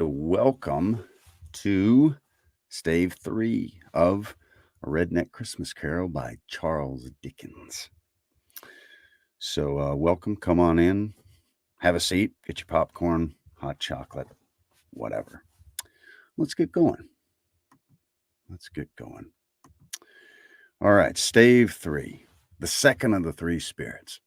Welcome to Stave 3 of A Redneck Christmas Carol by Charles Dickens. So, welcome. Come on in. Have a seat. Get your popcorn, hot chocolate, whatever. Let's get going. All right, Stave 3, the second of the three spirits.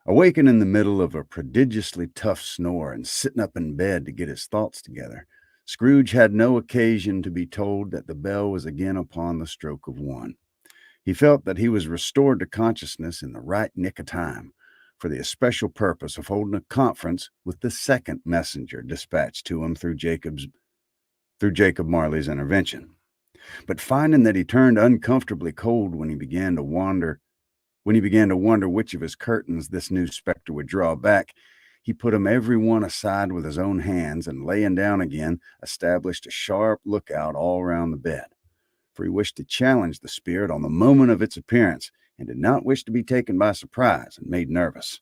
Awakened in the middle of a prodigiously tough snore and sitting up in bed to get his thoughts together, Scrooge had no occasion to be told that the bell was again upon the stroke of one. He felt that he was restored to consciousness in the right nick of time, for the especial purpose of holding a conference with the second messenger dispatched to him through Jacob Marley's intervention. But finding that he turned uncomfortably cold when he began to wonder which of his curtains this new spectre would draw back, he put 'em every one aside with his own hands, and laying down again, established a sharp lookout all round the bed. For he wished to challenge the spirit on the moment of its appearance, and did not wish to be taken by surprise and made nervous.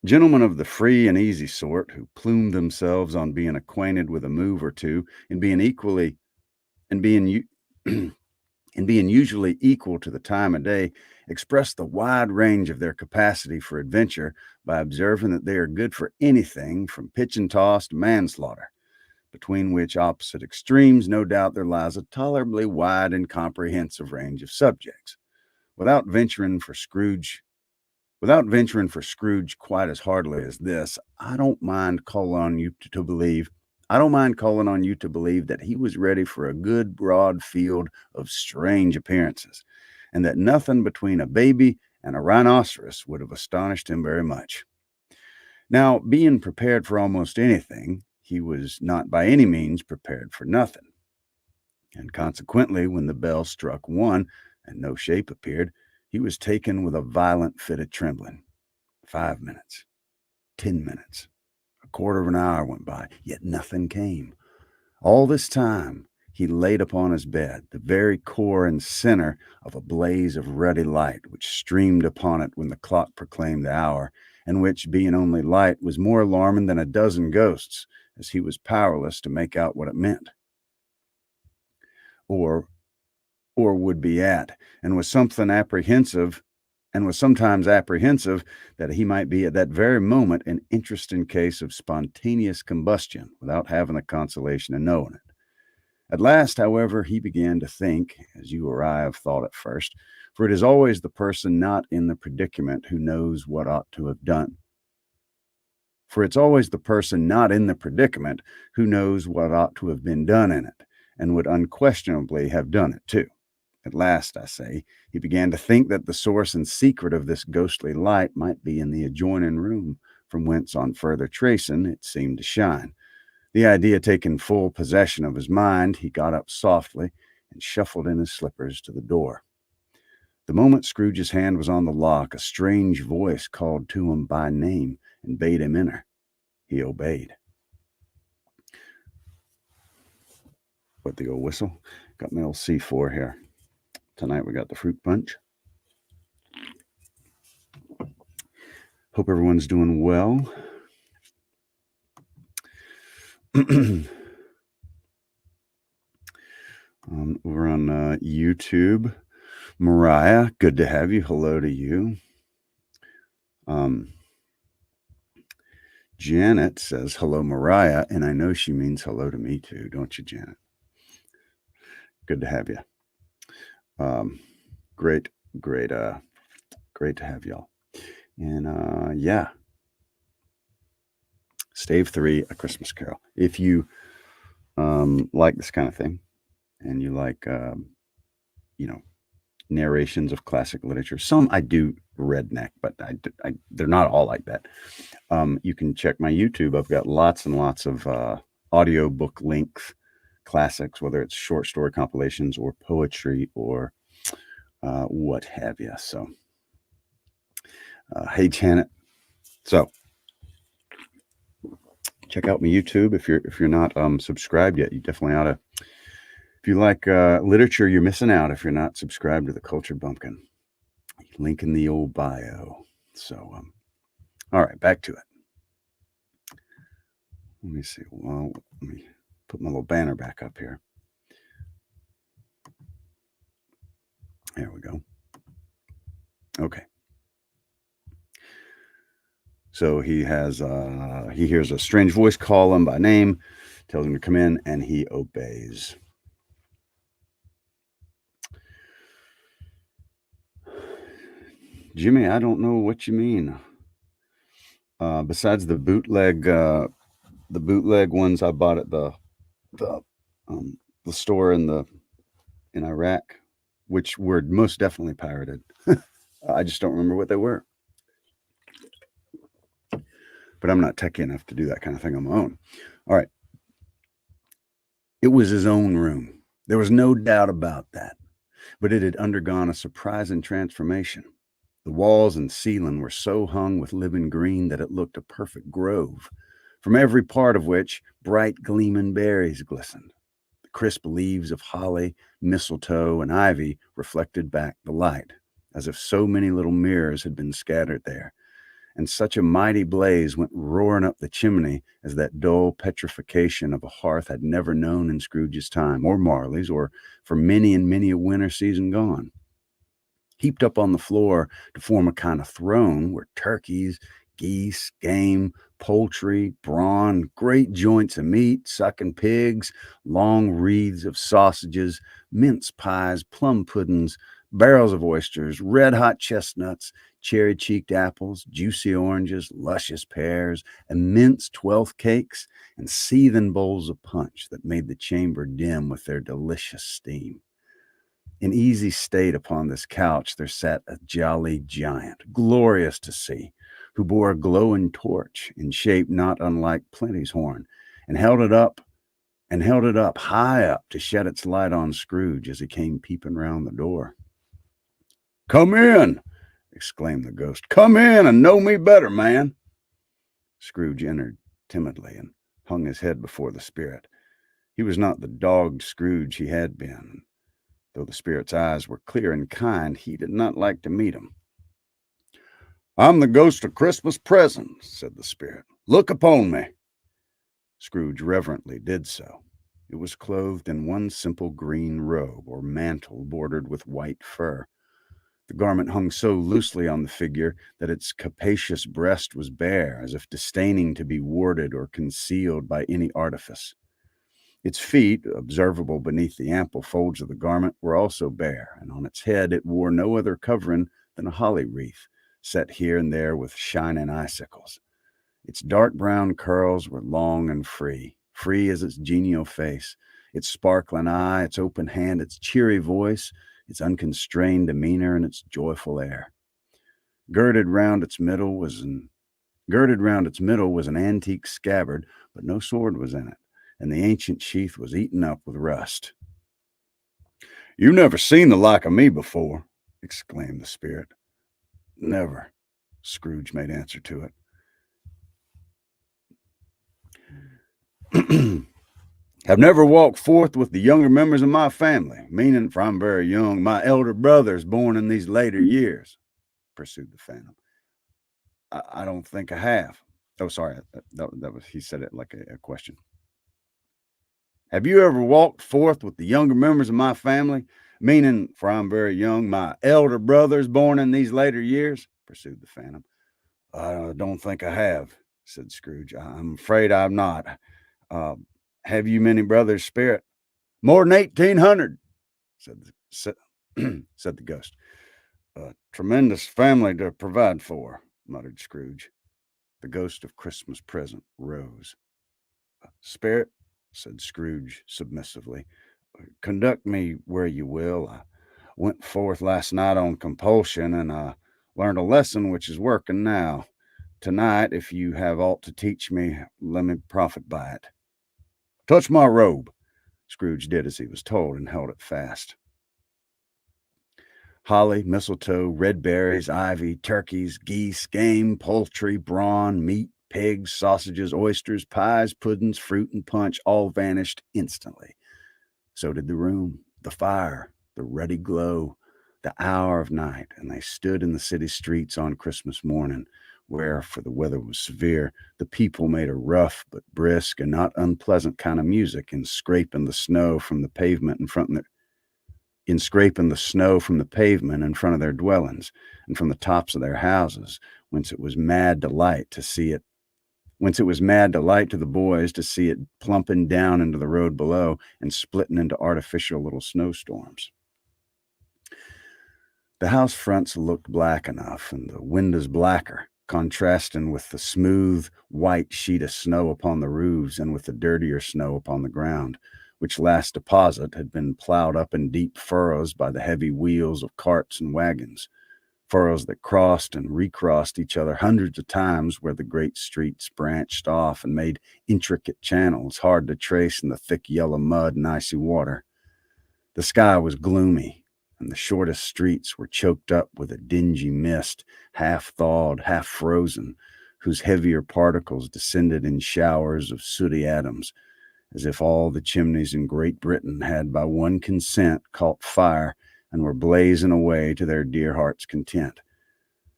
Gentlemen of the free and easy sort, who plumed themselves on being acquainted with a move or two, and being usually equal to the time of day, express the wide range of their capacity for adventure by observing that they are good for anything from pitch and toss to manslaughter, between which opposite extremes no doubt there lies a tolerably wide and comprehensive range of subjects. Without venturing for Scrooge quite as heartily as this, I don't mind calling on you to believe that he was ready for a good broad field of strange appearances, and that nothing between a baby and a rhinoceros would have astonished him very much. Now, being prepared for almost anything, he was not by any means prepared for nothing. And consequently, when the bell struck one and no shape appeared, he was taken with a violent fit of trembling. 5 minutes, 10 minutes, a quarter of an hour went by, yet nothing came. All this time he laid upon his bed, the very core and center of a blaze of ruddy light, which streamed upon it when the clock proclaimed the hour, and which, being only light, was more alarming than a dozen ghosts, as he was powerless to make out what it meant, or would be at, and was sometimes apprehensive that he might be at that very moment an interesting case of spontaneous combustion, without having the consolation of knowing it. At last, however, he began to think, as you or I have thought at first, for it is always the person not in the predicament who knows what ought to have done. For it's always the person not in the predicament who knows what ought to have been done in it, and would unquestionably have done it too. At last, I say, he began to think that the source and secret of this ghostly light might be in the adjoining room, from whence, on further tracing, it seemed to shine. The idea taking full possession of his mind, he got up softly and shuffled in his slippers to the door. The moment Scrooge's hand was on the lock, a strange voice called to him by name and bade him enter. He obeyed. What, the old whistle? Got my old C4 here. Tonight we got the fruit punch. Hope everyone's doing well. Over on YouTube, Mariah, good to have you. Hello to you. Janet says, hello, Mariah, and I know she means hello to me too, don't you, Janet? Good to have you. Great to have y'all. And yeah, Stave 3, A Christmas Carol. If you like this kind of thing, and you like narrations of classic literature, some I do redneck, but they're not all like that. You can check my YouTube. I've got lots and lots of audiobook length classics, whether it's short story compilations or poetry or what have you. So, hey, Janet. So, check out my YouTube if you're not subscribed yet. You definitely ought to. If you like literature, you're missing out if you're not subscribed to the Culture Bumpkin. Link in the old bio. So, all right, back to it. Let me see. Well, let me put my little banner back up here. There we go. Okay. So he hears a strange voice call him by name, tells him to come in, and he obeys. Jimmy, I don't know what you mean. Besides the bootleg ones I bought at the store in Iraq, which were most definitely pirated. I just don't remember what they were. But I'm not techie enough to do that kind of thing on my own. All right. It was his own room. There was no doubt about that. But it had undergone a surprising transformation. The walls and ceiling were so hung with living green that it looked a perfect grove, from every part of which bright gleaming berries glistened. The crisp leaves of holly, mistletoe, and ivy reflected back the light, as if so many little mirrors had been scattered there. And such a mighty blaze went roaring up the chimney as that dull petrification of a hearth had never known in Scrooge's time, or Marley's, or for many and many a winter season gone. Heaped up on the floor to form a kind of throne were turkeys, geese, game, poultry, brawn, great joints of meat, sucking pigs, long wreaths of sausages, mince pies, plum puddings, barrels of oysters, red-hot chestnuts, cherry-cheeked apples, juicy oranges, luscious pears, immense 12th cakes, and seething bowls of punch that made the chamber dim with their delicious steam. In easy state upon this couch there sat a jolly giant, glorious to see, who bore a glowing torch in shape not unlike Plenty's horn, and held it up high up to shed its light on Scrooge as he came peeping round the door. "Come in!" exclaimed the ghost. "Come in and know me better, man." Scrooge entered timidly and hung his head before the spirit. He was not the dogged Scrooge he had been. Though the spirit's eyes were clear and kind, he did not like to meet him. "I'm the ghost of Christmas present," said the spirit. "Look upon me." Scrooge reverently did so. It was clothed in one simple green robe or mantle bordered with white fur. The garment hung so loosely on the figure that its capacious breast was bare, as if disdaining to be warded or concealed by any artifice. Its feet, observable beneath the ample folds of the garment, were also bare, and on its head it wore no other covering than a holly wreath, set here and there with shining icicles. Its dark brown curls were long and free as its genial face, its sparkling eye, its open hand, its cheery voice, its unconstrained demeanor, and its joyful air. Girded round its middle was an antique scabbard, but no sword was in it, and the ancient sheath was eaten up with rust. "You never seen the like of me before," exclaimed the spirit. "Never," Scrooge made answer to it. "Have never walked forth with the younger members of my family, meaning, for I'm very young, my elder brothers born in these later years," pursued the Phantom. I don't think I have." Oh, sorry. That was, he said it like a question. "Have you ever walked forth with the younger members of my family, meaning, for I'm very young, my elder brothers born in these later years?" pursued the Phantom. "I don't think I have," said Scrooge. "I'm afraid I've not. Have you many brothers, Spirit?" "More than 1,800, said the ghost. "A tremendous family to provide for," muttered Scrooge. The ghost of Christmas present rose. "Spirit," said Scrooge submissively, "conduct me where you will. I went forth last night on compulsion, and I learned a lesson which is working now. Tonight, if you have aught to teach me, let me profit by it." "Touch my robe." Scrooge did as he was told and held it fast. Holly, mistletoe, red berries, ivy, turkeys, geese, game, poultry, brawn, meat, pigs, sausages, oysters, pies, puddings, fruit, and punch all vanished instantly. So did the room, the fire, the ruddy glow, the hour of night, and they stood in the city streets on Christmas morning, where, for the weather was severe, the people made a rough but brisk and not unpleasant kind of music in scraping the snow from the pavement in front of their dwellings and from the tops of their houses, whence it was mad delight to the boys to see it plumping down into the road below and splitting into artificial little snowstorms. The house fronts looked black enough, and the windows blacker, contrasting with the smooth, white sheet of snow upon the roofs and with the dirtier snow upon the ground, which last deposit had been plowed up in deep furrows by the heavy wheels of carts and wagons, furrows that crossed and recrossed each other hundreds of times where the great streets branched off and made intricate channels hard to trace in the thick yellow mud and icy water. The sky was gloomy, and the shortest streets were choked up with a dingy mist, half thawed, half frozen, whose heavier particles descended in showers of sooty atoms, as if all the chimneys in Great Britain had by one consent caught fire and were blazing away to their dear hearts' content.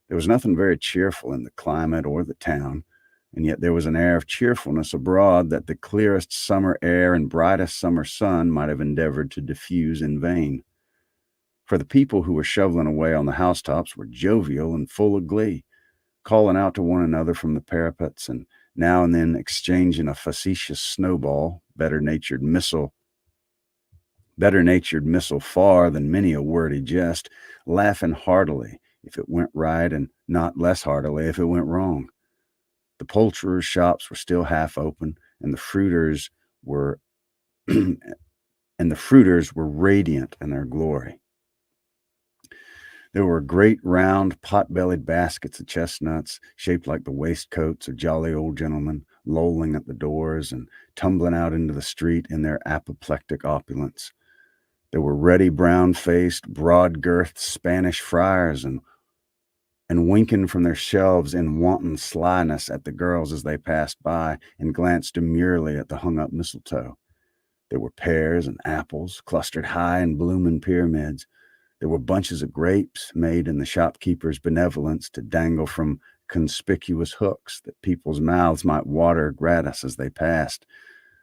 There was nothing very cheerful in the climate or the town, and yet there was an air of cheerfulness abroad that the clearest summer air and brightest summer sun might have endeavored to diffuse in vain. For the people who were shoveling away on the housetops were jovial and full of glee, calling out to one another from the parapets and now and then exchanging a facetious snowball, better-natured missile far than many a wordy jest, laughing heartily if it went right and not less heartily if it went wrong. The poulterers' shops were still half open, and the fruiters were radiant in their glory. There were great round pot-bellied baskets of chestnuts, shaped like the waistcoats of jolly old gentlemen, lolling at the doors and tumbling out into the street in their apoplectic opulence. There were ruddy, brown-faced, broad-girthed Spanish friars and winking from their shelves in wanton slyness at the girls as they passed by and glanced demurely at the hung-up mistletoe. There were pears and apples clustered high in blooming pyramids. There were bunches of grapes made in the shopkeeper's benevolence to dangle from conspicuous hooks that people's mouths might water gratis as they passed.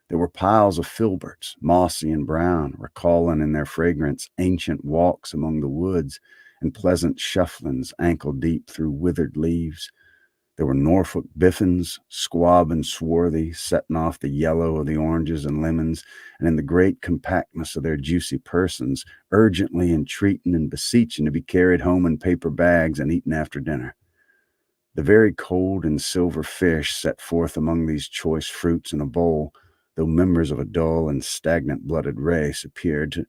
There were piles of filberts, mossy and brown, recalling in their fragrance ancient walks among the woods and pleasant shufflings ankle-deep through withered leaves. There were Norfolk biffins, squab and swarthy, setting off the yellow of the oranges and lemons, and in the great compactness of their juicy persons, urgently entreating and beseeching to be carried home in paper bags and eaten after dinner. The very cold and silver fish set forth among these choice fruits in a bowl, though members of a dull and stagnant-blooded race appeared to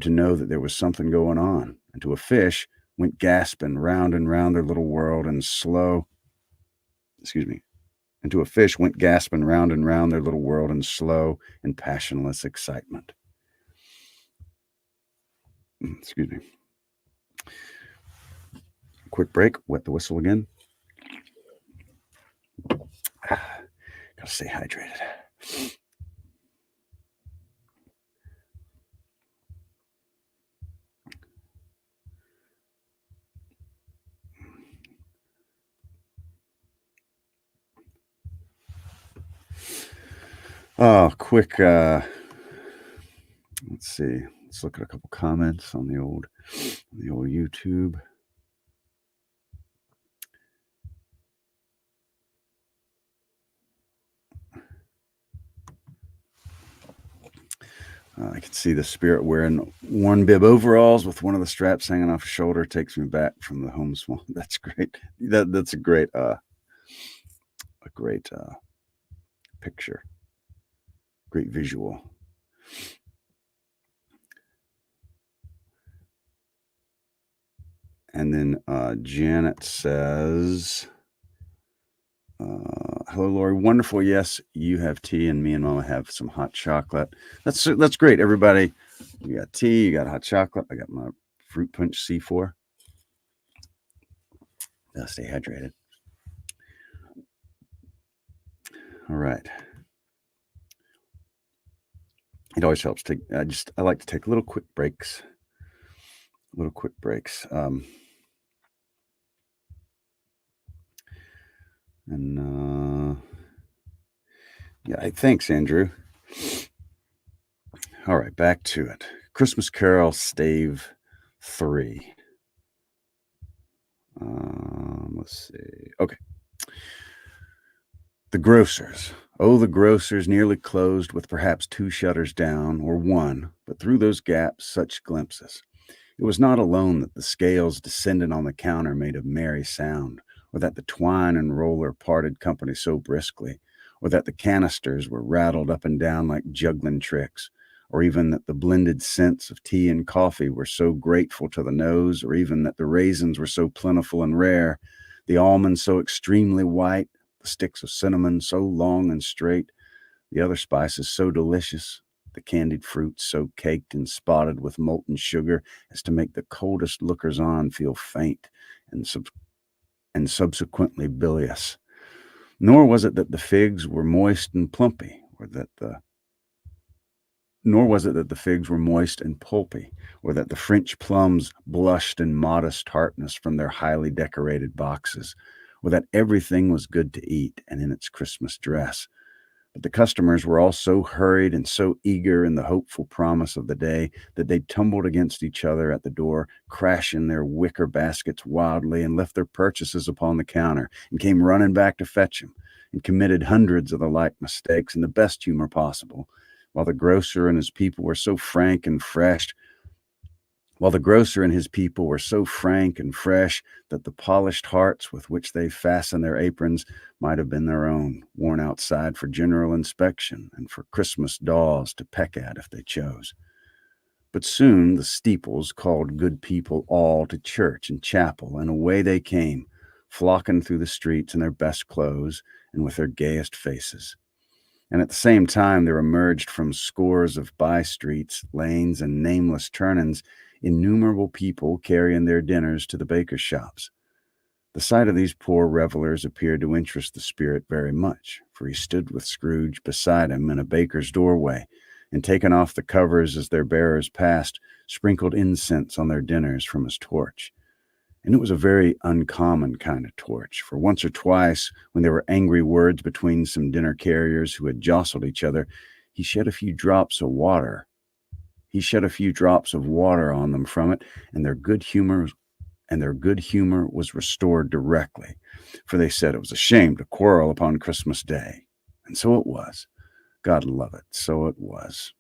know that there was something going on, and to a fish went gasping round and round their little world in slow and passionless excitement. Quick break, wet the whistle again. Gotta stay hydrated. Quick, let's see. Let's look at a couple comments on the old YouTube. I can see the spirit wearing worn bib overalls with one of the straps hanging off his shoulder. Takes me back from the home swamp. That's great. That's a great picture. Great visual. And then Janet says, hello, Lori. Wonderful. Yes, you have tea, and me and Mama have some hot chocolate. That's great, everybody. You got tea, you got hot chocolate. I got my fruit punch C4. Gotta stay hydrated. All right. It always helps I like to take little quick breaks little quick breaks. Yeah, thanks, Andrew. All right, back to it. Christmas Carol, Stave 3. Let's see. Okay. The grocers. Oh, the grocers nearly closed with perhaps 2 shutters down, or 1, but through those gaps such glimpses. It was not alone that the scales descending on the counter made a merry sound, or that the twine and roller parted company so briskly, or that the canisters were rattled up and down like juggling tricks, or even that the blended scents of tea and coffee were so grateful to the nose, or even that the raisins were so plentiful and rare, the almonds so extremely white, the sticks of cinnamon so long and straight, the other spices so delicious, the candied fruits so caked and spotted with molten sugar as to make the coldest lookers-on feel faint and, subsequently bilious. Nor was it that the figs were moist and plumpy, nor was it that the figs were moist and pulpy, or that the French plums blushed in modest tartness from their highly decorated boxes, or that everything was good to eat and in its Christmas dress. But the customers were all so hurried and so eager in the hopeful promise of the day that they tumbled against each other at the door, crashing their wicker baskets wildly, and left their purchases upon the counter, and came running back to fetch them, and committed hundreds of the like mistakes in the best humor possible, while the grocer and his people were so frank and fresh that the polished hearts with which they fastened their aprons might have been their own, worn outside for general inspection and for Christmas daws to peck at if they chose. But soon the steeples called good people all to church and chapel, and away they came, flocking through the streets in their best clothes and with their gayest faces. And at the same time there emerged from scores of by-streets, lanes, and nameless turnings innumerable people carrying their dinners to the bakers' shops. The sight of these poor revelers appeared to interest the spirit very much, for he stood with Scrooge beside him in a baker's doorway, and taking off the covers as their bearers passed, sprinkled incense on their dinners from his torch. And it was a very uncommon kind of torch, for once or twice, when there were angry words between some dinner carriers who had jostled each other, he shed a few drops of water on them from it, and their good humor was restored directly, for they said it was a shame to quarrel upon Christmas Day. And so it was. God love it, so it was.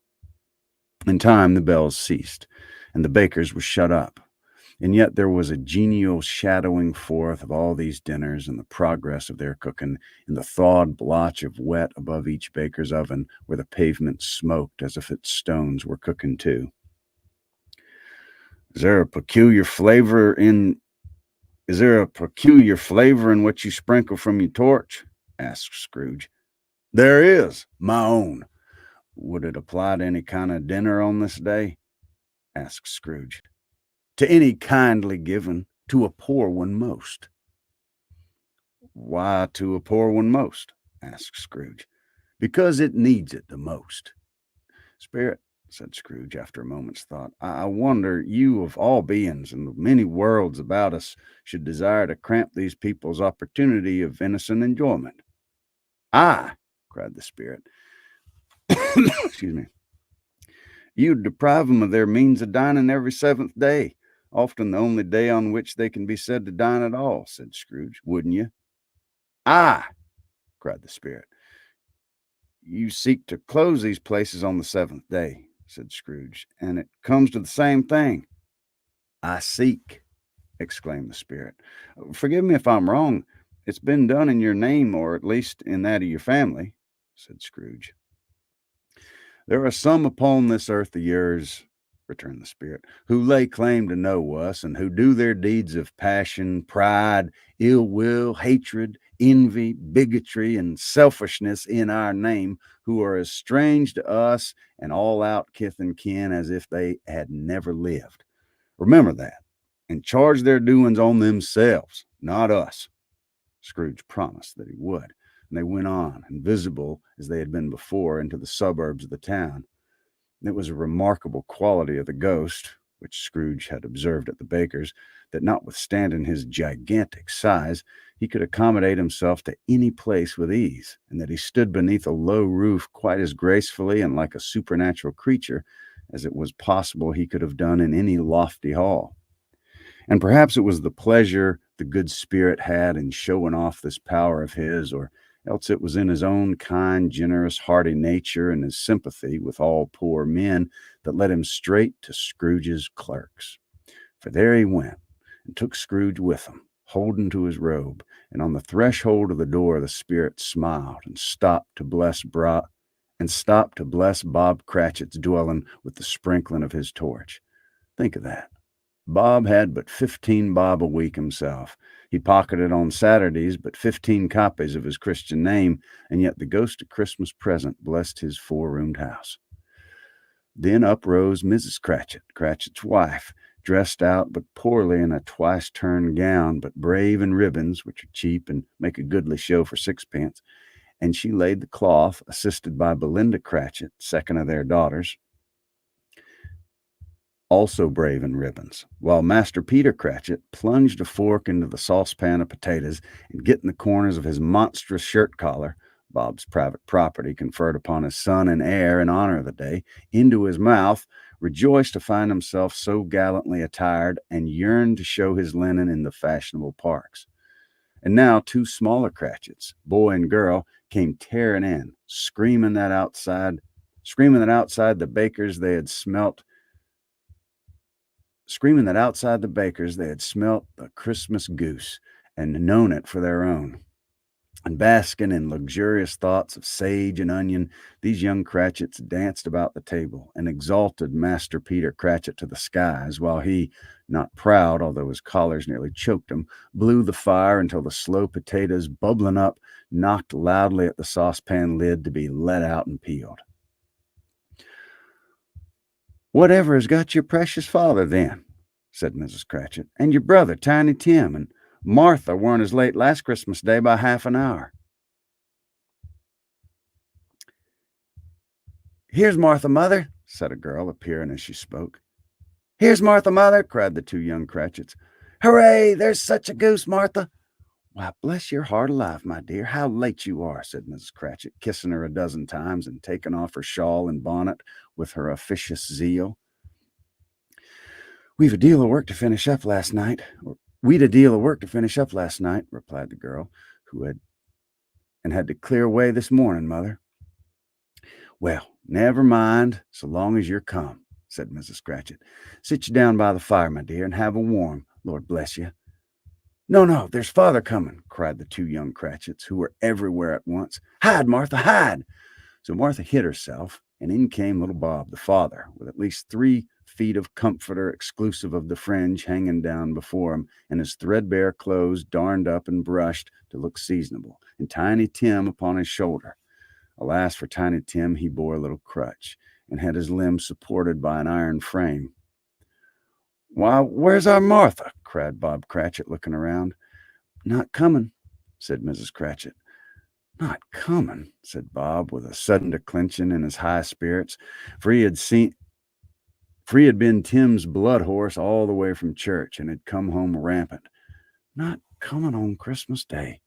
In time the bells ceased, and the bakers were shut up. And yet there was a genial shadowing forth of all these dinners and the progress of their cooking in the thawed blotch of wet above each baker's oven, where the pavement smoked as if its stones were cooking too. Is there a peculiar flavor in what you sprinkle from your torch? Asked Scrooge. There is, my own. Would it apply to any kind of dinner on this day? Asked Scrooge. To any kindly given, to a poor one most. Why to a poor one most? Asked Scrooge. Because it needs it the most. Spirit, said Scrooge after a moment's thought, I wonder you of all beings in the many worlds about us should desire to cramp these people's opportunity of innocent enjoyment. Aye, cried the spirit. Excuse me. You'd deprive them of their means of dining every 7th day, often the only day on which they can be said to dine at all, said Scrooge, wouldn't you? Aye, cried the spirit. You seek to close these places on the 7th day, said Scrooge, and it comes to the same thing. I seek, exclaimed the spirit. Forgive me if I'm wrong. It's been done in your name, or at least in that of your family, said Scrooge. There are some upon this earth of yours, returned the spirit, who lay claim to know us, and who do their deeds of passion, pride, ill will, hatred, envy, bigotry, and selfishness in our name, who are as strange to us and all out kith and kin as if they had never lived. Remember that, and charge their doings on themselves, not us. Scrooge promised that he would, and they went on, invisible as they had been before, into the suburbs of the town. It was a remarkable quality of the ghost, which Scrooge had observed at the baker's, that notwithstanding his gigantic size, he could accommodate himself to any place with ease, and that he stood beneath a low roof quite as gracefully and like a supernatural creature as it was possible he could have done in any lofty hall. And perhaps it was the pleasure the good spirit had in showing off this power of his, or else it was in his own kind, generous, hearty nature and his sympathy with all poor men that led him straight to Scrooge's clerks. For there he went, and took Scrooge with him, holding to his robe, and on the threshold of the door the spirit smiled and stopped to bless Bob Cratchit's dwelling with the sprinkling of his torch. Think of that. Bob had but 15 bob a week himself. He pocketed on Saturdays but 15 copies of his Christian name, and yet the ghost of Christmas present blessed his four-roomed house. Then up rose Mrs. Cratchit, Cratchit's wife, dressed out but poorly in a twice-turned gown, but brave in ribbons, which are cheap and make a goodly show for sixpence, and she laid the cloth, assisted by Belinda Cratchit, second of their daughters, also brave in ribbons, while Master Peter Cratchit plunged a fork into the saucepan of potatoes and, getting the corners of his monstrous shirt collar, Bob's private property conferred upon his son and heir in honor of the day, into his mouth, rejoiced to find himself so gallantly attired, and yearned to show his linen in the fashionable parks. And now two smaller Cratchits, boy and girl, came tearing in, screaming that outside the baker's they had smelt the Christmas goose and known it for their own. And basking in luxurious thoughts of sage and onion, these young Cratchits danced about the table and exalted Master Peter Cratchit to the skies, while he, not proud, although his collars nearly choked him, blew the fire until the slow potatoes, bubbling up, knocked loudly at the saucepan lid to be let out and peeled. "Whatever has got your precious father, then?" said Mrs. Cratchit. "And your brother, Tiny Tim, and Martha weren't as late last Christmas Day by half an hour." "Here's Martha, mother," said a girl, appearing as she spoke. "Here's Martha, mother," cried the two young Cratchits. "Hooray! There's such a goose, Martha." "Why, bless your heart alive, my dear, how late you are," said Mrs. Cratchit, kissing her a dozen times and taking off her shawl and bonnet with her officious zeal. We'd a deal of work to finish up last night," replied the girl, who had to clear away this morning, mother. "Well, never mind, so long as you're come," said Mrs. Cratchit. "Sit you down by the fire, my dear, and have a warm, Lord bless you." No, there's father coming," cried the two young Cratchits, who were everywhere at once. "Hide, Martha, hide!" So Martha hid herself, and in came little Bob, the father, with at least 3 feet of comforter, exclusive of the fringe, hanging down before him, and his threadbare clothes darned up and brushed to look seasonable, and Tiny Tim upon his shoulder. Alas for Tiny Tim, he bore a little crutch, and had his limbs supported by an iron frame. "Why, where's our Martha?" cried Bob Cratchit, looking around. "Not coming," said Mrs. Cratchit. "Not coming," said Bob, with a sudden declension in his high spirits, for he had been Tim's blood horse all the way from church, and had come home rampant. "Not coming on Christmas Day."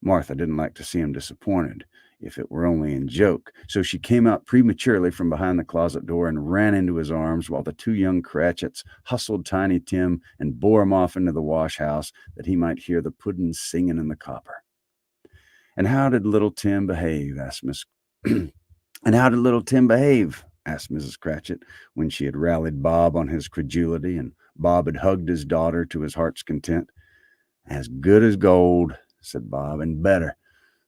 Martha didn't like to see him disappointed, if it were only in joke, so she came out prematurely from behind the closet door and ran into his arms, while the two young Cratchits hustled Tiny Tim and bore him off into the wash house, that he might hear the pudding singing in the copper. "And how did little Tim behave?" asked Mrs. Cratchit, when she had rallied Bob on his credulity, and Bob had hugged his daughter to his heart's content. "As good as gold," said Bob, "and better.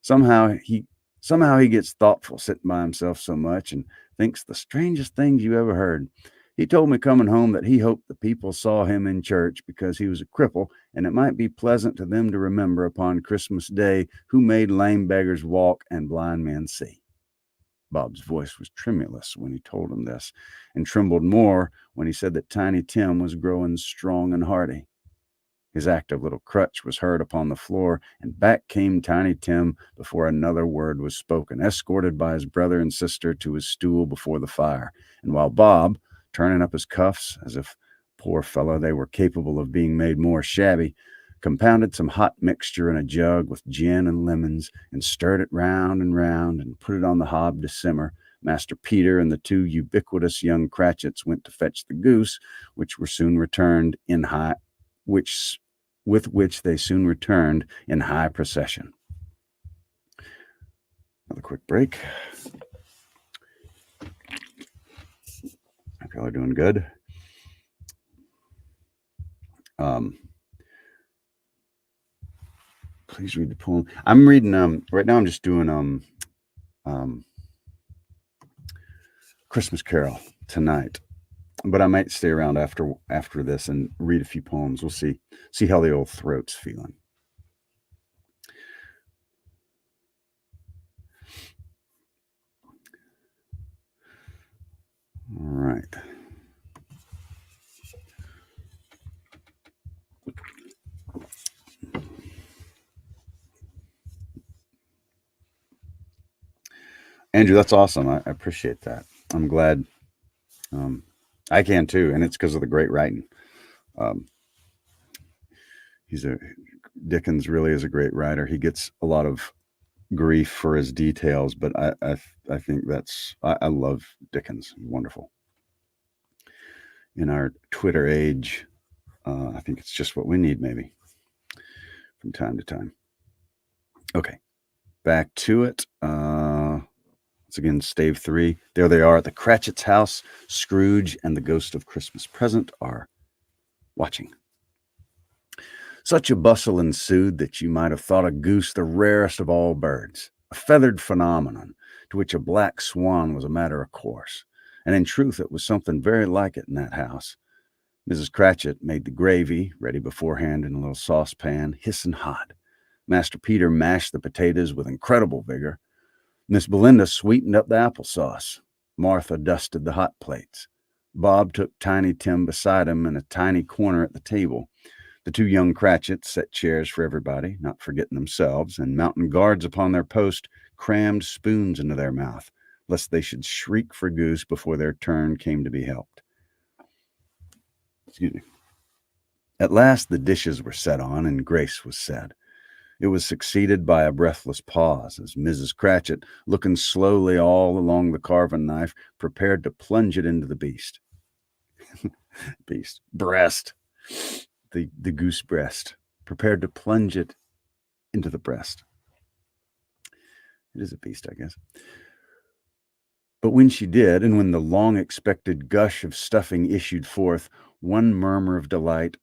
Somehow he gets thoughtful, sitting by himself so much, and thinks the strangest things you ever heard. He told me coming home that he hoped the people saw him in church, because he was a cripple, and it might be pleasant to them to remember upon Christmas Day who made lame beggars walk and blind men see." Bob's voice was tremulous when he told him this, and trembled more when he said that Tiny Tim was growing strong and hearty. His active little crutch was heard upon the floor, and back came Tiny Tim before another word was spoken, escorted by his brother and sister to his stool before the fire, and while Bob, turning up his cuffs as if, poor fellow, they were capable of being made more shabby, compounded some hot mixture in a jug with gin and lemons, and stirred it round and put it on the hob to simmer. Master Peter and the two ubiquitous young Cratchits went to fetch the goose, which were soon returned in high, which with which they soon returned in high procession. Another quick break. Hope y'all are doing good. Please read the poem. I'm reading right now. I'm just doing Christmas Carol tonight, but I might stay around after this and read a few poems. We'll see how the old throat's feeling. All right. Andrew, that's awesome. I appreciate that. I'm glad. I can too, and it's because of the great writing. Dickens really is a great writer. He gets a lot of grief for his details, but I think I love Dickens. Wonderful. In our Twitter age, I think it's just what we need, maybe, from time to time. Okay, back to it. Once again, Stave 3. There they are at the Cratchit's house. Scrooge and the ghost of Christmas Present are watching. Such a bustle ensued that you might have thought a goose the rarest of all birds, a feathered phenomenon to which a black swan was a matter of course. And in truth, it was something very like it in that house. Mrs. Cratchit made the gravy, ready beforehand in a little saucepan, hissing hot. Master Peter mashed the potatoes with incredible vigor. Miss Belinda sweetened up the applesauce. Martha dusted the hot plates. Bob took Tiny Tim beside him in a tiny corner at the table. The two young Cratchits set chairs for everybody, not forgetting themselves, and mounting guards upon their post crammed spoons into their mouth, lest they should shriek for goose before their turn came to be helped. Excuse me. At last the dishes were set on, and grace was said. It was succeeded by a breathless pause as Mrs. Cratchit, looking slowly all along the carving knife, prepared to plunge it into the beast. Breast. The goose breast. Prepared to plunge it into the breast. It is a beast, I guess. But when she did, and when the long-expected gush of stuffing issued forth, one murmur of delight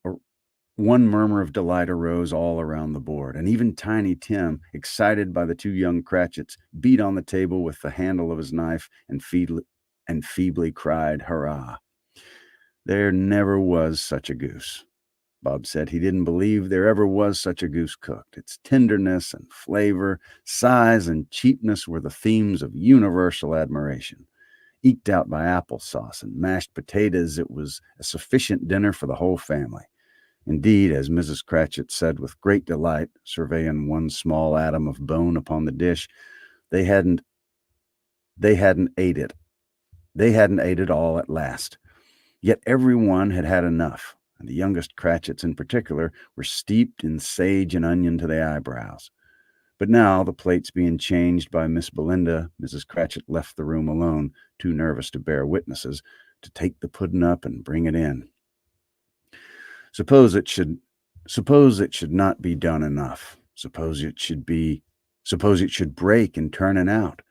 arose all around the board, and even Tiny Tim, excited by the two young Cratchits, beat on the table with the handle of his knife and feebly cried, "Hurrah!" There never was such a goose. Bob said he didn't believe there ever was such a goose cooked. Its tenderness and flavor, size and cheapness were the themes of universal admiration. Eked out by applesauce and mashed potatoes, it was a sufficient dinner for the whole family. Indeed, as Mrs. Cratchit said with great delight, surveying one small atom of bone upon the dish, they hadn't ate it. They hadn't ate it all at last. Yet every one had had enough, and the youngest Cratchits in particular were steeped in sage and onion to the eyebrows. But now, the plates being changed by Miss Belinda, Mrs. Cratchit left the room alone, too nervous to bear witnesses, to take the pudding up and bring it in. Suppose it should not be done enough. Suppose it should break in turning out.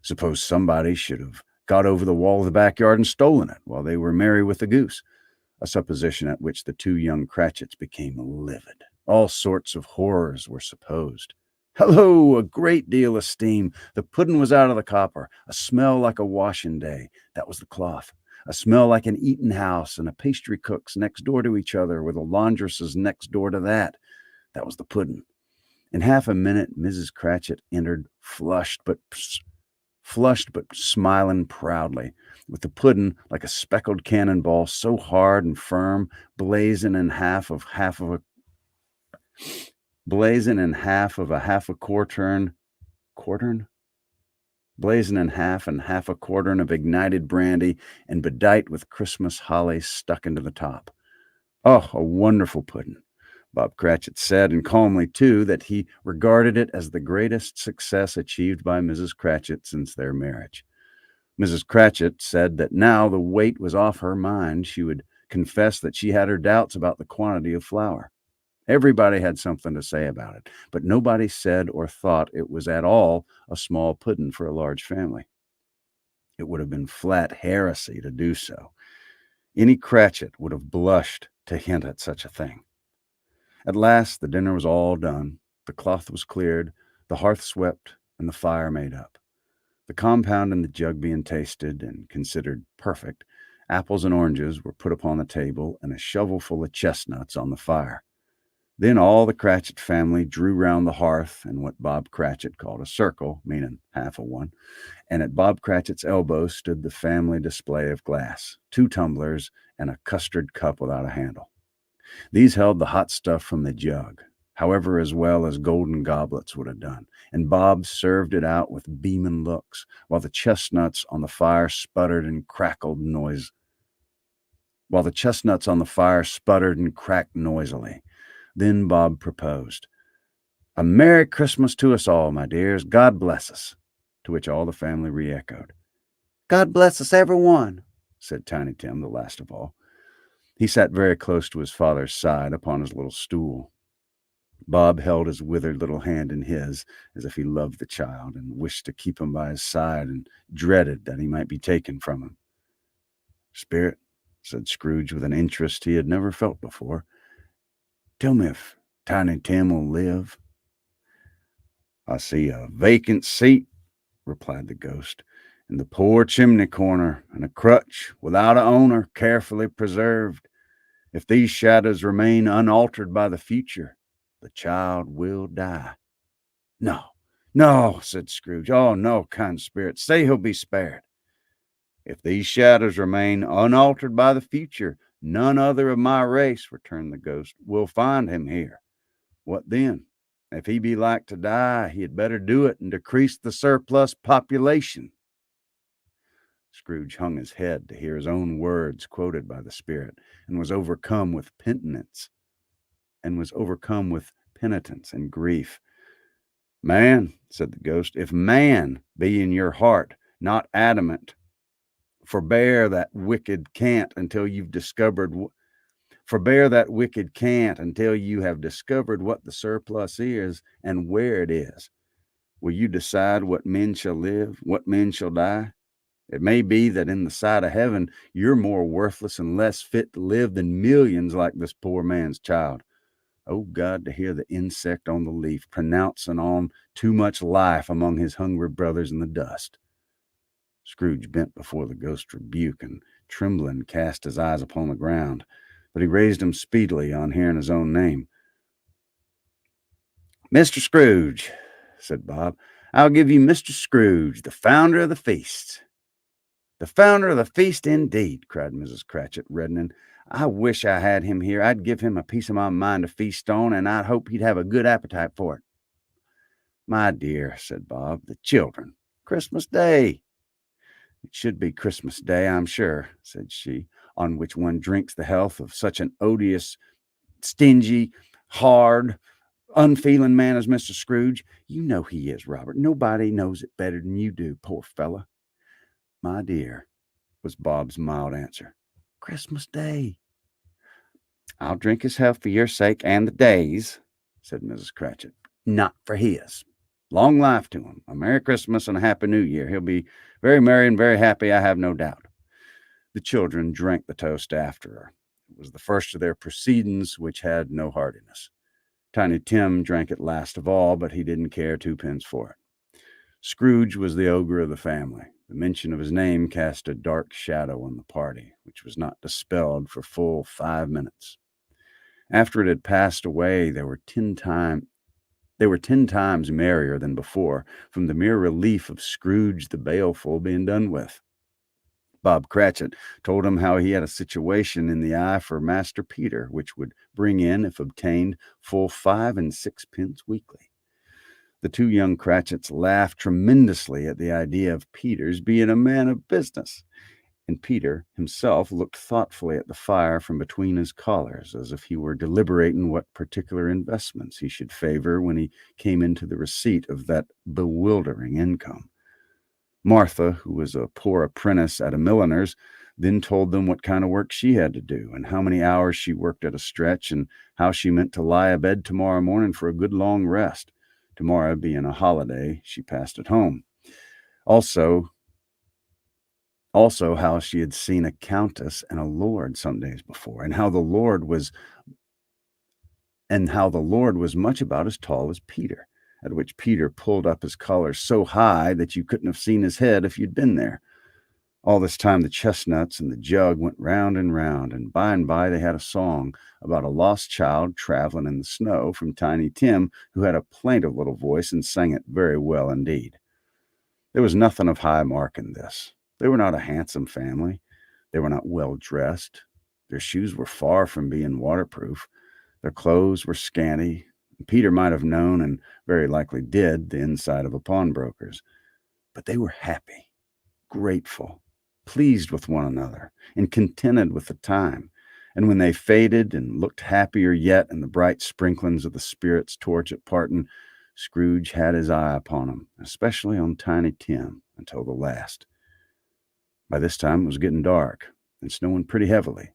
Suppose somebody should have got over the wall of the backyard and stolen it while they were merry with the goose. A supposition at which the two young Cratchits became livid. All sorts of horrors were supposed. Hello, a great deal of steam. The pudding was out of the copper. A smell like a washing day. That was the cloth. A smell like an eating house and a pastry cook's next door to each other with a laundress's next door to that. That was the pudding. In half a minute, Mrs. Cratchit entered, flushed but smiling proudly, with the pudding like a speckled cannonball, so hard and firm, blazing in half of a quartern. Quartern? blazing in half and half a quartern of ignited brandy and bedight with Christmas holly stuck into the top. Oh, a wonderful pudding. Bob Cratchit said, and calmly too, that he regarded it as the greatest success achieved by Mrs. Cratchit since their marriage. Mrs. Cratchit said that now the weight was off her mind. She would confess that she had her doubts about the quantity of flour. Everybody had something to say about it, but nobody said or thought it was at all a small pudding for a large family. It would have been flat heresy to do so. Any Cratchit would have blushed to hint at such a thing. At last the dinner was all done, the cloth was cleared, the hearth swept, and the fire made up. The compound and the jug being tasted and considered perfect, apples and oranges were put upon the table and a shovelful of chestnuts on the fire. Then all the Cratchit family drew round the hearth in what Bob Cratchit called a circle, meaning half of one, and at Bob Cratchit's elbow stood the family display of glass, 2 tumblers, and a custard cup without a handle. These held the hot stuff from the jug, however as well as golden goblets would have done, and Bob served it out with beaming looks, while the chestnuts on the fire sputtered and crackled noisily. Then Bob proposed, "A Merry Christmas to us all, my dears. God bless us," to which all the family re-echoed. "God bless us, every one," said Tiny Tim, the last of all. He sat very close to his father's side upon his little stool. Bob held his withered little hand in his, as if he loved the child and wished to keep him by his side and dreaded that he might be taken from him. "Spirit," said Scrooge with an interest he had never felt before, "tell me if Tiny Tim will live." "I see a vacant seat," replied the ghost, "in the poor chimney corner, and a crutch without a owner, carefully preserved. If these shadows remain unaltered by the future, the child will die." "No, no," said Scrooge. "Oh, no, kind spirit. Say he'll be spared." "If these shadows remain unaltered by the future, none other of my race," returned the ghost, "will find him here. What then? If he be like to die, he had better do it and decrease the surplus population." Scrooge hung his head to hear his own words quoted by the spirit, and was overcome with penitence and grief. "Man," said the ghost, "if man be in your heart not adamant, forbear that wicked cant until you have discovered what the surplus is and where it is. Will you decide what men shall live, what men shall die? It may be that in the sight of heaven you're more worthless and less fit to live than millions like this poor man's child. Oh God, to hear the insect on the leaf pronouncing on too much life among his hungry brothers in the dust." Scrooge bent before the ghost's rebuke, and trembling cast his eyes upon the ground, but he raised them speedily on hearing his own name. "Mr. Scrooge," said Bob, "I'll give you Mr. Scrooge, the founder of the feast." "The founder of the feast, indeed!" cried Mrs. Cratchit, reddening. "I wish I had him here. I'd give him a piece of my mind to feast on, and I'd hope he'd have a good appetite for it." "My dear," said Bob, "the children. Christmas Day." "It should be Christmas Day, I'm sure," said she, "on which one drinks the health of such an odious, stingy, hard, unfeeling man as Mr. Scrooge. You know he is, Robert. Nobody knows it better than you do, poor fellow." "My dear," was Bob's mild answer, "Christmas Day." "I'll drink his health for your sake and the day's," said Mrs. Cratchit. "Not for his. Long life to him. A Merry Christmas and a Happy New Year. He'll be very merry and very happy, I have no doubt." The children drank the toast after her. It was the first of their proceedings, which had no heartiness. Tiny Tim drank it last of all, but he didn't care 2 pence for it. Scrooge was the ogre of the family. The mention of his name cast a dark shadow on the party, which was not dispelled for full 5 minutes. After it had passed away, they were 10 times merrier than before, from the mere relief of Scrooge the baleful being done with. Bob Cratchit told him how he had a situation in the eye for Master Peter, which would bring in, if obtained, full 5 and 6 pence weekly. The two young Cratchits laughed tremendously at the idea of Peter's being a man of business, and Peter himself looked thoughtfully at the fire from between his collars, as if he were deliberating what particular investments he should favor when he came into the receipt of that bewildering income. Martha, who was a poor apprentice at a milliner's, then told them what kind of work she had to do and how many hours she worked at a stretch and how she meant to lie abed tomorrow morning for a good long rest, tomorrow being a holiday she passed at home. Also how she had seen a countess and a lord some days before, and how the lord was much about as tall as Peter, at which Peter pulled up his collar so high that you couldn't have seen his head if you'd been there. All this time the chestnuts and the jug went round, and by they had a song about a lost child traveling in the snow from Tiny Tim, who had a plaintive little voice and sang it very well indeed. There was nothing of high mark in this. They were not a handsome family. They were not well dressed. Their shoes were far from being waterproof. Their clothes were scanty. Peter might have known, and very likely did, the inside of a pawnbroker's. But they were happy, grateful, pleased with one another, and contented with the time. And when they faded and looked happier yet in the bright sprinklings of the spirit's torch at parting, Scrooge had his eye upon them, especially on Tiny Tim, until the last. By this time it was getting dark and snowing pretty heavily,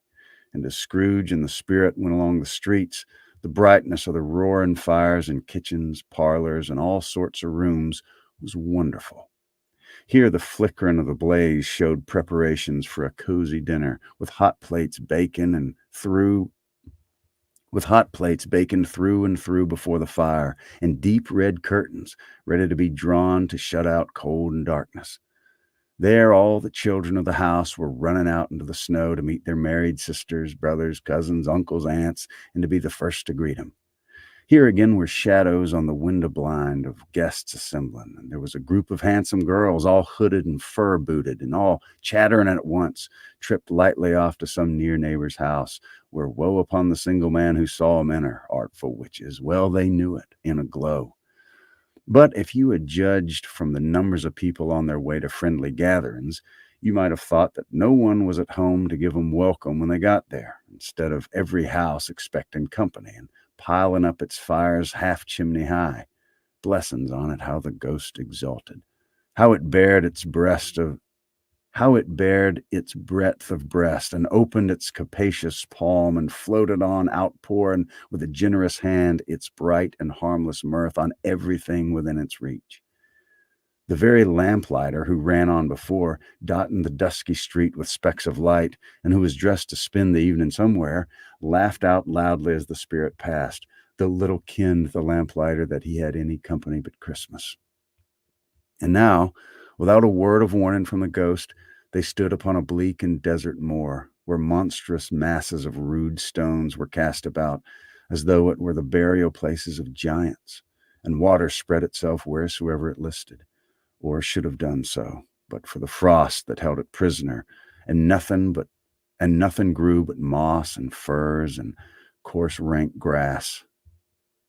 and as Scrooge and the spirit went along the streets, the brightness of the roaring fires in kitchens, parlors, and all sorts of rooms was wonderful. Here the flickering of the blaze showed preparations for a cozy dinner, with hot plates baconed through and through before the fire, and deep red curtains ready to be drawn to shut out cold and darkness. There all the children of the house were running out into the snow to meet their married sisters, brothers, cousins, uncles, aunts, and to be the first to greet them. Here again were shadows on the window blind of guests assembling, and there was a group of handsome girls, all hooded and fur-booted, and all chattering at once, tripped lightly off to some near neighbor's house, where woe upon the single man who saw 'em enter, artful witches, well they knew it, in a glow. But if you had judged from the numbers of people on their way to friendly gatherings, you might have thought that no one was at home to give 'em welcome when they got there, instead of every house expecting company and piling up its fires half chimney high. Blessings on it, how the ghost exulted, how it bared its breadth of breast, and opened its capacious palm, and floated on, outpouring with a generous hand its bright and harmless mirth on everything within its reach. The very lamplighter who ran on before, dotting the dusky street with specks of light, and who was dressed to spend the evening somewhere, laughed out loudly as the spirit passed, though little kenned the lamplighter that he had any company but Christmas. And now, without a word of warning from the ghost, they stood upon a bleak and desert moor, where monstrous masses of rude stones were cast about, as though it were the burial places of giants, and water spread itself wheresoever it listed, or should have done so, but for the frost that held it prisoner, and nothing grew but moss and furze and coarse rank grass.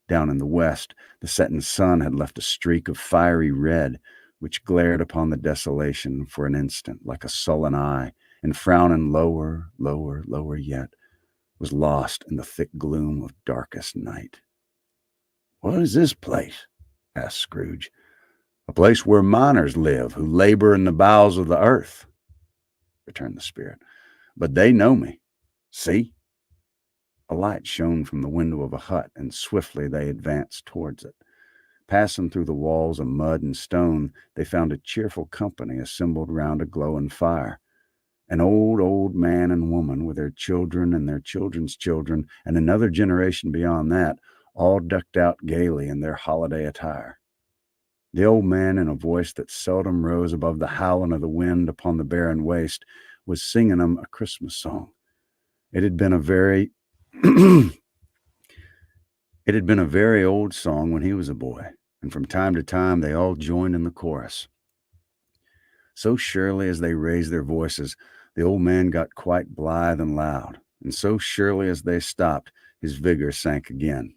Down in the west, the setting sun had left a streak of fiery red, which glared upon the desolation for an instant like a sullen eye, and frowning lower, lower, lower yet, was lost in the thick gloom of darkest night. "What is this place?" asked Scrooge. "A place where miners live who labor in the bowels of the earth," returned the spirit. "But they know me. See?" A light shone from the window of a hut, and swiftly they advanced towards it. Passing through the walls of mud and stone, they found a cheerful company assembled round a glowing fire. An old man and woman, with their children and their children's children, and another generation beyond that, all decked out gaily in their holiday attire. The old man, in a voice that seldom rose above the howling of the wind upon the barren waste, was singing them a Christmas song. It had been a very old song when he was a boy, and from time to time they all joined in the chorus. So surely as they raised their voices, the old man got quite blithe and loud, and so surely as they stopped, his vigor sank again.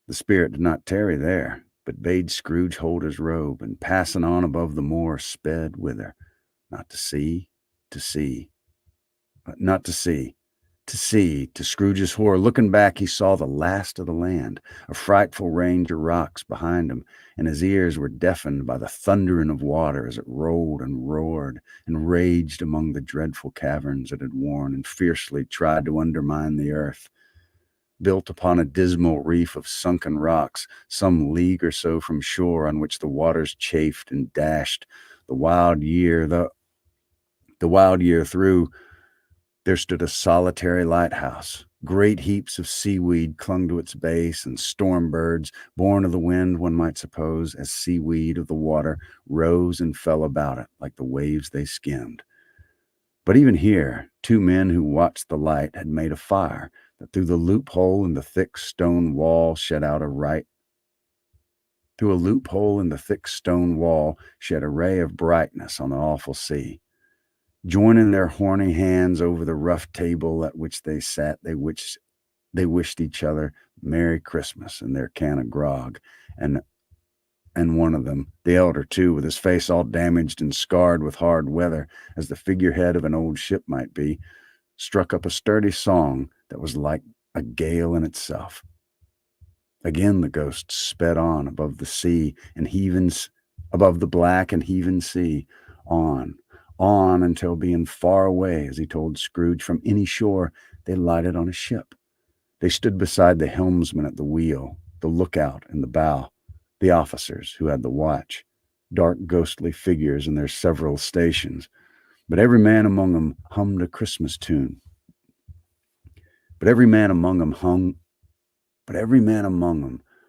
The spirit did not tarry there, but bade Scrooge hold his robe, and passing on above the moor, sped whither? Not to see, to see, not to see, to see. To Scrooge's horror, looking back, he saw the last of the land, a frightful range of rocks behind him, and his ears were deafened by the thundering of water as it rolled and roared and raged among the dreadful caverns it had worn and fiercely tried to undermine the earth. Built upon a dismal reef of sunken rocks, some league or so from shore, on which the waters chafed and dashed the wild year through, there stood a solitary lighthouse. Great heaps of seaweed clung to its base, and storm birds, born of the wind, one might suppose, as seaweed of the water, rose and fell about it like the waves they skimmed. But even here, two men who watched the light had made a fire that through a loophole in the thick stone wall shed a ray of brightness on the awful sea. Joining their horny hands over the rough table at which they sat, they wished each other Merry Christmas and their can of grog, and one of them, the elder too, with his face all damaged and scarred with hard weather, as the figurehead of an old ship might be, struck up a sturdy song that was like a gale in itself. Again the ghost sped on above the black and heaving sea, on until, being far away, as he told Scrooge, from any shore, they lighted on a ship. They stood beside the helmsman at the wheel, the lookout in the bow, the officers who had the watch, dark ghostly figures in their several stations, but every man among them hummed a Christmas tune. But every man among them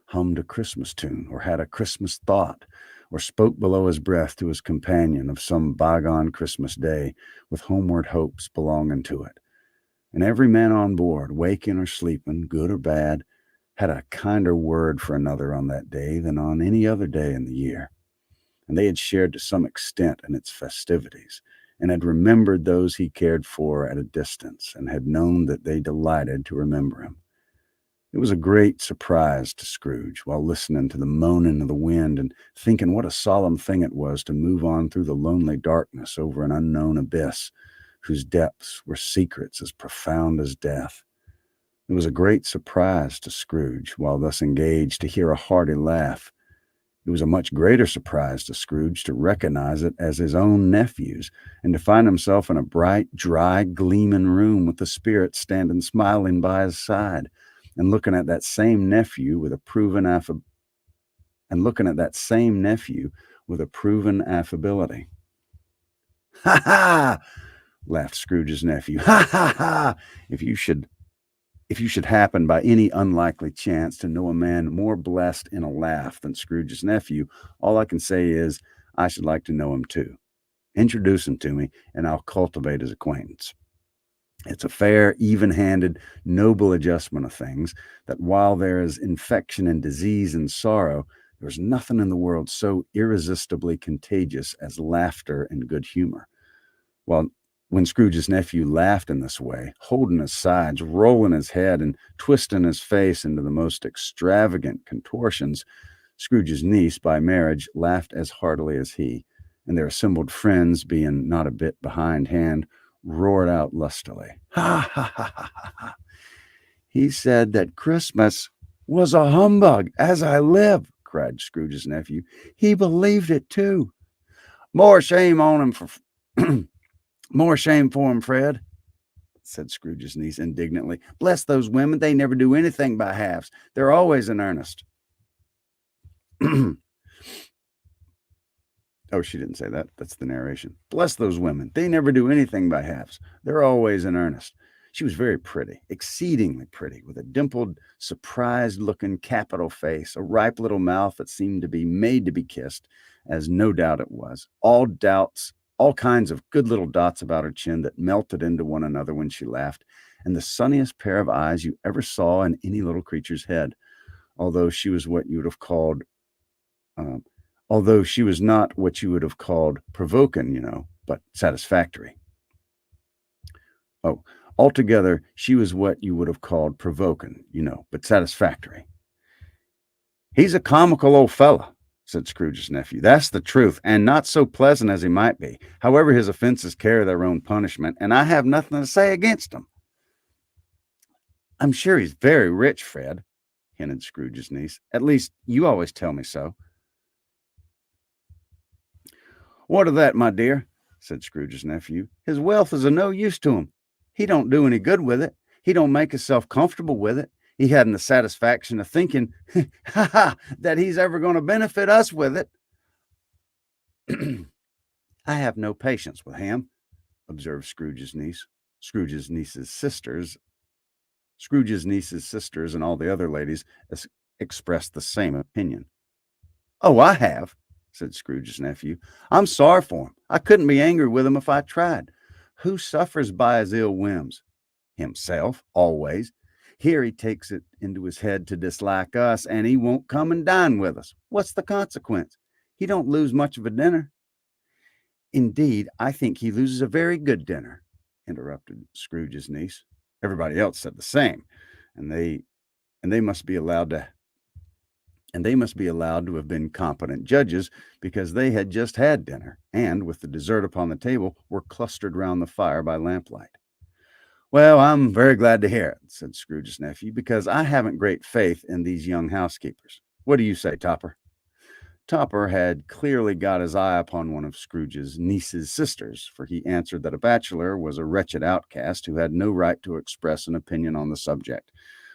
hummed a Christmas tune, or had a Christmas thought, or spoke below his breath to his companion of some bygone Christmas day, with homeward hopes belonging to it. And every man on board, waking or sleeping, good or bad, had a kinder word for another on that day than on any other day in the year. And they had shared to some extent in its festivities, and had remembered those he cared for at a distance, and had known that they delighted to remember him. It was a great surprise to Scrooge, while listening to the moaning of the wind and thinking what a solemn thing it was to move on through the lonely darkness over an unknown abyss, whose depths were secrets as profound as death. It was a great surprise to Scrooge, while thus engaged, to hear a hearty laugh. It was a much greater surprise to Scrooge to recognize it as his own nephew's, and to find himself in a bright, dry, gleaming room with the spirit standing smiling by his side, and looking at that same nephew with a proven affability. "Ha ha!" laughed Scrooge's nephew. "Ha ha ha! If you should happen by any unlikely chance to know a man more blessed in a laugh than Scrooge's nephew, all I can say is I should like to know him too. Introduce him to me, and I'll cultivate his acquaintance. It's a fair, even-handed, noble adjustment of things, that while there is infection and disease and sorrow, there's nothing in the world so irresistibly contagious as laughter and good humor." Well, when Scrooge's nephew laughed in this way, holding his sides, rolling his head, and twisting his face into the most extravagant contortions, Scrooge's niece, by marriage, laughed as heartily as he, and their assembled friends, being not a bit behindhand, roared out lustily. "Ha ha ha ha ha! He said that Christmas was a humbug, as I live," cried Scrooge's nephew. "He believed it too." "More shame on him for more shame for him, Fred," said Scrooge's niece indignantly. "Bless those women, they never do anything by halves. They're always in earnest." Oh, she didn't say that. That's the narration. "Bless those women. They never do anything by halves. They're always in earnest." She was very pretty, exceedingly pretty, with a dimpled, surprised-looking capital face, a ripe little mouth that seemed to be made to be kissed, as no doubt it was. All kinds of good little dots about her chin that melted into one another when she laughed, and the sunniest pair of eyes you ever saw in any little creature's head, although she was what you would have called although she was not what you would have called provoking, but satisfactory. Oh, altogether, she was what you would have called provoking, but satisfactory. "He's a comical old fellow," said Scrooge's nephew. "That's the truth, and not so pleasant as he might be. However, his offenses carry their own punishment, and I have nothing to say against him." "I'm sure he's very rich, Fred," hinted Scrooge's niece. "At least, you always tell me so." "What of that, my dear?" said Scrooge's nephew. "His wealth is of no use to him. He don't do any good with it. He don't make himself comfortable with it. He hadn't the satisfaction of thinking, that he's ever going to benefit us with it." "I have no patience with him," observed Scrooge's niece. Scrooge's niece's sisters and all the other ladies expressed the same opinion. "Oh, I have," said Scrooge's nephew. "I'm sorry for him. I couldn't be angry with him if I tried. Who suffers by his ill whims? Himself, always. Here he takes it into his head to dislike us, and he won't come and dine with us. What's the consequence? He don't lose much of a dinner." "Indeed, I think he loses a very good dinner," interrupted Scrooge's niece. Everybody else said the same, and they must be allowed to have been competent judges, because they had just had dinner, and, with the dessert upon the table, were clustered round the fire by lamplight. "Well, I'm very glad to hear it," said Scrooge's nephew, "because I haven't great faith in these young housekeepers. What do you say, Topper?" Topper had clearly got his eye upon one of Scrooge's niece's sisters, for he answered that a bachelor was a wretched outcast who had no right to express an opinion on the subject.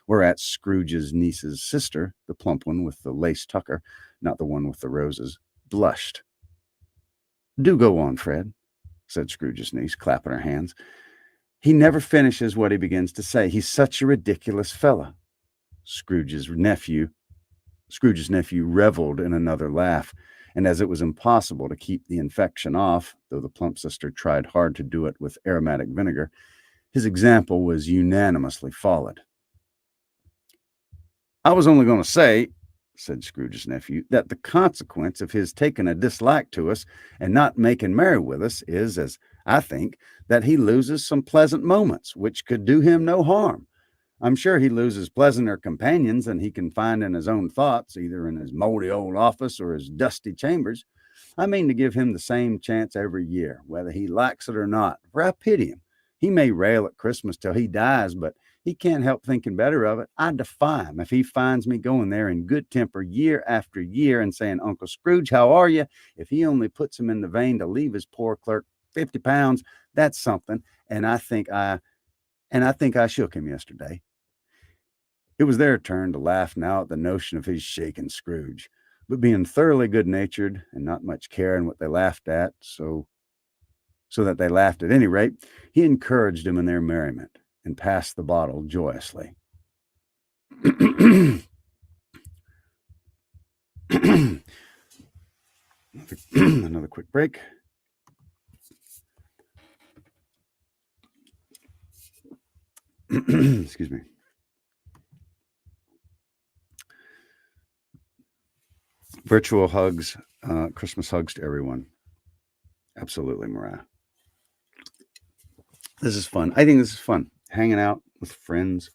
Whereat Scrooge's niece's sister, the plump one with the lace tucker, not the one with the roses, blushed. "Do go on, Fred," said Scrooge's niece, clapping her hands. "He never finishes what he begins to say. He's such a ridiculous fellow." Scrooge's nephew reveled in another laugh, and as it was impossible to keep the infection off, though the plump sister tried hard to do it with aromatic vinegar, his example was unanimously followed. "I was only going to say," said Scrooge's nephew, "that the consequence of his taking a dislike to us and not making merry with us is, as I think, that he loses some pleasant moments, which could do him no harm. I'm sure he loses pleasanter companions than he can find in his own thoughts, either in his moldy old office or his dusty chambers. I mean to give him the same chance every year, whether he likes it or not, for I pity him. He may rail at Christmas till he dies, but he can't help thinking better of it. I defy him if he finds me going there in good temper year after year and saying, 'Uncle Scrooge, how are you?' If he only puts him in the vein to leave his poor clerk £50, that's something, and I think I shook him yesterday." It was their turn to laugh now at the notion of his shaking Scrooge, but being thoroughly good-natured and not much caring what they laughed at, so that they laughed at any rate, he encouraged them in their merriment and passed the bottle joyously. Another quick break. Excuse me. Virtual hugs, Christmas hugs to everyone. Absolutely, Mariah. This is fun. I think this is fun. Hanging out with friends.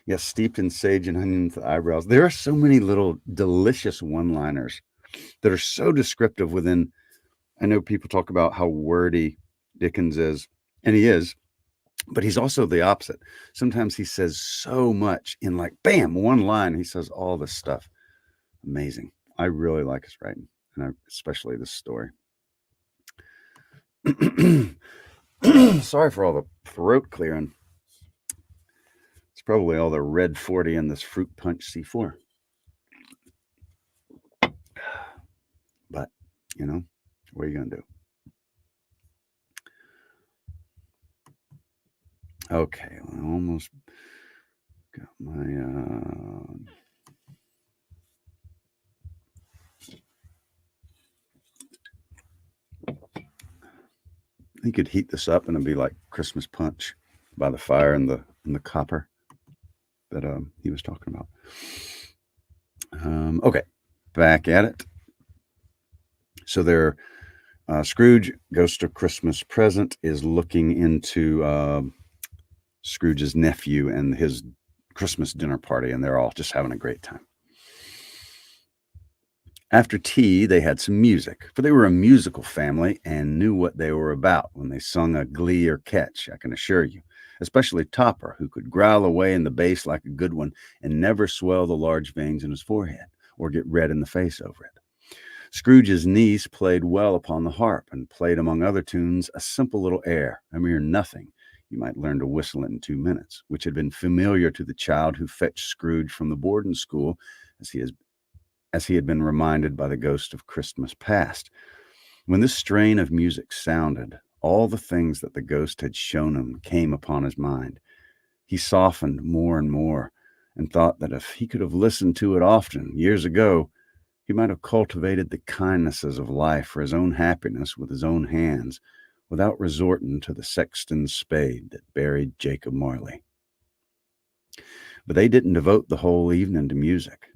Yes, steeped in sage and onion with the eyebrows. There are so many little delicious one-liners that are so descriptive within. I know people talk about how wordy Dickens is, and he is, but he's also the opposite. Sometimes he says so much in, like, bam, one line. He says all this stuff. Amazing. I really like his writing, and especially this story. Sorry for all the throat clearing. It's probably all the red 40 in this fruit punch C4. But, what are you going to do? Okay, I almost got my... You could heat this up and it'd be like Christmas punch by the fire in the copper that he was talking about. Okay, back at it. So Scrooge Goes to Christmas Present is looking into Scrooge's nephew and his Christmas dinner party, and they're all just having a great time. After tea, they had some music, for they were a musical family and knew what they were about when they sung a glee or catch, I can assure you, especially Topper, who could growl away in the bass like a good one and never swell the large veins in his forehead or get red in the face over it. Scrooge's niece played well upon the harp and played, among other tunes, a simple little air, a mere nothing. You might learn to whistle it in 2 minutes, which had been familiar to the child who fetched Scrooge from the boarding school, as he had been reminded by the ghost of Christmas past. When this strain of music sounded, all the things that the ghost had shown him came upon his mind. He softened more and more, and thought that if he could have listened to it often, years ago, he might have cultivated the kindnesses of life for his own happiness with his own hands, without resorting to the sexton's spade that buried Jacob Marley. But they didn't devote the whole evening to music.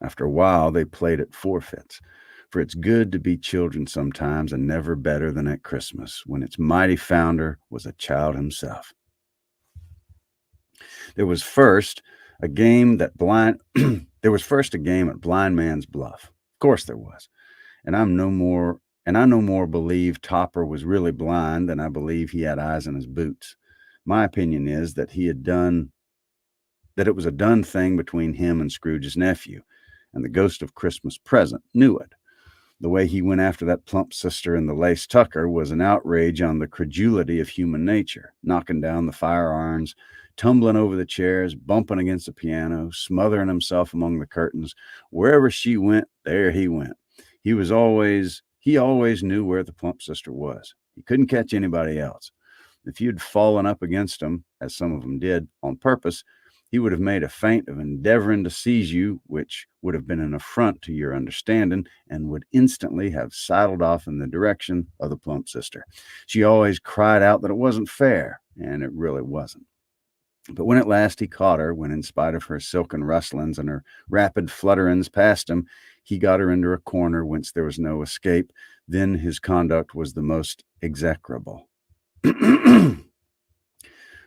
After a while, they played at forfeits, for it's good to be children sometimes, and never better than at Christmas, when its mighty founder was a child himself. There was first a game at Blind Man's Bluff. Of course there was. And I no more believe Topper was really blind than I believe he had eyes in his boots. My opinion is that it was a done thing between him and Scrooge's nephew, and the ghost of Christmas present knew it. The way he went after that plump sister in the lace tucker was an outrage on the credulity of human nature, knocking down the fire irons, tumbling over the chairs, bumping against the piano, smothering himself among the curtains. Wherever she went, there he went. He always knew where the plump sister was. He couldn't catch anybody else. If you'd fallen up against him, as some of them did, on purpose, he would have made a feint of endeavoring to seize you, which would have been an affront to your understanding, and would instantly have sidled off in the direction of the plump sister. She always cried out that it wasn't fair, and it really wasn't. But when at last he caught her, when in spite of her silken rustlings and her rapid flutterings past him, he got her into a corner whence there was no escape, then his conduct was the most execrable.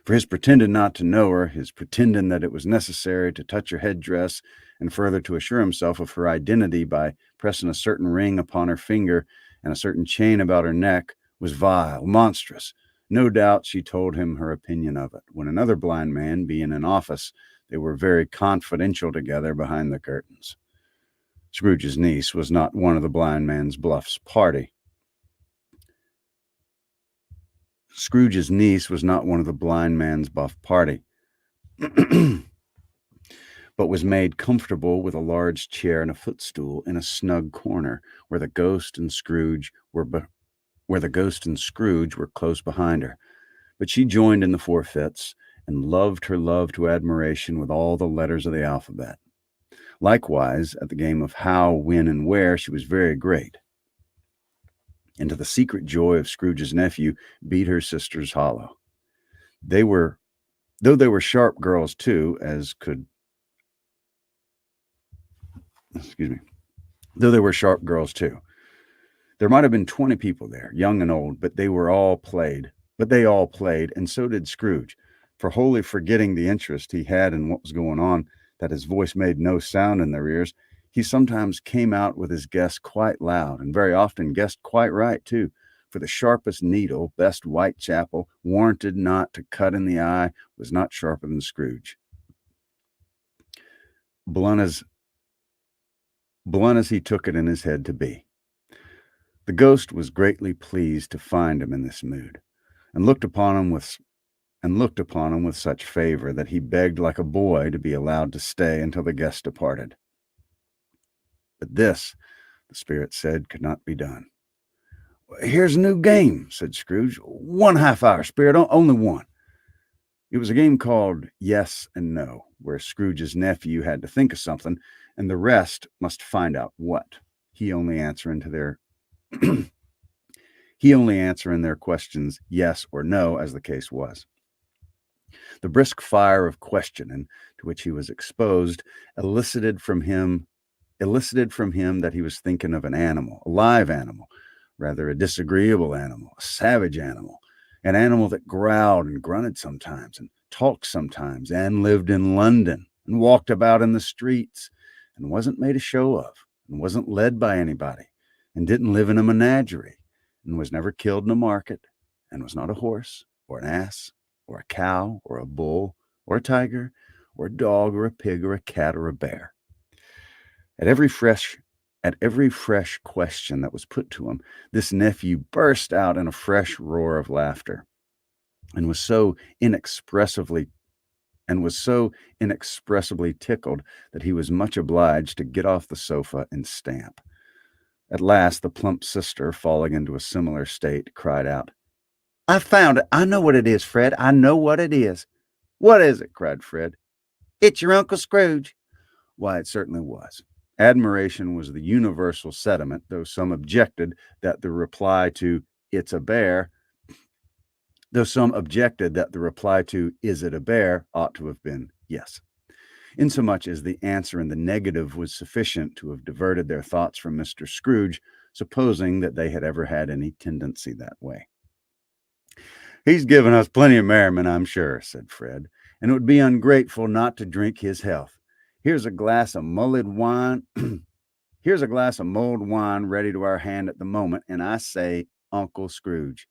For his pretending not to know her, his pretending that it was necessary to touch her headdress, and further to assure himself of her identity by pressing a certain ring upon her finger and a certain chain about her neck, was vile, monstrous. No doubt she told him her opinion of it. When another blind man, being in office, they were very confidential together behind the curtains. Scrooge's niece was not one of the blind man's Bluff's party. Scrooge's niece was not one of the blind man's buff party, but was made comfortable with a large chair and a footstool in a snug corner where the ghost and Scrooge were close behind her. But she joined in the forfeits and loved her love to admiration with all the letters of the alphabet. Likewise, at the game of how, when, and where, she was very great, and to the secret joy of Scrooge's nephew, beat her sisters hollow. Though they were sharp girls too, There might have been 20 people there, young and old, but they all played, and so did Scrooge, for wholly forgetting the interest he had in what was going on, that his voice made no sound in their ears. He sometimes came out with his guess quite loud, and very often guessed quite right, too, for the sharpest needle, best Whitechapel, warranted not to cut in the eye, was not sharper than Scrooge. Blunt as he took it in his head to be. The ghost was greatly pleased to find him in this mood, and looked upon him with such favor that he begged like a boy to be allowed to stay until the guest departed. But this, the spirit said, could not be done. "Here's a new game," said Scrooge. "1 half-hour, spirit, only one." It was a game called Yes and No, where Scrooge's nephew had to think of something, and the rest must find out what. He only answering their questions yes or no, as the case was. The brisk fire of questioning to which he was exposed elicited from him that he was thinking of an animal, a live animal, rather a disagreeable animal, a savage animal, an animal that growled and grunted sometimes and talked sometimes, and lived in London, and walked about in the streets, and wasn't made a show of, and wasn't led by anybody, and didn't live in a menagerie, and was never killed in a market, and was not a horse, or an ass, or a cow, or a bull, or a tiger, or a dog, or a pig, or a cat, or a bear. At every fresh question that was put to him, this nephew burst out in a fresh roar of laughter, and was so inexpressibly tickled that he was much obliged to get off the sofa and stamp. At last, the plump sister, falling into a similar state, cried out, "I found it! I know what it is, Fred! I know what it is!" "What is it?" cried Fred. "It's your Uncle Scrooge." Why, it certainly was. Admiration was the universal sentiment, though some objected that the reply to "It's a bear," "Is it a bear?" ought to have been yes, insomuch as the answer in the negative was sufficient to have diverted their thoughts from Mr. Scrooge, supposing that they had ever had any tendency that way. "He's given us plenty of merriment, I'm sure," said Fred, "and it would be ungrateful not to drink his health. Here's a glass of mulled wine. Here's a glass of mulled wine ready to our hand at the moment, and I say, Uncle Scrooge."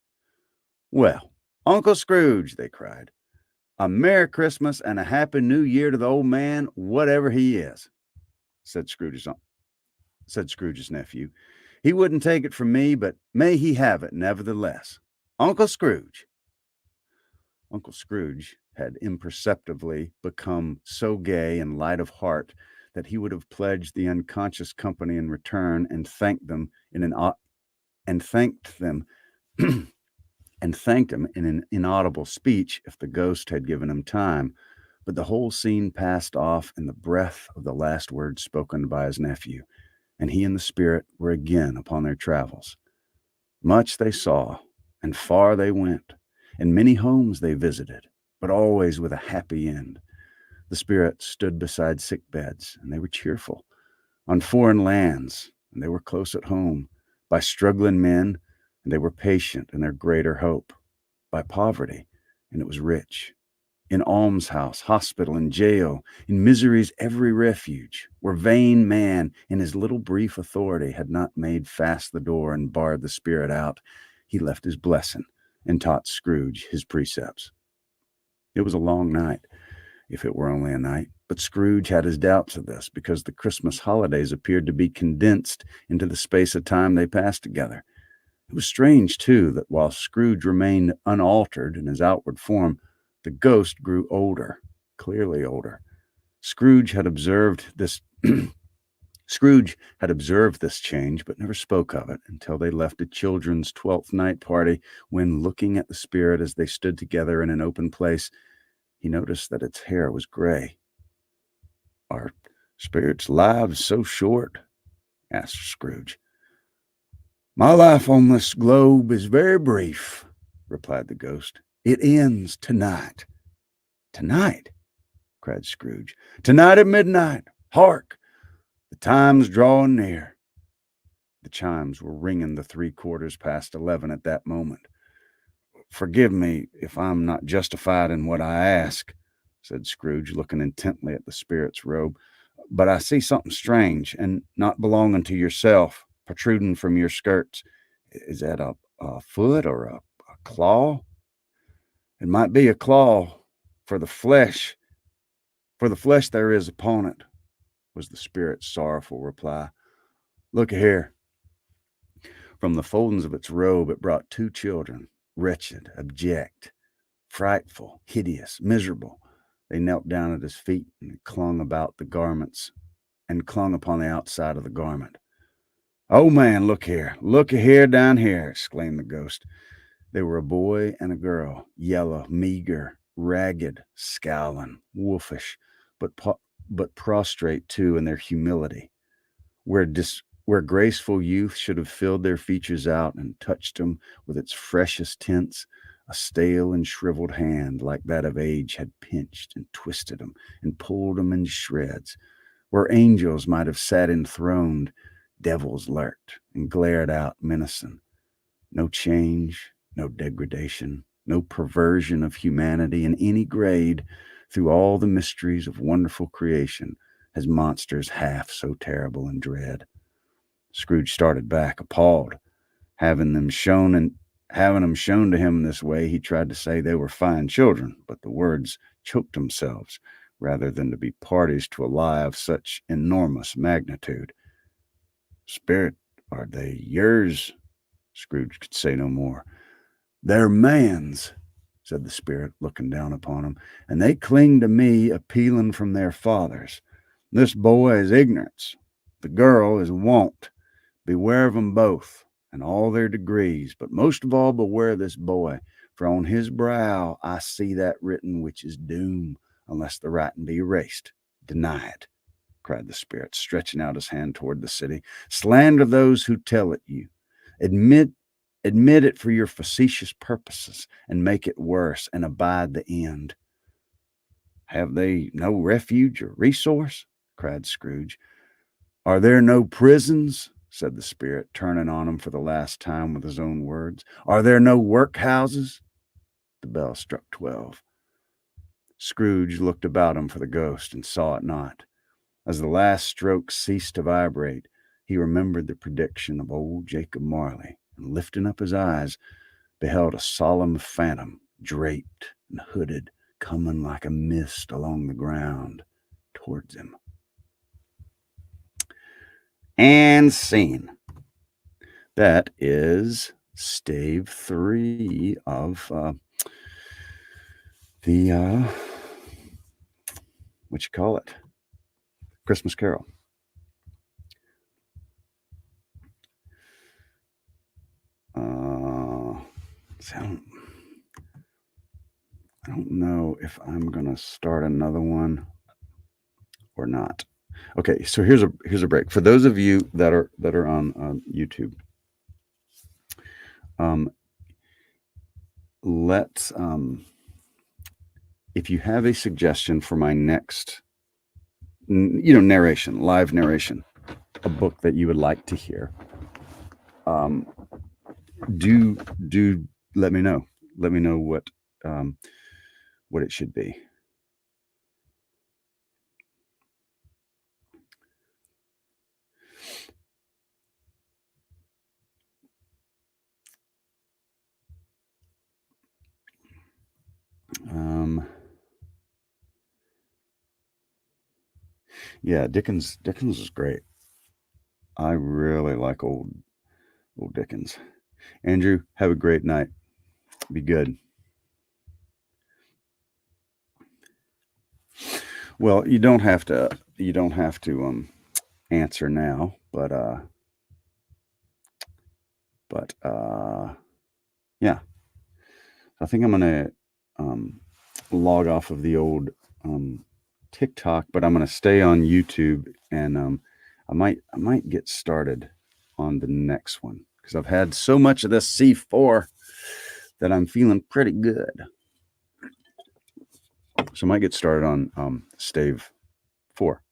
"Well, Uncle Scrooge," they cried, "a Merry Christmas and a Happy New Year to the old man, whatever he is," said Scrooge's nephew. "He wouldn't take it from me, but may he have it nevertheless. Uncle Scrooge." Uncle Scrooge had imperceptibly become so gay and light of heart that he would have pledged the unconscious company in return and thanked them in an inaudible speech if the ghost had given him time. But the whole scene passed off in the breath of the last words spoken by his nephew, and he and the spirit were again upon their travels. Much they saw, and far they went, and many homes they visited, but always with a happy end. The spirit stood beside sick beds, and they were cheerful. On foreign lands, and they were close at home. By struggling men, and they were patient in their greater hope. By poverty, and it was rich. In almshouse, hospital, and jail, in misery's every refuge, where vain man, in his little brief authority, had not made fast the door and barred the spirit out, he left his blessing and taught Scrooge his precepts. It was a long night, if it were only a night, but Scrooge had his doubts of this, because the Christmas holidays appeared to be condensed into the space of time they passed together. It was strange, too, that while Scrooge remained unaltered in his outward form, the ghost grew older, clearly older. Scrooge had observed this change, but never spoke of it until they left a children's 12th night party, when, looking at the spirit as they stood together in an open place, he noticed that its hair was gray. "Are spirits' lives so short?" asked Scrooge. "My life on this globe is very brief," replied the ghost. "It ends tonight." "Tonight?" cried Scrooge. "Tonight at midnight. Hark! The time's drawing near." The chimes were ringing the 11:15 at that moment. "Forgive me if I'm not justified in what I ask," said Scrooge, looking intently at the spirit's robe, "but I see something strange and not belonging to yourself protruding from your skirts. Is that a foot or a claw?" "It might be a claw, for the flesh there is upon it," was the spirit's sorrowful reply. "Look here." From the foldings of its robe it brought 2 children, wretched, abject, frightful, hideous, miserable. They knelt down at his feet and clung upon the outside of the garment. "Oh, man, look here down here," exclaimed the ghost. They were a boy and a girl, yellow, meager, ragged, scowling, wolfish, but prostrate too in their humility. Where graceful youth should have filled their features out and touched them with its freshest tints, a stale and shriveled hand like that of age had pinched and twisted them and pulled them in shreds. Where angels might have sat enthroned, devils lurked and glared out menacing. No change, no degradation, no perversion of humanity in any grade through all the mysteries of wonderful creation has monsters half so terrible and dread. Scrooge started back, appalled. Having them shown to him in this way, he tried to say they were fine children, but the words choked themselves rather than to be parties to a lie of such enormous magnitude. Spirit, are they yours? Scrooge could say no more. They're man's, said the spirit, looking down upon him, and they cling to me, appealing from their fathers. This boy is ignorance. The girl is want. Beware of 'em both, and all their degrees, but most of all beware this boy, for on his brow I see that written which is doom, unless the writing be erased. Deny it, cried the spirit, stretching out his hand toward the city. Slander those who tell it you. Admit it for your facetious purposes, and make it worse, and abide the end. Have they no refuge or resource? Cried Scrooge. Are there no prisons? Said the spirit, turning on him for the last time with his own words. Are there no workhouses? The bell struck 12. Scrooge looked about him for the ghost and saw it not. As the last stroke ceased to vibrate, he remembered the prediction of old Jacob Marley, and lifting up his eyes, beheld a solemn phantom, draped and hooded, coming like a mist along the ground towards him. And scene. That is stave 3 of the what you call it, Christmas Carol. So I don't know if I'm gonna start another one or not. Okay, so here's a break for those of you that are on YouTube. Let's if you have a suggestion for my next, narration, live narration, a book that you would like to hear, do let me know. Let me know what it should be. Yeah, Dickens is great. I really like old Dickens. Andrew, have a great night. Be good. Well, you don't have to answer now, but yeah. I think I'm gonna log off of the old TikTok, but I'm gonna stay on YouTube, and I might get started on the next one because I've had so much of this C4 that I'm feeling pretty good. So I might get started on stave 4.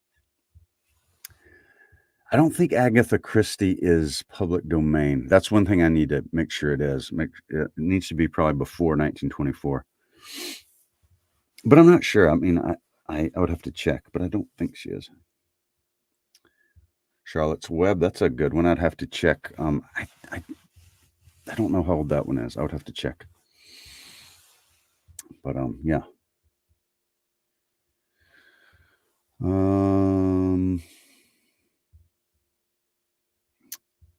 I don't think Agatha Christie is public domain. That's one thing I need to make sure it is. It needs to be probably before 1924. But I'm not sure. I mean, I would have to check, but I don't think she is. Charlotte's Web, that's a good one. I'd have to check. I don't know how old that one is. I would have to check. But yeah.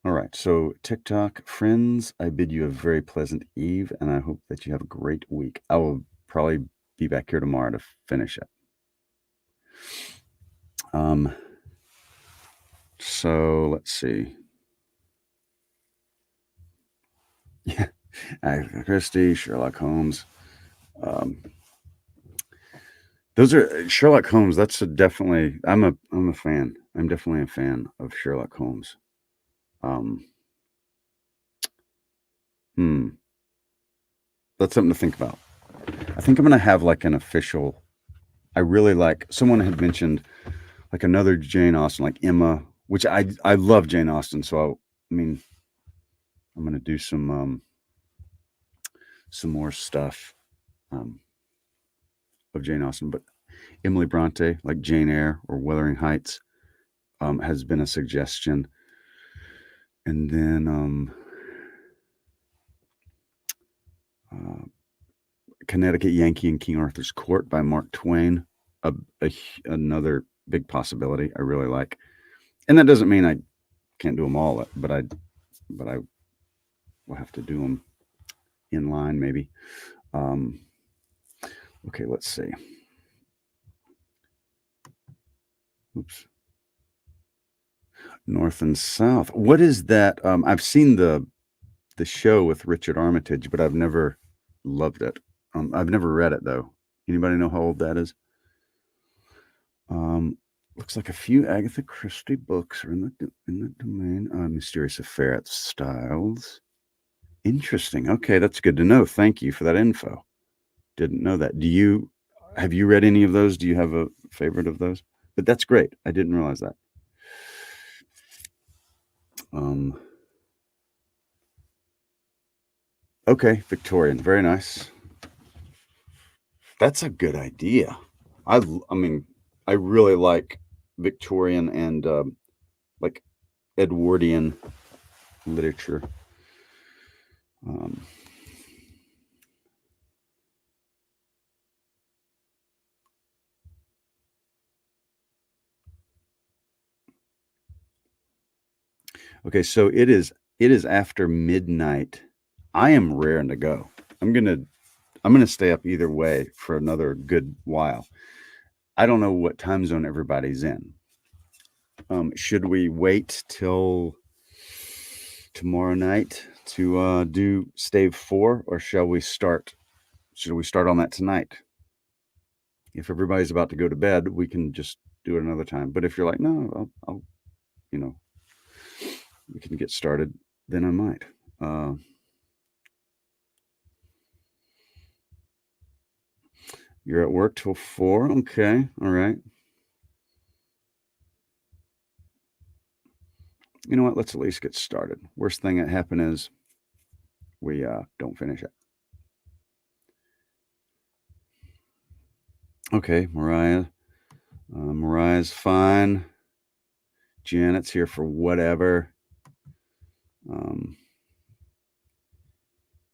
All right, so TikTok friends, I bid you a very pleasant eve, and I hope that you have a great week. I will probably be back here tomorrow to finish it. So let's see. Yeah, Agatha Christie, Sherlock Holmes. Those are Sherlock Holmes. That's definitely. I'm a fan. I'm definitely a fan of Sherlock Holmes. That's something to think about. I think I'm gonna have like an official. I really like. Someone had mentioned like another Jane Austen, like Emma, which I love Jane Austen. So I mean, I'm gonna do some some more stuff of Jane Austen, but Emily Bronte, like Jane Eyre or Wuthering Heights, has been a suggestion. And then Connecticut Yankee and King Arthur's Court by Mark Twain, another big possibility I really like. And that doesn't mean I can't do them all, but I will have to do them in line maybe. Okay, let's see. Oops. North and South. What is that? I've seen the show with Richard Armitage, but I've never loved it. I've never read it though. Anybody know how old that is? Looks like a few Agatha Christie books are in the domain. Mysterious Affair at Styles. Interesting. Okay, that's good to know. Thank you for that info. Didn't know that. Have you read any of those? Do you have a favorite of those? But that's great. I didn't realize that. Okay, Victorian. Very nice. That's a good idea. I mean, I really like Victorian and like Edwardian literature. Okay, so it is after midnight. I am raring to go. I'm gonna stay up either way for another good while. I don't know what time zone everybody's in. Should we wait till tomorrow night to do Stave 4, or should we start on that tonight? If everybody's about to go to bed, we can just do it another time. But if you're like, no, I'll we can get started, then I might. You're at work till 4. Okay. All right. You know what? Let's at least get started. Worst thing that happen is we don't finish it. Okay, Mariah. Mariah's fine. Janet's here for whatever.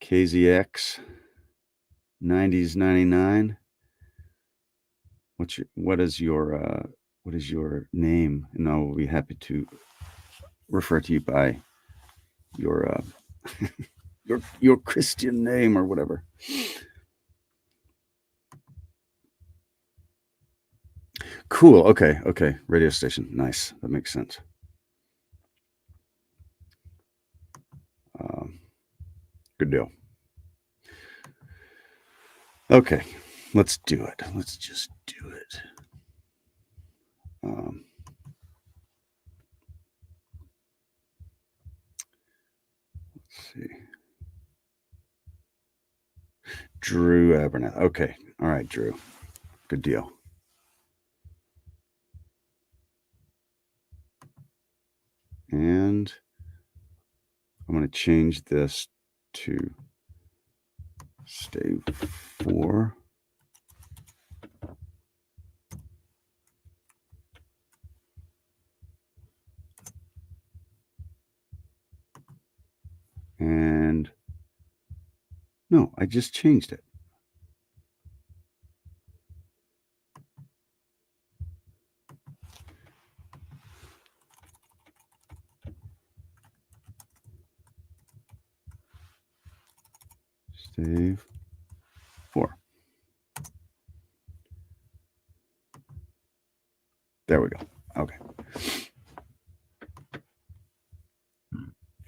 KZX 90s 99. What is your name? And I will be happy to refer to you by your your Christian name or whatever. Cool. Okay. Radio station. Nice. That makes sense. Good deal. Okay. Let's do it. Let's just do it. Let's see. Drew Abernathy. Okay. All right, Drew. Good deal. And I'm going to change this to Stave 4. And no, I just changed it. Stave 4. There we go. Okay.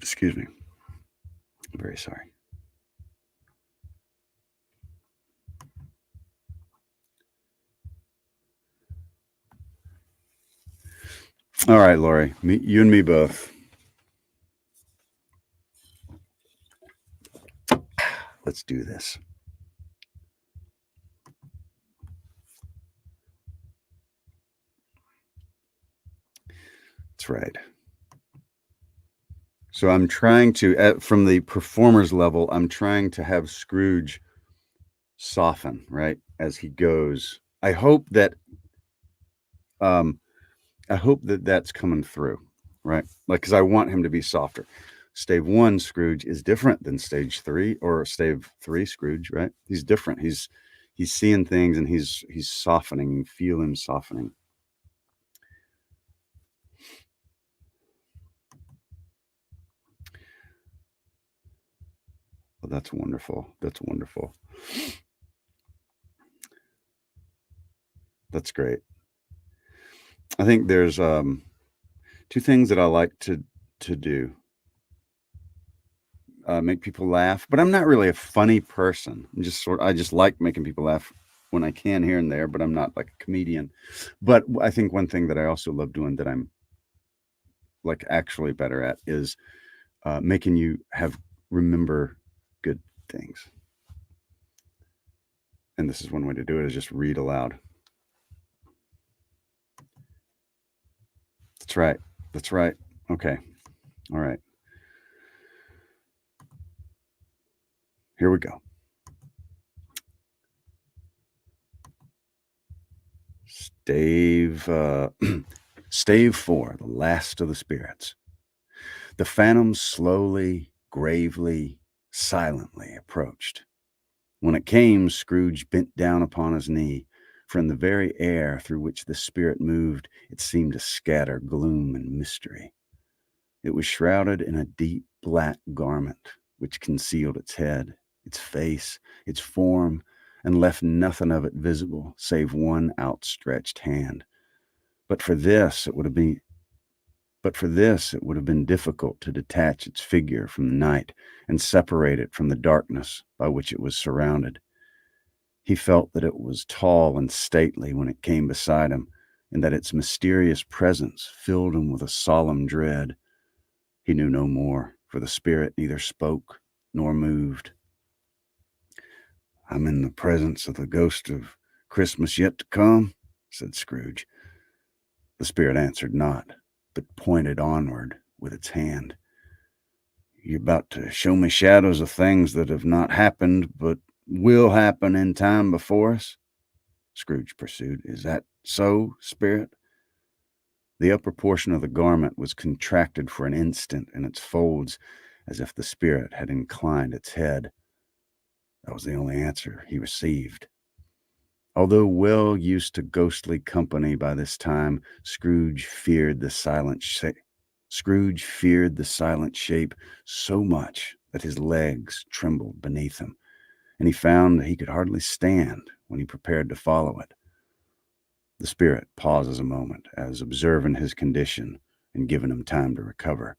Excuse me. I'm very sorry. All right, Lori. You and me both. Let's do this. That's right. So I'm trying to, from the performer's level, I'm trying to have Scrooge soften, right, as he goes. Um, I hope that that's coming through, right? Like, because I want him to be softer. Stave 1 Scrooge is different than stage 3 or stave 3 Scrooge, right? He's different. He's seeing things and he's softening. You feel him softening. Oh, that's wonderful. That's wonderful. That's great. I think there's two things that I like to do. Make people laugh, but I'm not really a funny person. I just like making people laugh when I can here and there, but I'm not like a comedian. But I think one thing that I also love doing that I'm like actually better at is making you remember good things. And this is one way to do it, is just read aloud. That's right. That's right. Okay. All right. Here we go. Stave, Stave 4, the last of the spirits. The phantom slowly, gravely, silently approached. When it came, Scrooge bent down upon his knee, for in the very air through which the spirit moved, it seemed to scatter gloom and mystery. It was shrouded in a deep black garment, which concealed its head, its face, its form, and left nothing of it visible save one outstretched hand. But for this, it would have been difficult to detach its figure from the night and separate it from the darkness by which it was surrounded. He felt that it was tall and stately when it came beside him, and that its mysterious presence filled him with a solemn dread. He knew no more, for the spirit neither spoke nor moved. "I'm in the presence of the ghost of Christmas yet to come," said Scrooge. The spirit answered not, but pointed onward with its hand. "You're about to show me shadows of things that have not happened, but will happen in time before us?" Scrooge pursued. "Is that so, spirit?" The upper portion of the garment was contracted for an instant in its folds, as if the spirit had inclined its head. That was the only answer he received. Although well used to ghostly company by this time, Scrooge feared the silent shape so much that his legs trembled beneath him, and he found that he could hardly stand when he prepared to follow it. The spirit pauses a moment, as observing his condition and giving him time to recover.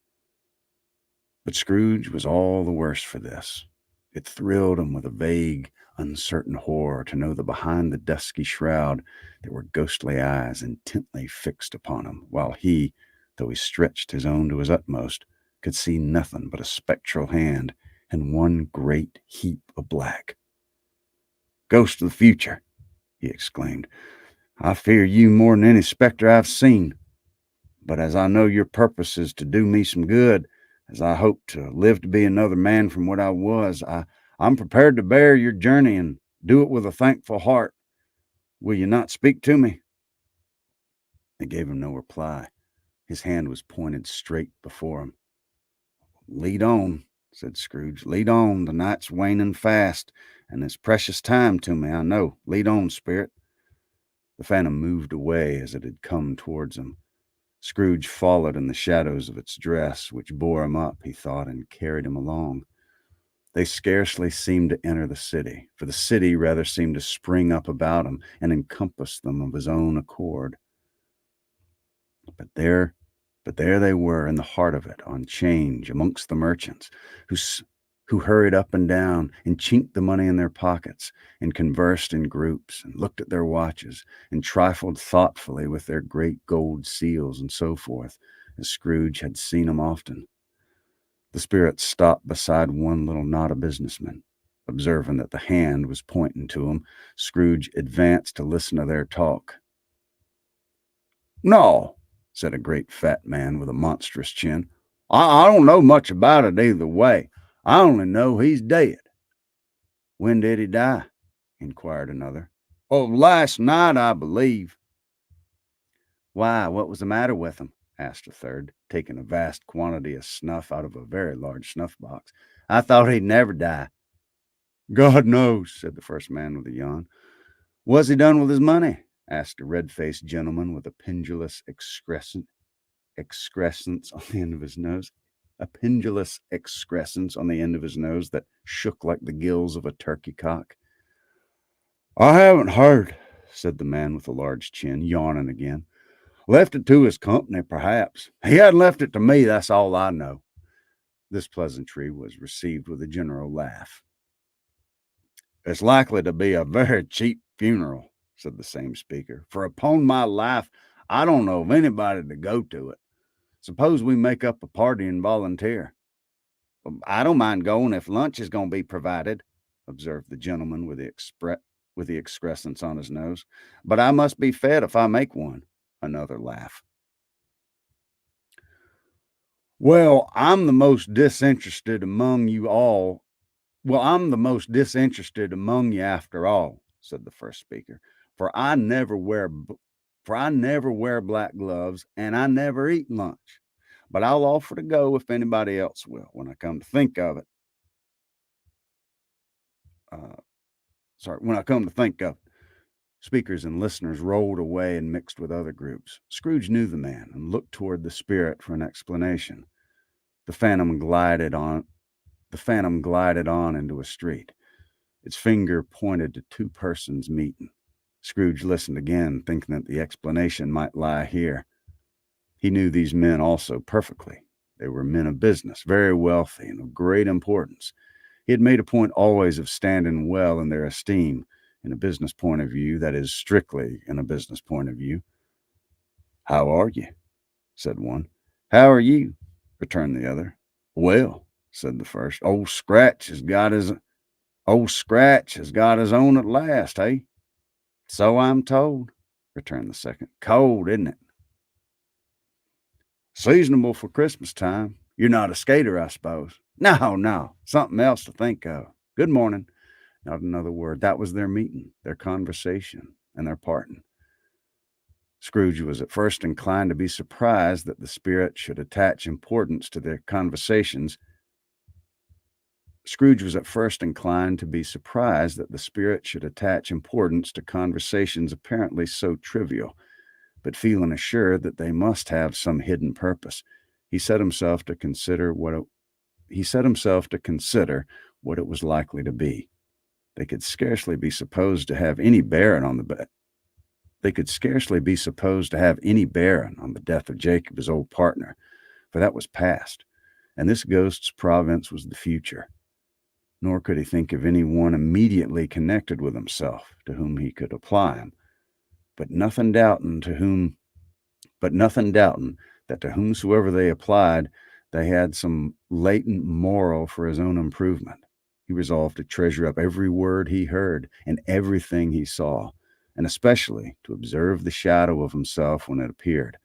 But Scrooge was all the worse for this. It thrilled him with a vague, uncertain horror to know that behind the dusky shroud there were ghostly eyes intently fixed upon him, while he, though he stretched his own to his utmost, could see nothing but a spectral hand and one great heap of black. "Ghost of the future," he exclaimed, "I fear you more than any spectre I've seen. But as I know your purpose is to do me some good, as I hope to live to be another man from what I was, I'm prepared to bear your journey and do it with a thankful heart. Will you not speak to me?" They gave him no reply. His hand was pointed straight before him. "Lead on," said Scrooge. "Lead on. The night's waning fast, and it's precious time to me, I know. Lead on, spirit." The phantom moved away as it had come towards him. Scrooge followed in the shadows of its dress, which bore him up, he thought, and carried him along. They scarcely seemed to enter the city, for the city rather seemed to spring up about him and encompass them of his own accord. But there, they were in the heart of it, on 'change, amongst the merchants, who hurried up and down and chinked the money in their pockets and conversed in groups and looked at their watches and trifled thoughtfully with their great gold seals and so forth, as Scrooge had seen them often. The spirit stopped beside one little knot of businessmen. Observing that the hand was pointing to him, Scrooge advanced to listen to their talk. "No," said a great fat man with a monstrous chin, I don't know much about it either way. I only know he's dead." "When did he die?" inquired another. "Oh, last night, I believe." "Why, what was the matter with him?" asked a third, taking a vast quantity of snuff out of a very large snuff box. "I thought he'd never die." "God knows," said the first man with a yawn. "Was he done with his money?" asked a red-faced gentleman with a pendulous excrescence on the end of his nose. A pendulous excrescence on the end of his nose that shook like the gills of a turkey cock. "I haven't heard," said the man with the large chin, yawning again. "Left it to his company, perhaps. He hadn't left it to me, that's all I know." This pleasantry was received with a general laugh. "It's likely to be a very cheap funeral," said the same speaker, "for upon my life, I don't know of anybody to go to it. Suppose we make up a party and volunteer." "I don't mind going if lunch is going to be provided," observed the gentleman with the excrescence on his nose. "But I must be fed if I make one." Another laugh. "Well, I'm the most disinterested among you all. Well, I'm the most disinterested among you after all," said the first speaker, "for I never wear black gloves and I never eat lunch. But I'll offer to go if anybody else will. When I come to think of it, uh, when I come to think of it." Speakers and listeners rolled away and mixed with other groups. Scrooge knew the man and looked toward the spirit for an explanation. The phantom glided on into a street. Its finger pointed to two persons meeting. Scrooge listened again, thinking that the explanation might lie here. He knew these men also perfectly. They were men of business, very wealthy and of great importance. He had made a point always of standing well in their esteem, in a business point of view, that is, strictly in a business point of view. "How are you?" said one. "How are you?" returned the other. "Well," said the first, Old Scratch has got his own at last, eh?" "So I'm told," returned the second. "Cold, isn't it?" "Seasonable for Christmas time. You're not a skater, I suppose?" "No, no, something else to think of. Good morning." Not another word. That was their meeting, their conversation, and their parting. Scrooge was at first inclined to be surprised that the spirit should attach importance to their conversations. Scrooge was at first inclined to be surprised that the spirit should attach importance to conversations apparently so trivial, but feeling assured that they must have some hidden purpose, he set himself to consider what it was likely to be. They could scarcely be supposed to have any bearing on the death of Jacob, his old partner, for that was past, and this ghost's province was the future. Nor could he think of any one immediately connected with himself to whom he could apply him, but nothing doubting that to whomsoever they applied, they had some latent moral for his own improvement. He resolved to treasure up every word he heard and everything he saw, and especially to observe the shadow of himself when it appeared,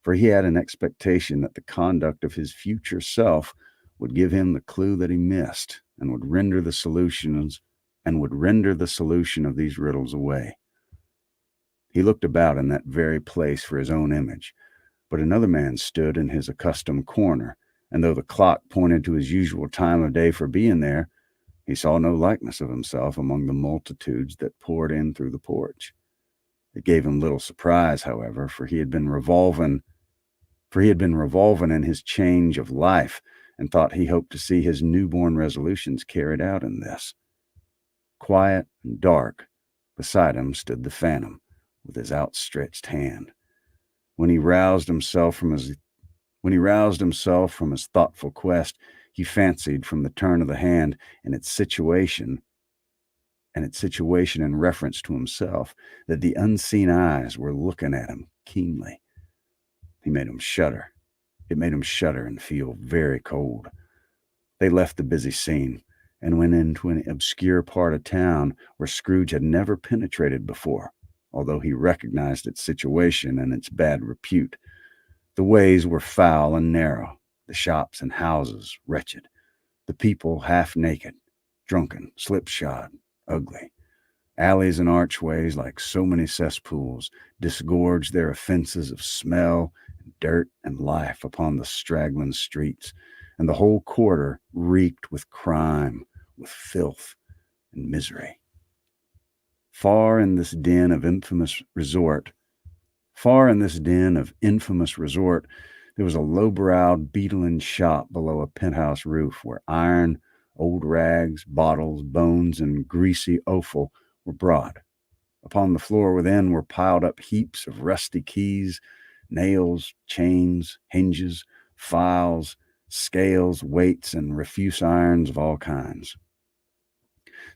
for he had an expectation that the conduct of his future self would give him the clue that he missed, and would render the solution of these riddles away. He looked about in that very place for his own image, but another man stood in his accustomed corner, and though the clock pointed to his usual time of day for being there, he saw no likeness of himself among the multitudes that poured in through the porch. It gave him little surprise, however, for he had been revolving in his change of life, and thought he hoped to see his newborn resolutions carried out in this. Quiet and dark, beside him stood the phantom, with his outstretched hand. When he roused himself from his thoughtful quest, he fancied from the turn of the hand and its situation in reference to himself, that the unseen eyes were looking at him keenly. It made him shudder and feel very cold. They left the busy scene and went into an obscure part of town where Scrooge had never penetrated before, although he recognized its situation and its bad repute. The ways were foul and narrow. the shops and houses wretched, the people half naked, drunken, slipshod, ugly. Alleys and archways, like so many cesspools, disgorged their offences of smell, dirt, and life upon the straggling streets, and the whole quarter reeked with crime, with filth, and misery. Far in this den of infamous resort, there was a low-browed, beetling shop below a penthouse roof where iron, old rags, bottles, bones, and greasy offal were brought. Upon the floor within were piled up heaps of rusty keys, nails, chains, hinges, files, scales, weights, and refuse irons of all kinds.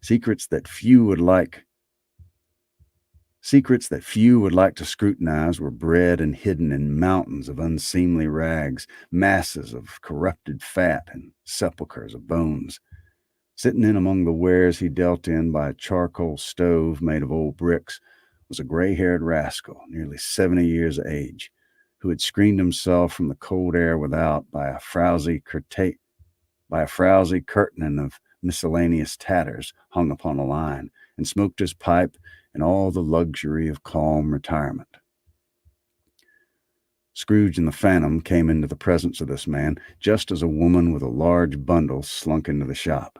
Secrets that few would like to scrutinize were bred and hidden in mountains of unseemly rags, masses of corrupted fat, and sepulchres of bones. Sitting in among the wares he dealt in by a charcoal stove made of old bricks was a gray-haired rascal, nearly 70 years of age, who had screened himself from the cold air without by a frowsy curtain of miscellaneous tatters hung upon a line, and smoked his pipe in all the luxury of calm retirement. Scrooge and the Phantom came into the presence of this man just as a woman with a large bundle slunk into the shop.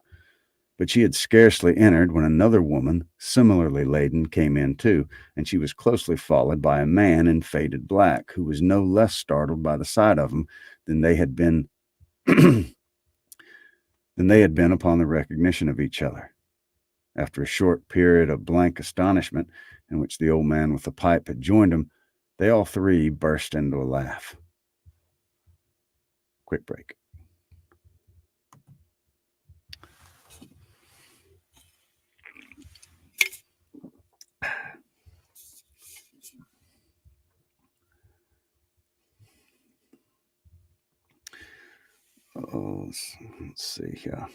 But she had scarcely entered when another woman, similarly laden, came in too, and she was closely followed by a man in faded black, who was no less startled by the sight of him than they had been upon the recognition of each other. After a short period of blank astonishment, in which the old man with the pipe had joined him, they all three burst into a laugh. Quick break. Oh, let's see here.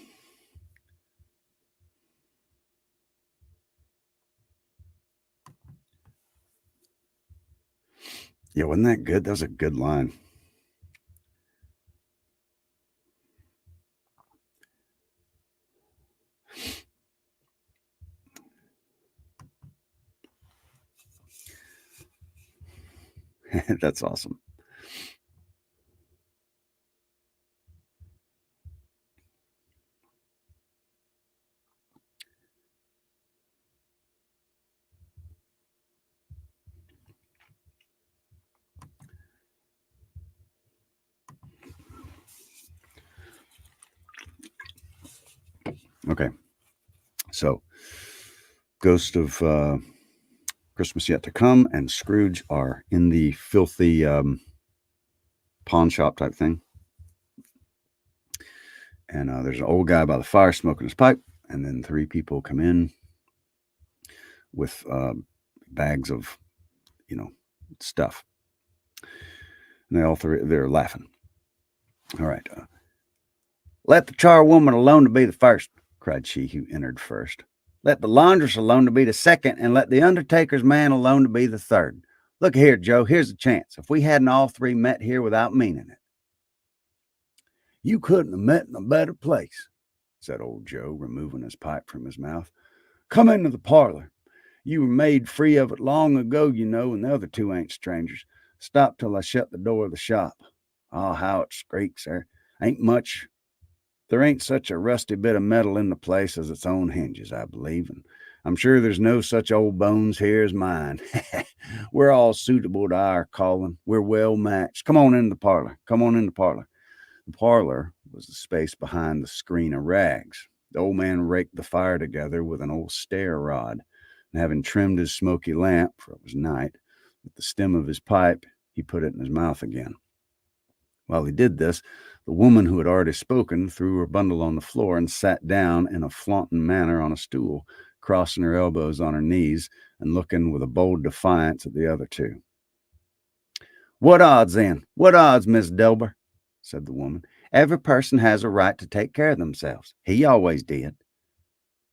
Yeah, wasn't that good? That was a good line. That's awesome. Okay. So, Ghost of Christmas Yet to Come and Scrooge are in the filthy pawn shop type thing. And there's an old guy by the fire smoking his pipe. And then three people come in with bags of, stuff. And they're laughing. All right. Let the charwoman alone to be the first, cried she who entered first. Let the laundress alone to be the second, and let the undertaker's man alone to be the third. Look here, Joe, here's a chance. If we hadn't all three met here without meaning it. You couldn't have met in a better place, said old Joe, removing his pipe from his mouth. Come into the parlor. You were made free of it long ago, you know, and the other two ain't strangers. Stop till I shut the door of the shop. Oh, how it squeaks there. There ain't such a rusty bit of metal in the place as its own hinges, I believe, and I'm sure there's no such old bones here as mine. We're all suitable to our calling. We're well matched. Come on in the parlor. Come on in the parlor. The parlor was the space behind the screen of rags. The old man raked the fire together with an old stair rod, and having trimmed his smoky lamp, for it was night, with the stem of his pipe, he put it in his mouth again. While he did this, the woman who had already spoken threw her bundle on the floor and sat down in a flaunting manner on a stool, crossing her elbows on her knees and looking with a bold defiance at the other two. What odds, then? What odds, Miss Delber? Said the woman. Every person has a right to take care of themselves. He always did.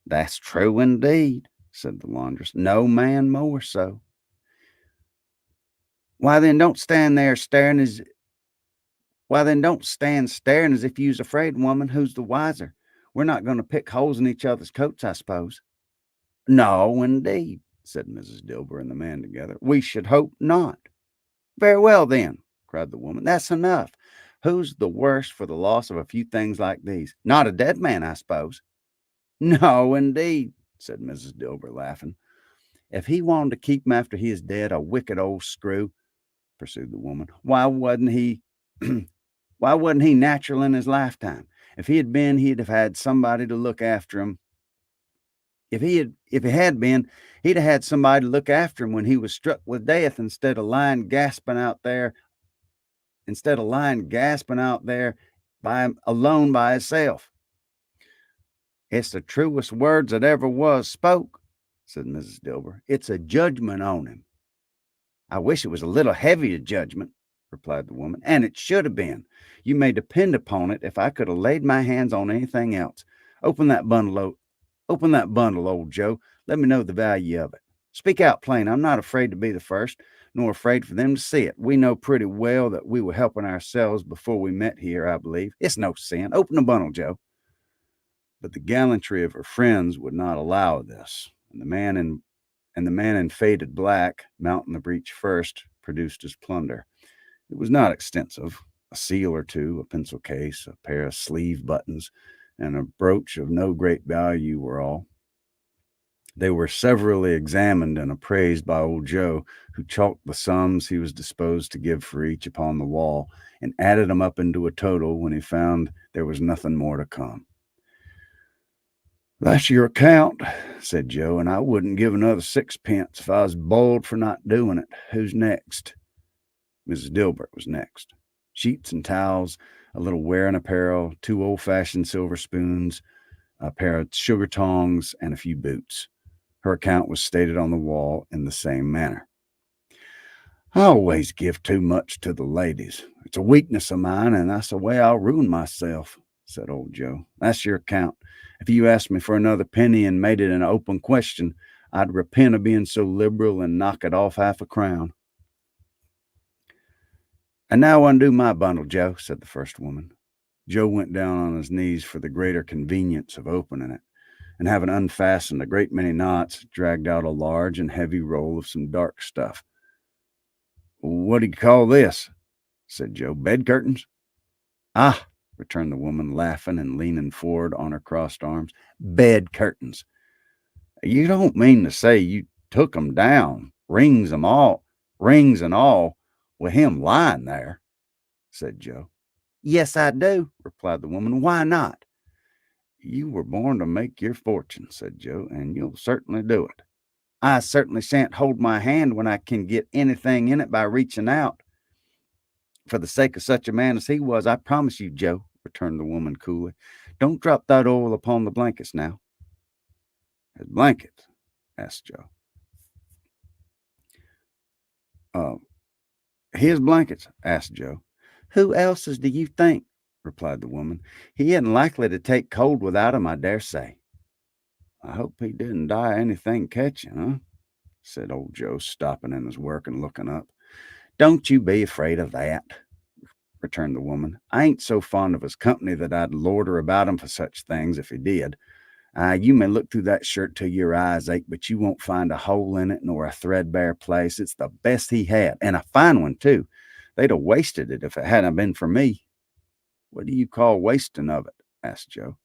That's true indeed, said the laundress. No man more so. Why, then, don't stand there staring Why, then don't stand staring as if you was afraid, woman. Who's the wiser? We're not going to pick holes in each other's coats, I suppose." "No, indeed," said Mrs. Dilber and the man together. "We should hope not." "Very well, then," cried the woman. "That's enough. Who's the worse for the loss of a few things like these? Not a dead man, I suppose." "No, indeed," said Mrs. Dilber, laughing. "If he wanted to keep him after he is dead, a wicked old screw," pursued the woman, "why wasn't he why wasn't he natural in his lifetime? If he had been, he'd have had somebody to look after him. If he had been, he'd have had somebody to look after him when he was struck with death, instead of lying gasping out there alone by himself." "It's the truest words that ever was spoke," said Mrs. Dilber. "It's a judgment on him." "I wish it was a little heavier judgment," replied the woman, "and it should have been. You may depend upon it, if I could have laid my hands on anything else. Open that bundle, old Joe. Let me know the value of it. Speak out plain. I'm not afraid to be the first, nor afraid for them to see it. We know pretty well that we were helping ourselves before we met here, I believe. It's no sin. Open the bundle, Joe." But the gallantry of her friends would not allow this, and the man in faded black, mounting the breech first, produced his plunder. It was not extensive. A seal or two, a pencil case, a pair of sleeve buttons, and a brooch of no great value were all. They were severally examined and appraised by old Joe, who chalked the sums he was disposed to give for each upon the wall, and added them up into a total when he found there was nothing more to come. "That's your account," said Joe, "and I wouldn't give another sixpence if I was boiled for not doing it. Who's next?" Mrs. Dilbert was next. Sheets and towels, a little wearing apparel, 2 old-fashioned silver spoons, a pair of sugar tongs, and a few boots. Her account was stated on the wall in the same manner. "I always give too much to the ladies. It's a weakness of mine, and that's the way I'll ruin myself," said old Joe. "That's your account. If you asked me for another penny and made it an open question, I'd repent of being so liberal and knock it off half a crown." "And now undo my bundle, Joe," said the first woman. Joe went down on his knees for the greater convenience of opening it, and having unfastened a great many knots, dragged out a large and heavy roll of some dark stuff. "What do you call this?" said Joe. "Bed curtains?" "Ah," returned the woman, laughing and leaning forward on her crossed arms. "Bed curtains. You don't mean to say you took 'em down, rings and all, with him lying there?" said Joe. "Yes, I do," replied the woman. "Why not?" "You were born to make your fortune," said Joe, "and you'll certainly do it." "I certainly shan't hold my hand when I can get anything in it by reaching out, for the sake of such a man as he was, I promise you, Joe," returned the woman coolly. "Don't drop that oil upon the blankets now." "His blankets?" asked Joe. "Uh, his blankets?" asked Joe. "Who else's do you think?" replied the woman. "He isn't likely to take cold without 'em, I dare say." "I hope he didn't die anything catching, huh?" said old Joe, stopping in his work and looking up. "Don't you be afraid of that," returned the woman. "I ain't so fond of his company that I'd loiter about him for such things if he did. You may look through that shirt till your eyes ache, but you won't find a hole in it nor a threadbare place. It's the best he had, and a fine one, too. They'd have wasted it if it hadn't been for me." "What do you call wasting of it?" asked Joe.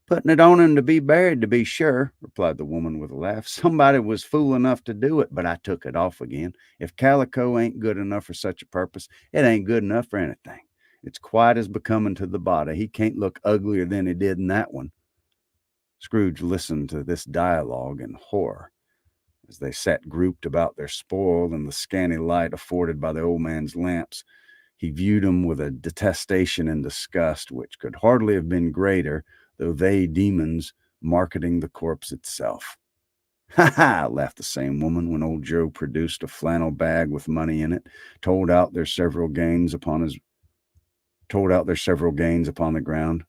"Putting it on him to be buried, to be sure," replied the woman with a laugh. "Somebody was fool enough to do it, but I took it off again. If calico ain't good enough for such a purpose, it ain't good enough for anything. It's quite as becoming to the body. He can't look uglier than he did in that one." Scrooge listened to this dialogue in horror, as they sat grouped about their spoil in the scanty light afforded by the old man's lamps. He viewed them with a detestation and disgust which could hardly have been greater, though they, demons, marketing the corpse itself. "Ha ha!" laughed the same woman, when old Joe produced a flannel bag with money in it, told out their several gains upon the ground.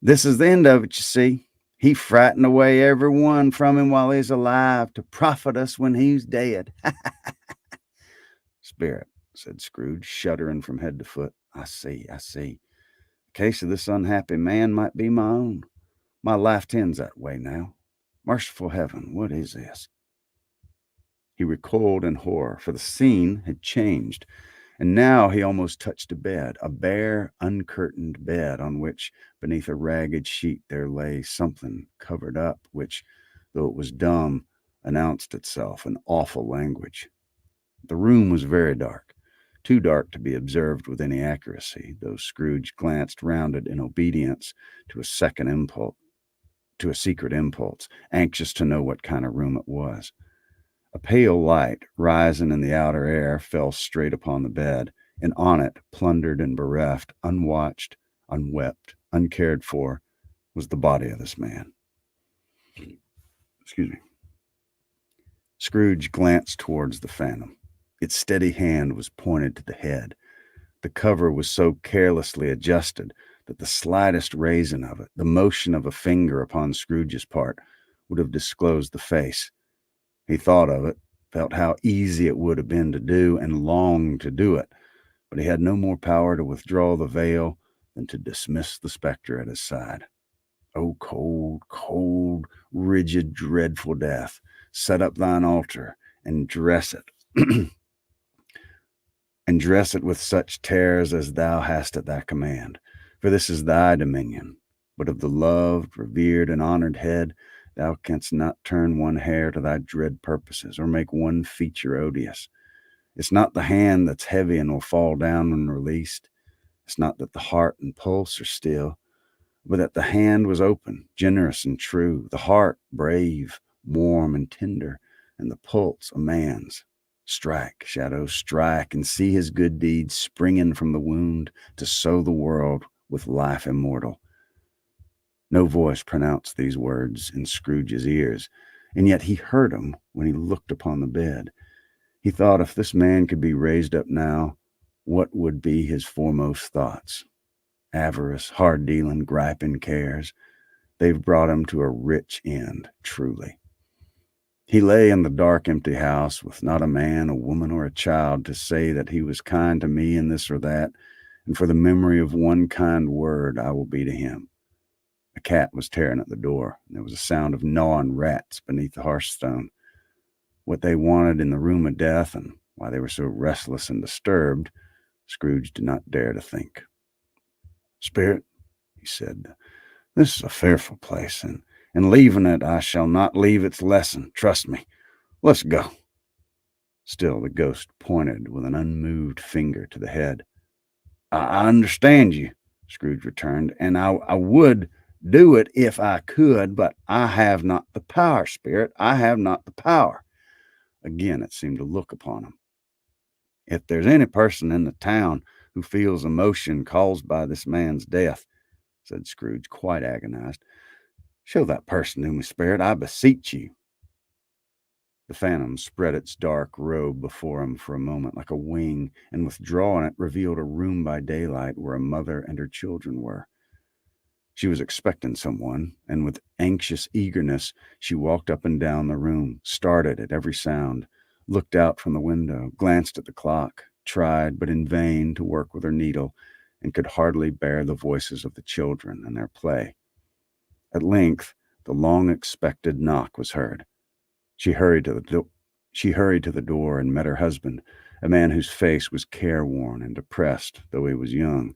"This is the end of it, you see. He frightened away every one from him while he's alive, to profit us when he's dead." Spirit, said Scrooge, shuddering from head to foot. I see. The case of this unhappy man might be my own. My life tends that way now. Merciful heaven, what is this? He recoiled in horror, for the scene had changed, and now he almost touched a bed, a bare, uncurtained bed on which, beneath a ragged sheet, there lay something covered up, which, though it was dumb, announced itself in awful language. The room was very dark, too dark to be observed with any accuracy, though Scrooge glanced round it in obedience to a secret impulse, anxious to know what kind of room it was. A pale light, rising in the outer air, fell straight upon the bed, and on it, plundered and bereft, unwatched, unwept, uncared for, was the body of this man. Excuse me. Scrooge glanced towards the phantom. Its steady hand was pointed to the head. The cover was so carelessly adjusted that the slightest raising of it, the motion of a finger upon Scrooge's part, would have disclosed the face. He thought of it, felt how easy it would have been to do, and longed to do it, but he had no more power to withdraw the veil than to dismiss the spectre at his side. O cold, cold, rigid, dreadful death, set up thine altar, and dress it, and dress it with such terrors as thou hast at thy command. For this is thy dominion, but of the loved, revered, and honored head, thou canst not turn one hair to thy dread purposes, or make one feature odious. It's not the hand that's heavy and will fall down when released. It's not that the heart and pulse are still, but that the hand was open, generous and true, the heart brave, warm and tender, and the pulse a man's. Strike, shadow, strike, and see his good deeds springing from the wound to sow the world with life immortal. No voice pronounced these words in Scrooge's ears, and yet he heard them when he looked upon the bed. He thought if this man could be raised up now, what would be his foremost thoughts? Avarice, hard-dealing, griping cares. They've brought him to a rich end, truly. He lay in the dark, empty house with not a man, a woman, or a child to say that he was kind to me in this or that, and for the memory of one kind word I will be to him. A cat was tearing at the door, and there was a sound of gnawing rats beneath the hearthstone. What they wanted in the room of death, and why they were so restless and disturbed, Scrooge did not dare to think. Spirit, he said, this is a fearful place, and leaving it I shall not leave its lesson, trust me. Let's go. Still the ghost pointed with an unmoved finger to the head. I understand you, Scrooge returned, and I would do it if I could, but I have not the power, Spirit. I have not the power. Again it seemed to look upon him. If there's any person in the town who feels emotion caused by this man's death, said Scrooge, quite agonized, show that person to me, Spirit, I beseech you. The phantom spread its dark robe before him for a moment like a wing, and withdrawing it revealed a room by daylight where a mother and her children were. She was expecting someone, and with anxious eagerness she walked up and down the room, started at every sound, looked out from the window, glanced at the clock, tried, but in vain, to work with her needle, and could hardly bear the voices of the children and their play. At length the long-expected knock was heard. She hurried to the door and met her husband, a man whose face was careworn and depressed, though he was young.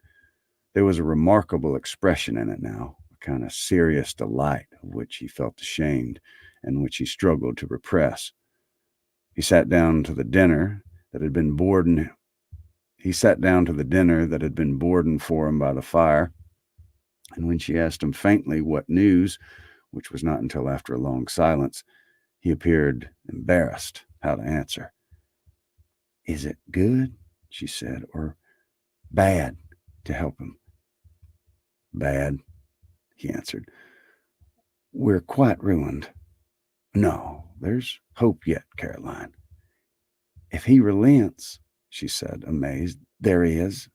There was a remarkable expression in it now, a kind of serious delight of which he felt ashamed and which he struggled to repress. He sat down to the dinner that had been boarded for him by the fire, and when she asked him faintly what news, which was not until after a long silence, he appeared embarrassed how to answer. Is it good, she said, or bad to help him? Bad, he answered. We're quite ruined. No, there's hope yet, Caroline. If he relents, she said, amazed, there is.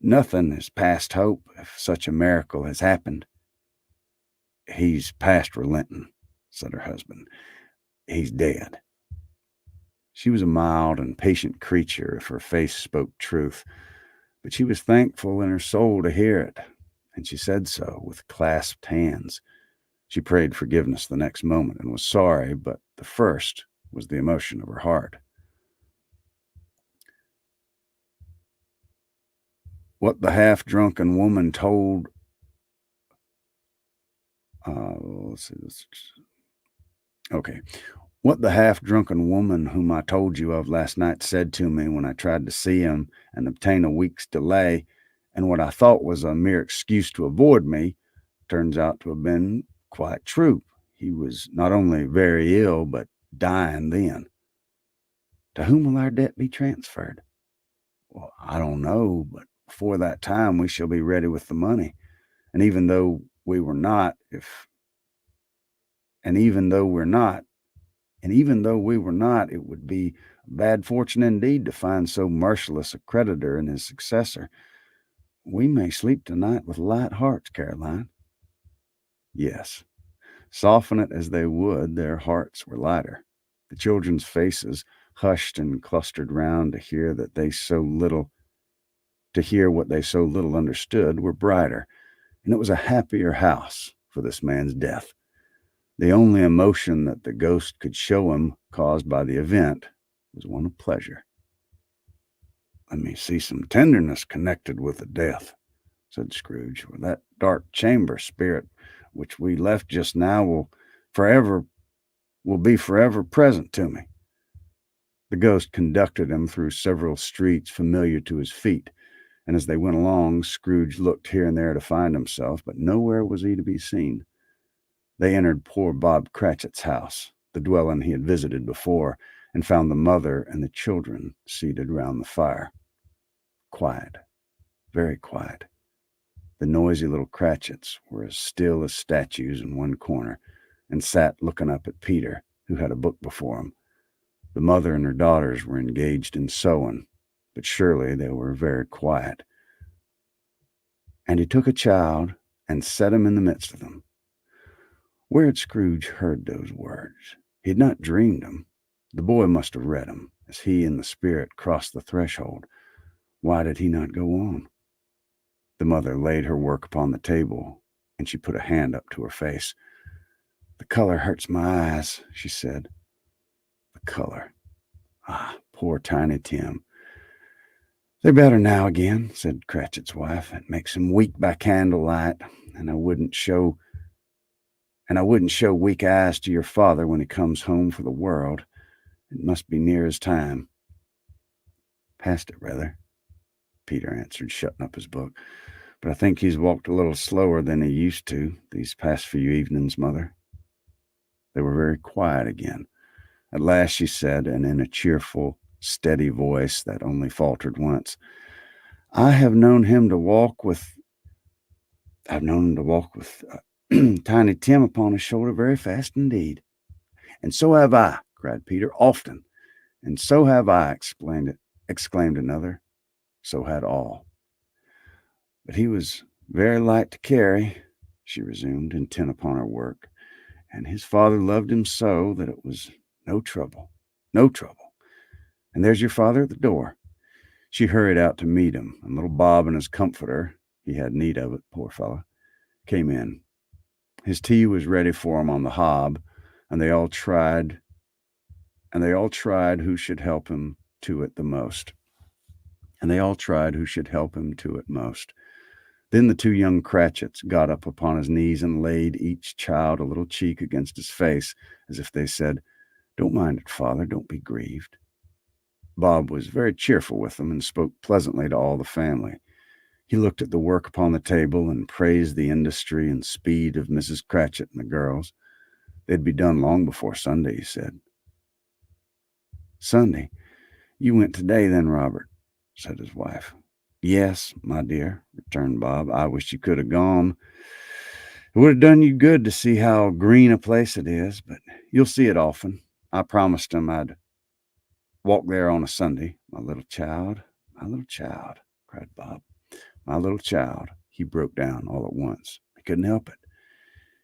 Nothing is past hope if such a miracle has happened. He's past relenting, said her husband. He's dead. She was a mild and patient creature if her face spoke truth, but she was thankful in her soul to hear it, and she said so with clasped hands. She prayed forgiveness the next moment and was sorry, but the first was the emotion of her heart. What the half-drunken woman told... let's see this. Okay. What the half-drunken woman whom I told you of last night said to me when I tried to see him and obtain a week's delay, and what I thought was a mere excuse to avoid me, turns out to have been quite true. He was not only very ill, but dying then. To whom will our debt be transferred? Well, I don't know, but before that time we shall be ready with the money. And even though we were not, and even though we were not, it would be bad fortune indeed to find so merciless a creditor in his successor. We may sleep tonight with light hearts, Caroline. Yes. Soften it as they would, their hearts were lighter. The children's faces, hushed and clustered round to hear what they so little understood, were brighter, and it was a happier house for this man's death. The only emotion that the ghost could show him caused by the event was one of pleasure. Let me see some tenderness connected with the death, said Scrooge. Well, that dark chamber spirit which we left just now will be forever present to me. The ghost conducted him through several streets familiar to his feet, and as they went along, Scrooge looked here and there to find himself, but nowhere was he to be seen. They entered poor Bob Cratchit's house, the dwelling he had visited before, and found the mother and the children seated round the fire. Quiet, very quiet. The noisy little Cratchits were as still as statues in one corner, and sat looking up at Peter, who had a book before him. The mother and her daughters were engaged in sewing, but surely they were very quiet. And he took a child and set him in the midst of them. Where had Scrooge heard those words? He had not dreamed them. The boy must have read them, as he and the spirit crossed the threshold. Why did he not go on? The mother laid her work upon the table, and she put a hand up to her face. The color hurts my eyes, she said. The color. Ah, poor Tiny Tim. They're better now again, said Cratchit's wife. It makes him weak by candlelight, and I wouldn't show weak eyes to your father when he comes home for the world. It must be near his time. Past it, rather, Peter answered, shutting up his book. But I think he's walked a little slower than he used to these past few evenings, Mother. They were very quiet again. At last she said, and in a cheerful, steady voice that only faltered once, I have known him to walk with Tiny Tim upon his shoulder very fast indeed. And so have I, cried Peter, often. And so have I, exclaimed another. So had all. But he was very light to carry, she resumed, intent upon her work, and his father loved him so that it was no trouble. And there's your father at the door. She hurried out to meet him, and little Bob and his comforter, he had need of it, poor fellow, came in. His tea was ready for him on the hob, and they all tried who should help him to it most. Then the two young Cratchits got up upon his knees and laid each child a little cheek against his face, as if they said, Don't mind it, father, don't be grieved. Bob was very cheerful with them and spoke pleasantly to all the family. He looked at the work upon the table and praised the industry and speed of Mrs. Cratchit and the girls. They'd be done long before Sunday, he said. Sunday? You went today then, Robert, said his wife. Yes, my dear, returned Bob. I wish you could have gone. It would have done you good to see how green a place it is, but you'll see it often. I promised him I'd walk there on a Sunday. My little child, cried Bob. My little child. He broke down all at once. He couldn't help it.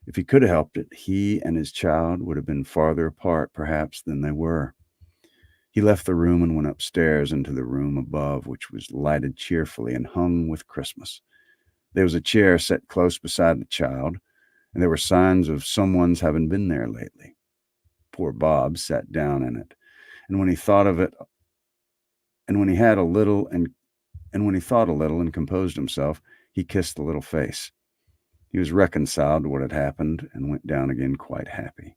If he could have helped it, he and his child would have been farther apart, perhaps, than they were. He left the room and went upstairs into the room above, which was lighted cheerfully and hung with Christmas. There was a chair set close beside the child, and there were signs of someone's having been there lately. Poor Bob sat down in it, and when he thought of it, and when he had a little and when he thought a little and composed himself, he kissed the little face. He was reconciled to what had happened and went down again quite happy.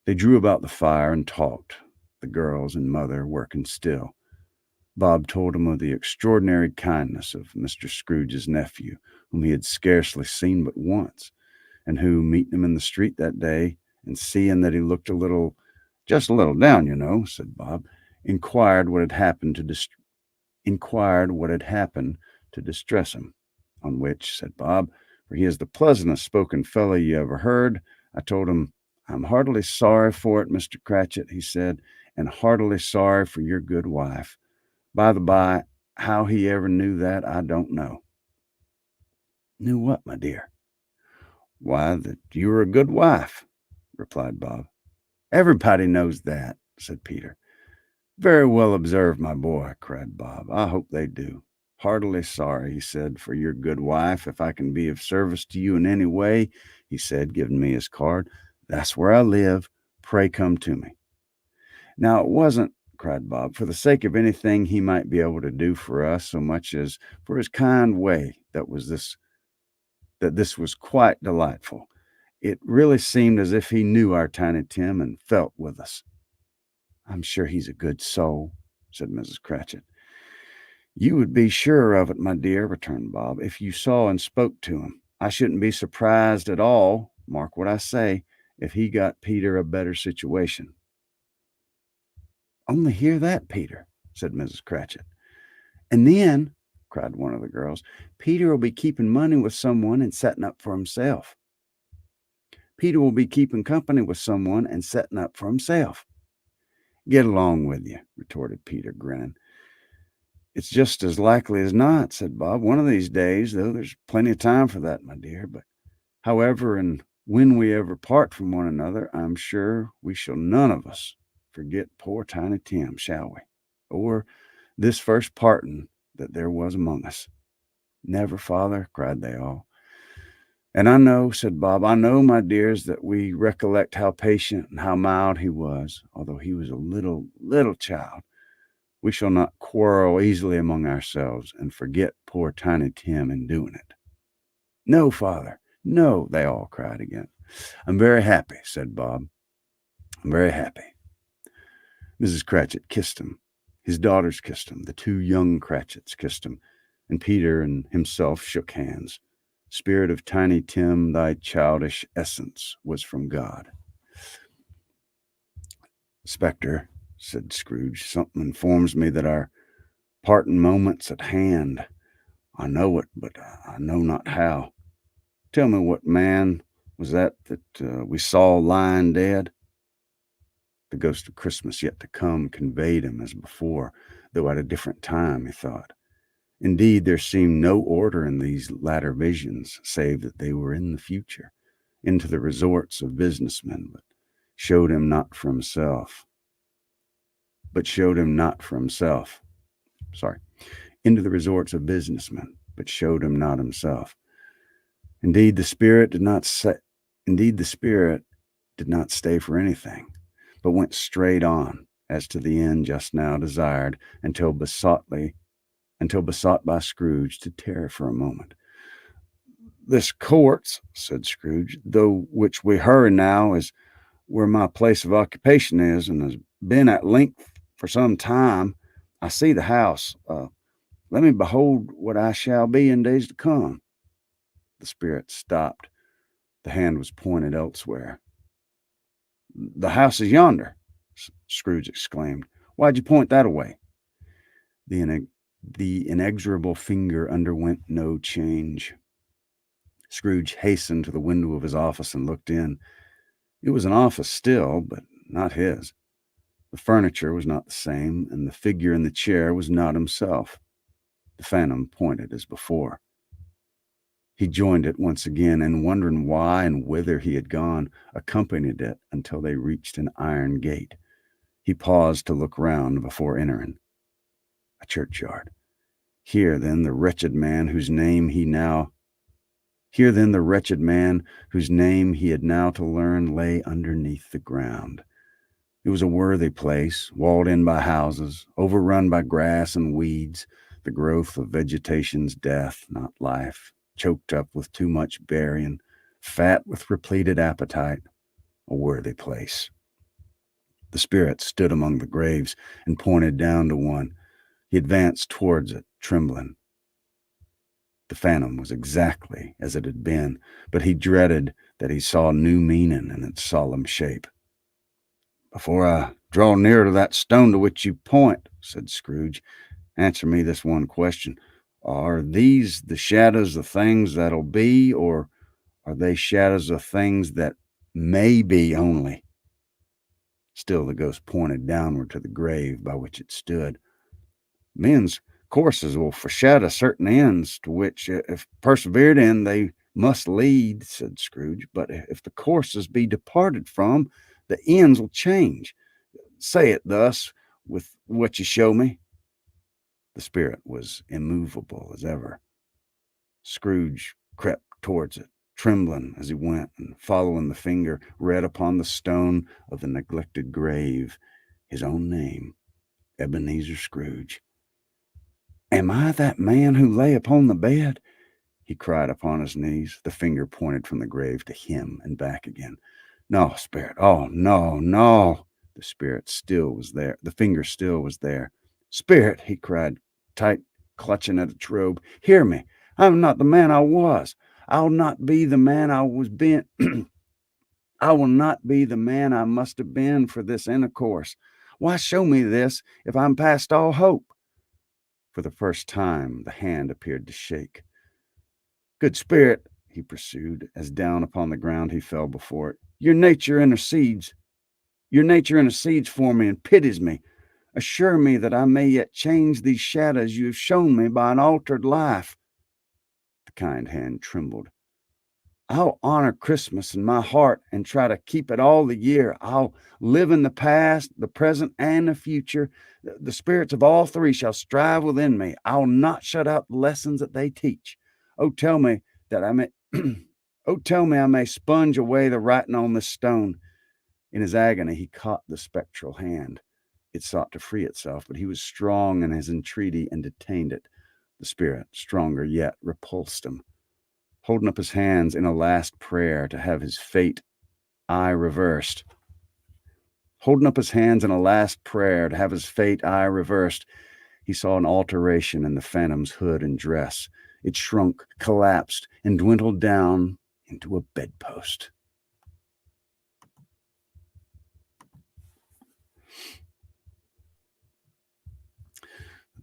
They drew about the fire and talked, the girls and mother working still. Bob told him of the extraordinary kindness of Mr. Scrooge's nephew, whom he had scarcely seen but once, and who, meeting him in the street that day, and seeing that he looked just a little down, said Bob, inquired what had happened to distress him. On which, said Bob, for he is the pleasantest spoken fellow you ever heard, I told him, I'm heartily sorry for it, Mr. Cratchit, he said, and heartily sorry for your good wife. By the by, how he ever knew that, I don't know. Knew what, my dear? Why, that you were a good wife, replied Bob. Everybody knows that, said Peter. Very well observed, my boy, cried Bob. I hope they do. Heartily sorry, he said, for your good wife. If I can be of service to you in any way, he said, giving me his card, that's where I live. Pray come to me. Now, it wasn't, cried Bob, for the sake of anything he might be able to do for us, so much as for his kind way that this was quite delightful. It really seemed as if he knew our Tiny Tim and felt with us. I'm sure he's a good soul, said Mrs. Cratchit. You would be sure of it, my dear, returned Bob, if you saw and spoke to him. I shouldn't be surprised at all, mark what I say, if he got Peter a better situation. Only hear that, Peter, said Mrs. Cratchit. And then, cried one of the girls, Peter will be keeping money with someone and setting up for himself. Peter will be keeping company with someone and setting up for himself. Get along with you, retorted Peter, grinning. It's just as likely as not, said Bob. One of these days, though, there's plenty of time for that, my dear. But however and when we ever part from one another, I'm sure we shall none of us forget poor Tiny Tim, shall we? Or this first parting that there was among us. Never, father, cried they all. And I know, said Bob, I know, my dears, that we recollect how patient and how mild he was, although he was a little child. We shall not quarrel easily among ourselves and forget poor Tiny Tim in doing it. No, father, no, they all cried again. I'm very happy, said Bob. I'm very happy. Mrs. Cratchit kissed him. His daughters kissed him. The two young Cratchits kissed him, and Peter and himself shook hands. Spirit of Tiny Tim, thy childish essence was from God. Spectre, said Scrooge, something informs me that our parting moment's at hand. I know it, but I know not how. Tell me what man was that we saw lying dead? The ghost of Christmas yet to come conveyed him as before, though at a different time, he thought. Indeed, there seemed no order in these latter visions, save that they were in the future, into the resorts of businessmen, but showed him not for himself. Into the resorts of businessmen, but showed him not himself. Indeed, the spirit did not stay for anything, but went straight on, as to the end just now desired, until besought by Scrooge to tarry for a moment. This courts, said Scrooge, though which we hurry now, is where my place of occupation is, and has been at length for some time. I see the house. Let me behold what I shall be in days to come. The spirit stopped. The hand was pointed elsewhere. The house is yonder, Scrooge exclaimed. Why'd you point that away? The inexorable finger underwent no change. Scrooge hastened to the window of his office and looked in. It was an office still, but not his. The furniture was not the same, and the figure in the chair was not himself. The phantom pointed as before. He joined it once again, and wondering why and whither he had gone, accompanied it until they reached an iron gate. He paused to look round before entering. A churchyard. Here then the wretched man whose name he had now to learn lay underneath the ground. It was a worthy place, walled in by houses, overrun by grass and weeds, the growth of vegetation's death, not life, choked up with too much burying, fat with repleted appetite, a worthy place. The spirit stood among the graves and pointed down to one. He advanced towards it, trembling. The phantom was exactly as it had been, but he dreaded that he saw new meaning in its solemn shape. "Before I draw near to that stone to which you point," said Scrooge, "answer me this one question. Are these the shadows of things that'll be, or are they shadows of things that may be only?" Still the ghost pointed downward to the grave by which it stood. "Men's courses will foreshadow certain ends to which, if persevered in, they must lead," said Scrooge. "But if the courses be departed from, the ends will change. Say it thus with what you show me." The spirit was immovable as ever. Scrooge crept towards it, trembling as he went, and following the finger, read upon the stone of the neglected grave his own name, Ebenezer Scrooge. "Am I that man who lay upon the bed?" he cried upon his knees. The finger pointed from the grave to him and back again. "No, spirit. Oh, no, no." The spirit still was there. The finger still was there. "Spirit," he cried, tight clutching at its robe, "hear me. I am not the man I was. I'll not be the man I was been. I will not be the man I must have been for this intercourse. Why show me this if I'm past all hope?" For the first time, the hand appeared to shake. "Good spirit," he pursued, as down upon the ground he fell before it, Your nature intercedes for me and pities me. Assure me that I may yet change these shadows you have shown me by an altered life." The kind hand trembled. "I'll honor Christmas in my heart and try to keep it all the year. I'll live in the past, the present, and the future. The spirits of all three shall strive within me. I'll not shut out the lessons that they teach. Oh, tell me that I may, tell me I may sponge away the writing on this stone." In his agony, he caught the spectral hand. It sought to free itself, but he was strong in his entreaty and detained it. The spirit, stronger yet, repulsed him. Holding up his hands in a last prayer to have his fate eye reversed. He saw an alteration in the phantom's hood and dress. It shrunk, collapsed, and dwindled down into a bedpost.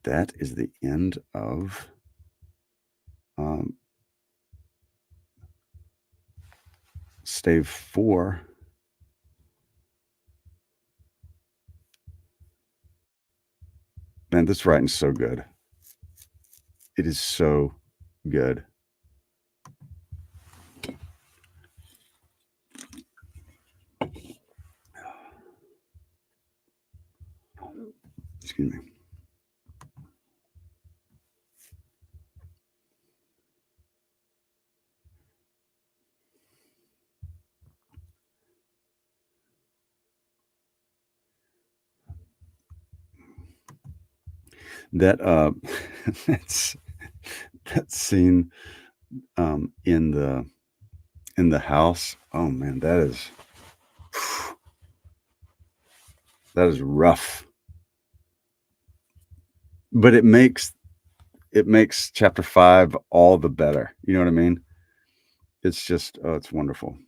That is the end of Stave 4. Man, this writing's so good. It is so good. Excuse me. That that scene in the house. Oh man, that is rough. But it makes chapter 5 all the better. You know what I mean? It's just it's wonderful.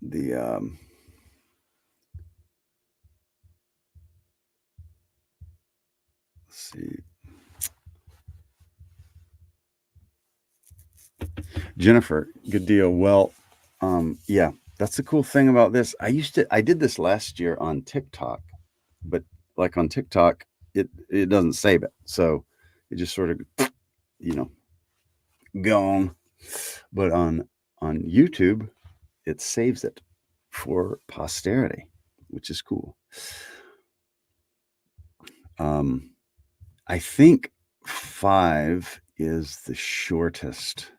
The let's see. Jennifer, good deal. Well, yeah, that's the cool thing about this. I did this last year on TikTok, but like on TikTok, it doesn't save it, so it just sort of, you know, gone. But on YouTube, it saves it for posterity, which is cool. I think 5 is the shortest.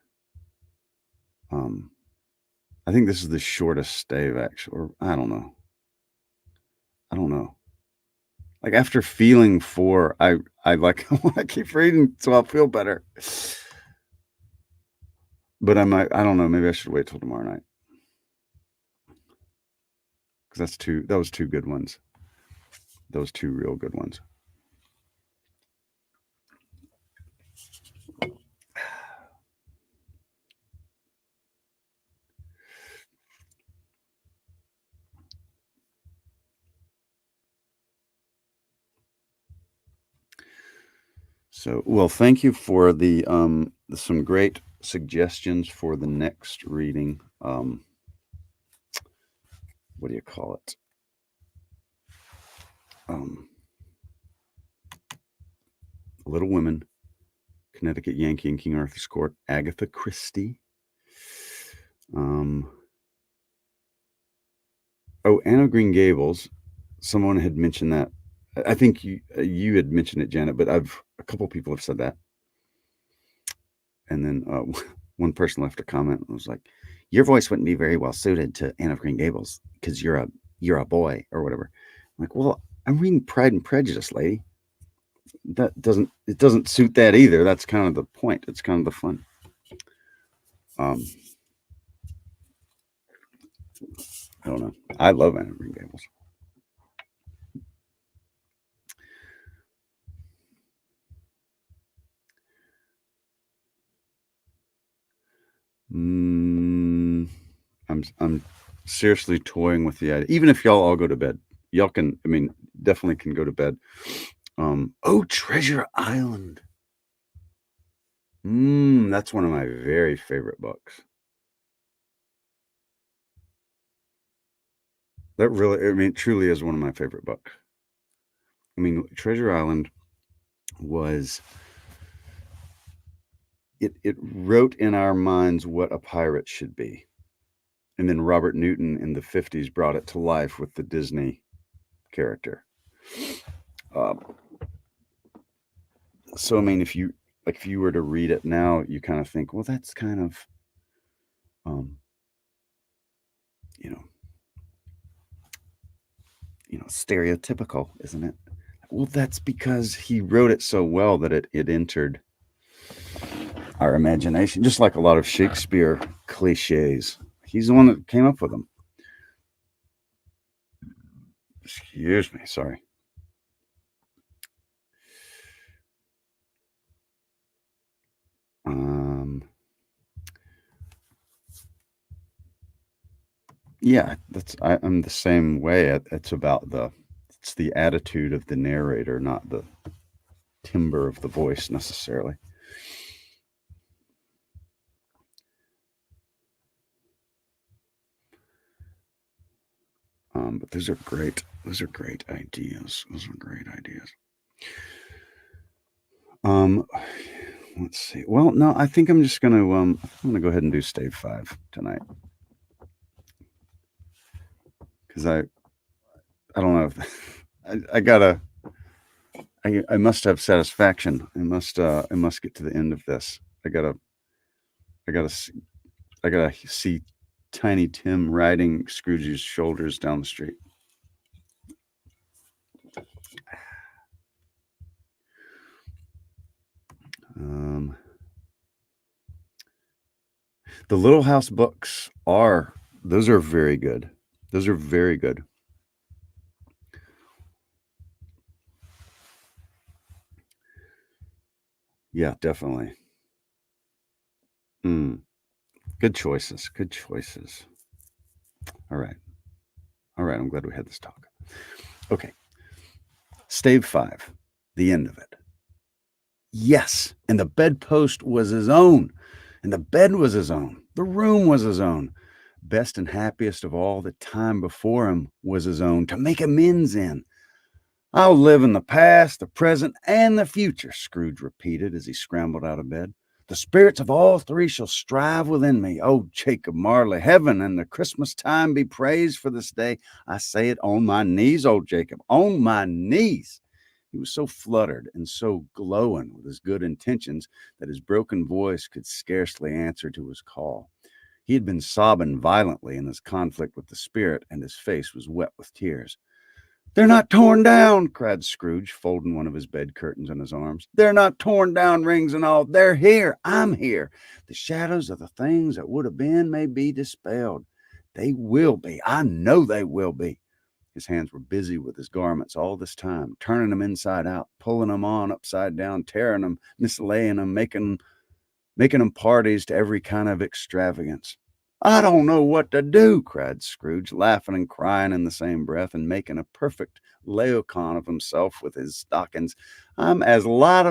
I think this is the shortest stave, actually, or I don't know. Like after feeling 4, I like want to keep reading so I'll feel better. But I don't know. Maybe I should wait till tomorrow night because that was 2 good ones. Those 2 real good ones. So, well, thank you for the some great suggestions for the next reading. What do you call it? Little Women, Connecticut Yankee in King Arthur's Court, Agatha Christie. Anne of Green Gables. Someone had mentioned that. I think you had mentioned it, Janet, but a couple people have said that. And then one person left a comment and was like, "Your voice wouldn't be very well suited to Anne of Green Gables because you're a boy or whatever." I'm like, well, I'm reading Pride and Prejudice, lady. It doesn't suit that either. That's kind of the point. It's kind of the fun. I don't know. I love Anne of Green Gables. I'm seriously toying with the idea. Even if y'all all go to bed, y'all can. I mean, definitely can go to bed. Treasure Island. That's one of my very favorite books. That really, I mean, it truly is one of my favorite books. I mean, Treasure Island was, it wrote in our minds what a pirate should be. And then Robert Newton in the 50s brought it to life with the Disney character. So, I mean, if you were to read it now, you kind of think, well, that's kind of, stereotypical, isn't it? Well, that's because he wrote it so well that it entered our imagination, just like a lot of Shakespeare cliches. He's the one that came up with them. Excuse me, sorry. Yeah, I'm the same way. It's the attitude of the narrator, not the timbre of the voice necessarily. But those are great ideas. Let's see. Well, no, I think I'm just gonna go ahead and do Stave 5 tonight. Because I don't know if I must have satisfaction. I must get to the end of this. I gotta see Tiny Tim riding Scrooge's shoulders down the street. The Little House books are very good. Those are very good. Yeah, definitely. Good choices. All right. I'm glad we had this talk. Okay. Stave 5, the end of it. Yes, and the bedpost was his own. And the bed was his own. The room was his own. Best and happiest of all, the time before him was his own to make amends in. I'll live in the past, the present, and the future, Scrooge repeated as he scrambled out of bed. The spirits of all three shall strive within me. Oh, Jacob Marley, heaven and the Christmas time be praised for this day. I say it on my knees, old Jacob, on my knees. He was so fluttered and so glowing with his good intentions that his broken voice could scarcely answer to his call. He had been sobbing violently in his conflict with the spirit, and his face was wet with tears. "They're not torn down," cried Scrooge, folding one of his bed curtains in his arms. "They're not torn down, rings and all. They're here. I'm here. The shadows of the things that would have been may be dispelled. They will be. I know they will be." His hands were busy with his garments all this time, turning them inside out, pulling them on upside down, tearing them, mislaying them, making them parties to every kind of extravagance. "I don't know what to do," cried Scrooge, laughing and crying in the same breath, and making a perfect Laocoon of himself with his stockings. I'm as light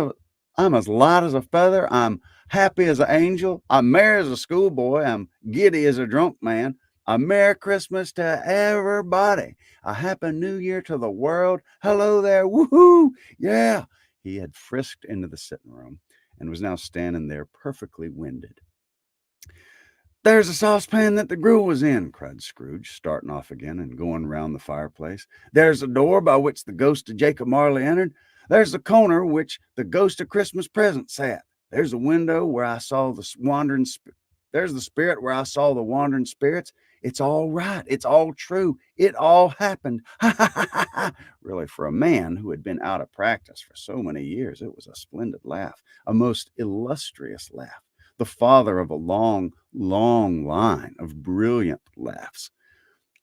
as a feather. I'm happy as an angel. I'm merry as a schoolboy. I'm giddy as a drunk man. A Merry Christmas to everybody. A Happy New Year to the world. Hello there. Woohoo! Yeah. He had frisked into the sitting room and was now standing there perfectly winded. "There's the saucepan that the gruel was in," cried Scrooge, starting off again and going round the fireplace. "There's the door by which the ghost of Jacob Marley entered. There's the corner which the ghost of Christmas present sat. There's the window where I saw the wandering There's the spirit where I saw the wandering spirits. It's all right. It's all true. It all happened." Ha ha ha ha ha. Really, for a man who had been out of practice for so many years, it was a splendid laugh, a most illustrious laugh, the father of a long, long line of brilliant laughs.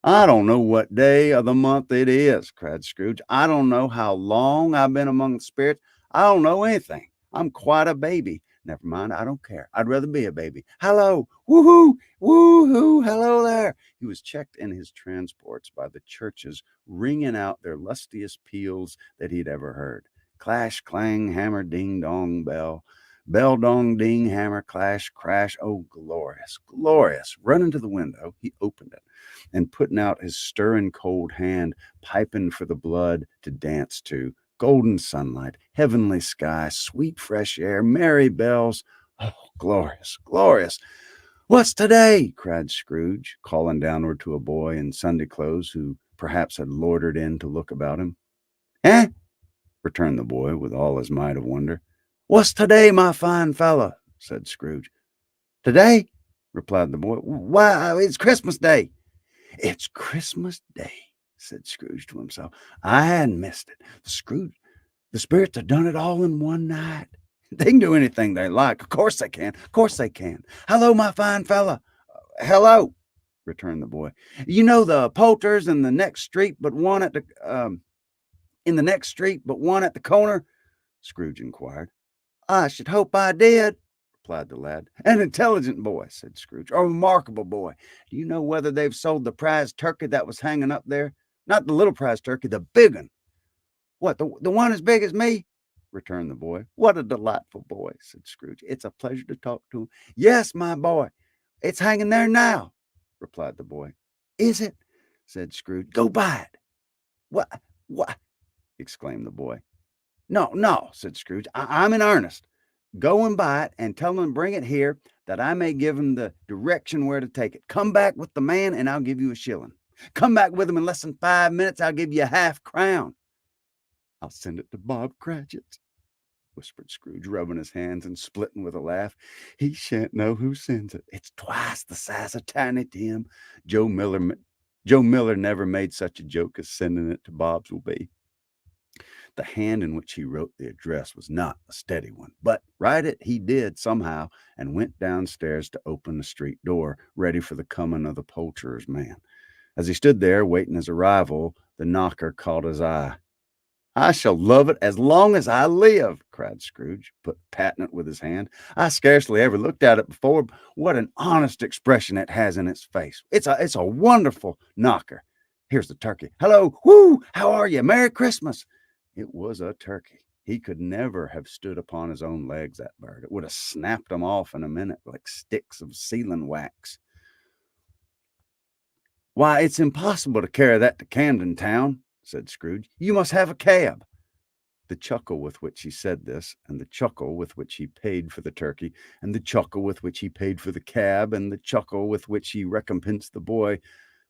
"I don't know what day of the month it is," cried Scrooge. "I don't know how long I've been among the spirits. I don't know anything. I'm quite a baby. Never mind, I don't care. I'd rather be a baby. Hello, woohoo, woohoo, hello there." He was checked in his transports by the churches ringing out their lustiest peals that he'd ever heard. Clash, clang, hammer, ding, dong, bell. Bell, dong, ding, hammer, clash, crash. Oh, glorious, glorious. Running to the window, he opened it, and putting out his stirring cold hand, piping for the blood to dance to. Golden sunlight, heavenly sky, sweet fresh air, merry bells. Oh, glorious, glorious. "What's today?" cried Scrooge, calling downward to a boy in Sunday clothes who perhaps had loitered in to look about him. "Eh?" returned the boy with all his might of wonder. "What's today, my fine fellow?" said Scrooge. "Today?" replied the boy. "Why, it's Christmas Day." "It's Christmas Day," said Scrooge to himself. "I hadn't missed it. The spirits have done it all in one night. They can do anything they like. Of course they can. Of course they can. Hello, my fine fella." "Hello," returned the boy. "You know the Poulters in the next street, but one at the corner?" Scrooge inquired. "I should hope I did," replied the lad. "An intelligent boy," said Scrooge. "A remarkable boy. Do you know whether they've sold the prize turkey that was hanging up there? Not the little prize turkey, the big one." "What, the one as big as me?" returned the boy. "What a delightful boy," said Scrooge. "It's a pleasure to talk to him." "Yes, my boy. It's hanging there now," replied the boy. "Is it?" said Scrooge. "Go buy it." What?" exclaimed the boy. "No, no," said Scrooge. I'm in earnest. Go and buy it and tell him to bring it here that I may give him the direction where to take it. Come back with the man and I'll give you a shilling. Come back with him in less than 5 minutes, I'll give you a half-crown. "I'll send it to Bob Cratchit," whispered Scrooge, rubbing his hands and splitting with a laugh. "He shan't know who sends it. It's twice the size of Tiny Tim. Joe Miller never made such a joke as sending it to Bob's will be." The hand in which he wrote the address was not a steady one, but write it he did somehow, and went downstairs to open the street door, ready for the coming of the poulterer's man. As he stood there waiting his arrival, the knocker caught his eye. "I shall love it as long as I live," cried Scrooge, patting it with his hand. "I scarcely ever looked at it before. What an honest expression it has in its face. It's a wonderful knocker. Here's the turkey. Hello, whoo, how are you? Merry Christmas." It was a turkey. He could never have stood upon his own legs, that bird. It would have snapped them off in a minute like sticks of sealing wax. "Why, it's impossible to carry that to Camden Town," said Scrooge. "You must have a cab." The chuckle with which he said this, and the chuckle with which he paid for the turkey, and the chuckle with which he paid for the cab, and the chuckle with which he recompensed the boy,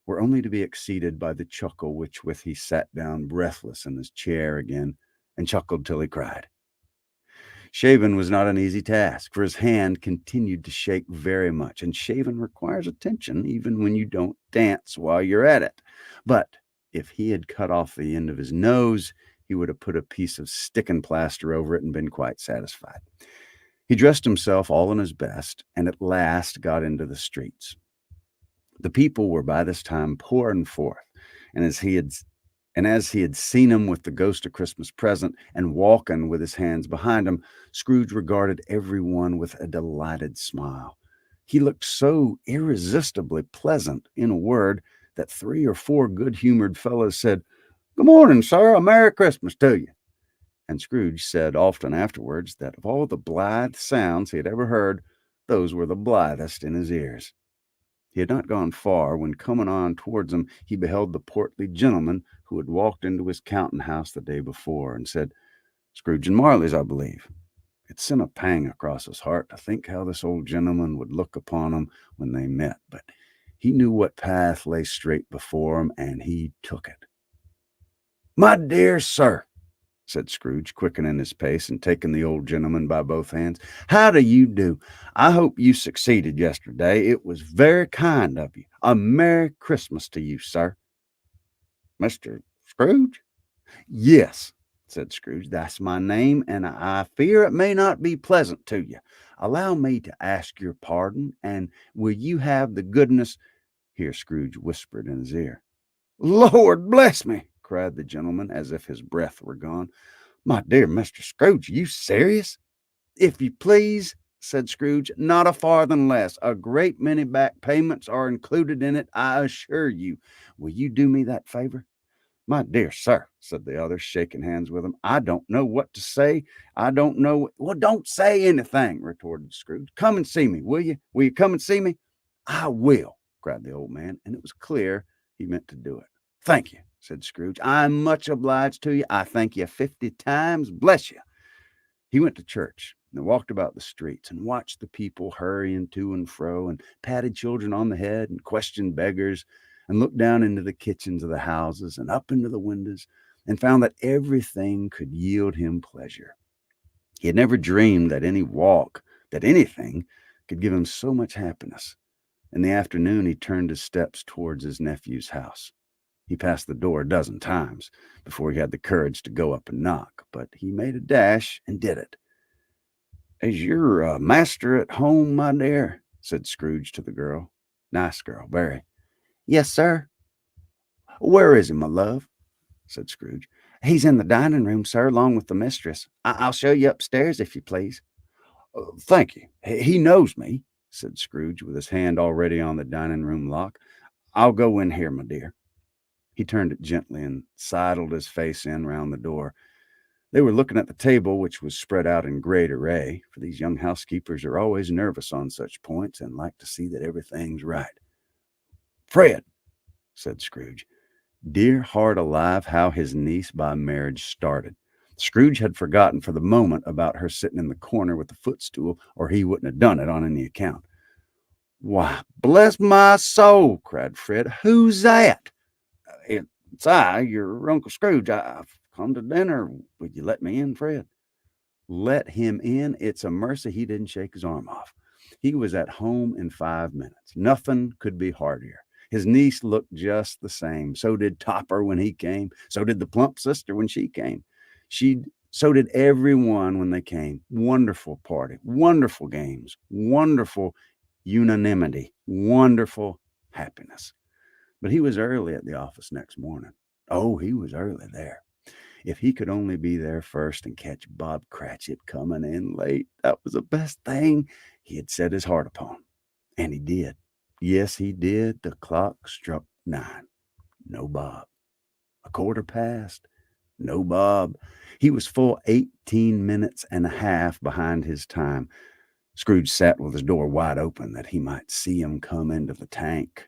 were only to be exceeded by the chuckle with which he sat down breathless in his chair again, and chuckled till he cried. Shaving was not an easy task, for his hand continued to shake very much, and shaving requires attention even when you don't dance while you're at it. But if he had cut off the end of his nose, he would have put a piece of sticking plaster over it and been quite satisfied. He dressed himself all in his best, and at last got into the streets. The people were by this time pouring forth, and as he had seen him with the ghost of Christmas present and walking with his hands behind him, Scrooge regarded every one with a delighted smile. He looked so irresistibly pleasant, in a word, that 3 or 4 good-humored fellows said, "Good morning, sir, a Merry Christmas to you." And Scrooge said often afterwards that of all the blithe sounds he had ever heard, those were the blithest in his ears. He had not gone far when, coming on towards him, he beheld the portly gentleman who had walked into his counting-house the day before, and said, "Scrooge and Marley's, I believe." It sent a pang across his heart to think how this old gentleman would look upon him when they met, but he knew what path lay straight before him, and he took it. "My dear sir," said Scrooge, quickening his pace and taking the old gentleman by both hands, "how do you do? I hope you succeeded yesterday. It was very kind of you. A Merry Christmas to you, sir." "Mr. Scrooge?" "Yes," said Scrooge, "that's my name, and I fear it may not be pleasant to you. Allow me to ask your pardon, and will you have the goodness—" Here Scrooge whispered in his ear. "Lord bless me!" cried the gentleman, as if his breath were gone. "My dear Mr. Scrooge, are you serious?" "If you please," said Scrooge, "not a farthing less. A great many back payments are included in it, I assure you. Will you do me that favor?" "My dear sir," said the other, shaking hands with him, "I don't know what to say. I don't know—" "Well, don't say anything," retorted Scrooge. "Come and see me, will you? Will you come and see me?" "I will," cried the old man, and it was clear he meant to do it. "Thank you," said Scrooge. "I'm much obliged to you. I thank you 50 times. Bless you." He went to church and walked about the streets and watched the people hurrying to and fro, and patted children on the head and questioned beggars, and looked down into the kitchens of the houses and up into the windows, and found that everything could yield him pleasure. He had never dreamed that anything could give him so much happiness. In the afternoon, he turned his steps towards his nephew's house. He passed the door a dozen times before he had the courage to go up and knock, but he made a dash and did it. "Is your master at home, my dear?" said Scrooge to the girl. Nice girl, very. "Yes, sir." "Where is he, my love?" said Scrooge. "He's in the dining room, sir, along with the mistress. I'll show you upstairs, if you please." "Thank you. He knows me," said Scrooge, with his hand already on the dining room lock. "I'll go in here, my dear." He turned it gently and sidled his face in round the door. They were looking at the table, which was spread out in great array, for these young housekeepers are always nervous on such points and like to see that everything's right. "Fred," said Scrooge. Dear heart alive, how his niece by marriage started. Scrooge had forgotten for the moment about her sitting in the corner with the footstool, or he wouldn't have done it on any account. "Why, bless my soul," cried Fred, "who's that?" "It's I, your Uncle Scrooge. I've come to dinner. Would you let me in, Fred?" Let him in? It's a mercy he didn't shake his arm off. He was at home in 5 minutes. Nothing could be heartier. His niece looked just the same. So did Topper when he came. So did the plump sister when she came. So did everyone when they came. Wonderful party, wonderful games, wonderful unanimity, wonderful happiness. But he was early at the office next morning. Oh, he was early there. If he could only be there first and catch Bob Cratchit coming in late, that was the best thing he had set his heart upon. And he did. Yes, he did. The clock struck 9. No Bob. A quarter past. No, Bob. He was full 18 minutes and a half behind his time. Scrooge sat with his door wide open that he might see him come into the tank.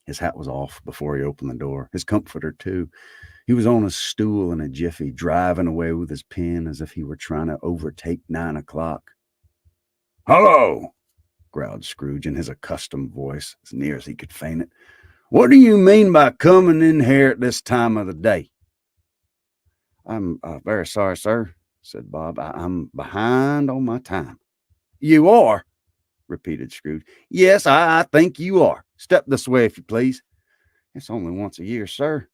His hat was off before he opened the door, his comforter, too. He was on a stool in a jiffy, driving away with his pen as if he were trying to overtake 9 o'clock. "Hello!" growled Scrooge in his accustomed voice, as near as he could feign it. "What do you mean by coming in here at this time of the day?" "I'm very sorry, sir," said Bob. "I'm behind on my time." "You are?" repeated Scrooge. "Yes, I think you are. Step this way, if you please." "It's only once a year, sir,"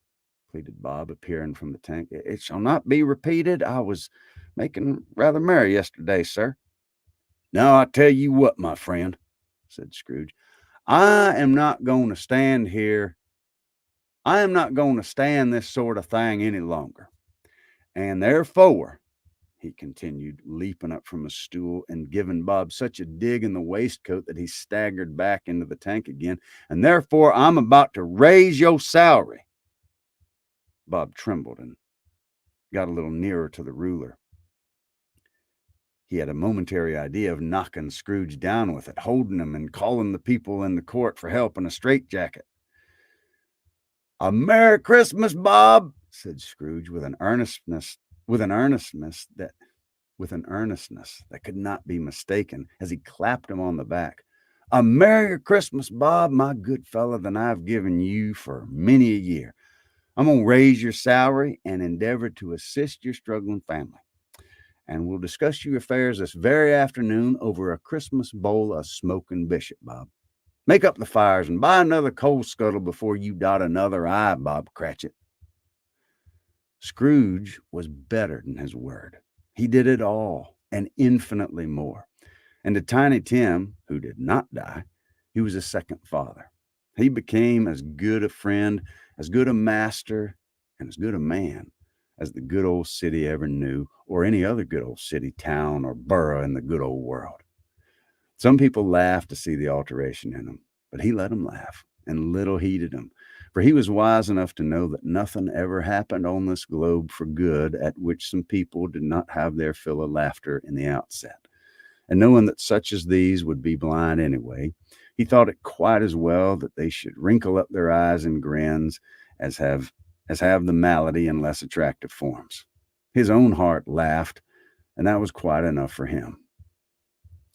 pleaded Bob, appearing from the tank. "It shall not be repeated. I was making rather merry yesterday, sir." "Now, I tell you what, my friend," said Scrooge, I am not going to stand this sort of thing any longer. And therefore," he continued, leaping up from his stool and giving Bob such a dig in the waistcoat that he staggered back into the tank again, "and therefore I'm about to raise your salary." Bob trembled and got a little nearer to the ruler. He had a momentary idea of knocking Scrooge down with it, holding him and calling the people in the court for help in a straitjacket. "A Merry Christmas, Bob," said Scrooge with an earnestness that could not be mistaken, as he clapped him on the back. "A Merrier Christmas, Bob, my good fellow, than I've given you for many a year. I'm going to raise your salary and endeavor to assist your struggling family. And we'll discuss your affairs this very afternoon over a Christmas bowl of smoking bishop, Bob. Make up the fires and buy another coal scuttle before you dot another I, Bob Cratchit." Scrooge was better than his word. He did it all and infinitely more. And to Tiny Tim, who did not die, he was a second father. He became as good a friend, as good a master, and as good a man as the good old city ever knew, or any other good old city, town, or borough in the good old world. Some people laughed to see the alteration in him, but he let them laugh, and little heeded them, for he was wise enough to know that nothing ever happened on this globe for good at which some people did not have their fill of laughter in the outset. And knowing that such as these would be blind anyway, he thought it quite as well that they should wrinkle up their eyes in grins as have the malady in less attractive forms. His own heart laughed, and that was quite enough for him.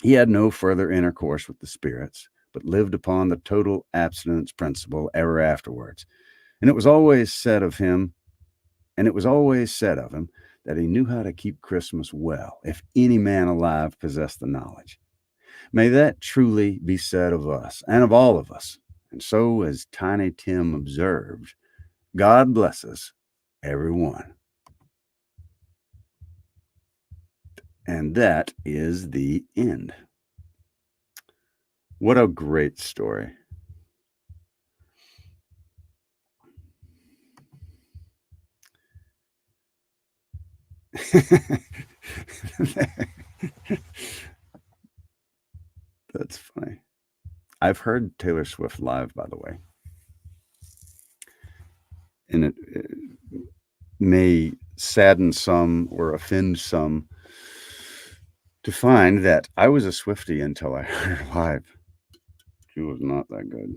He had no further intercourse with the spirits, but lived upon the total abstinence principle ever afterwards. And it was always said of him that he knew how to keep Christmas well, if any man alive possessed the knowledge. May that truly be said of us, and of all of us. And so, as Tiny Tim observed, God bless us, every one. And that is the end. What a great story. That's funny. I've heard Taylor Swift live, by the way. And it may sadden some or offend some to find that I was a Swiftie until I heard her live. She was not that good.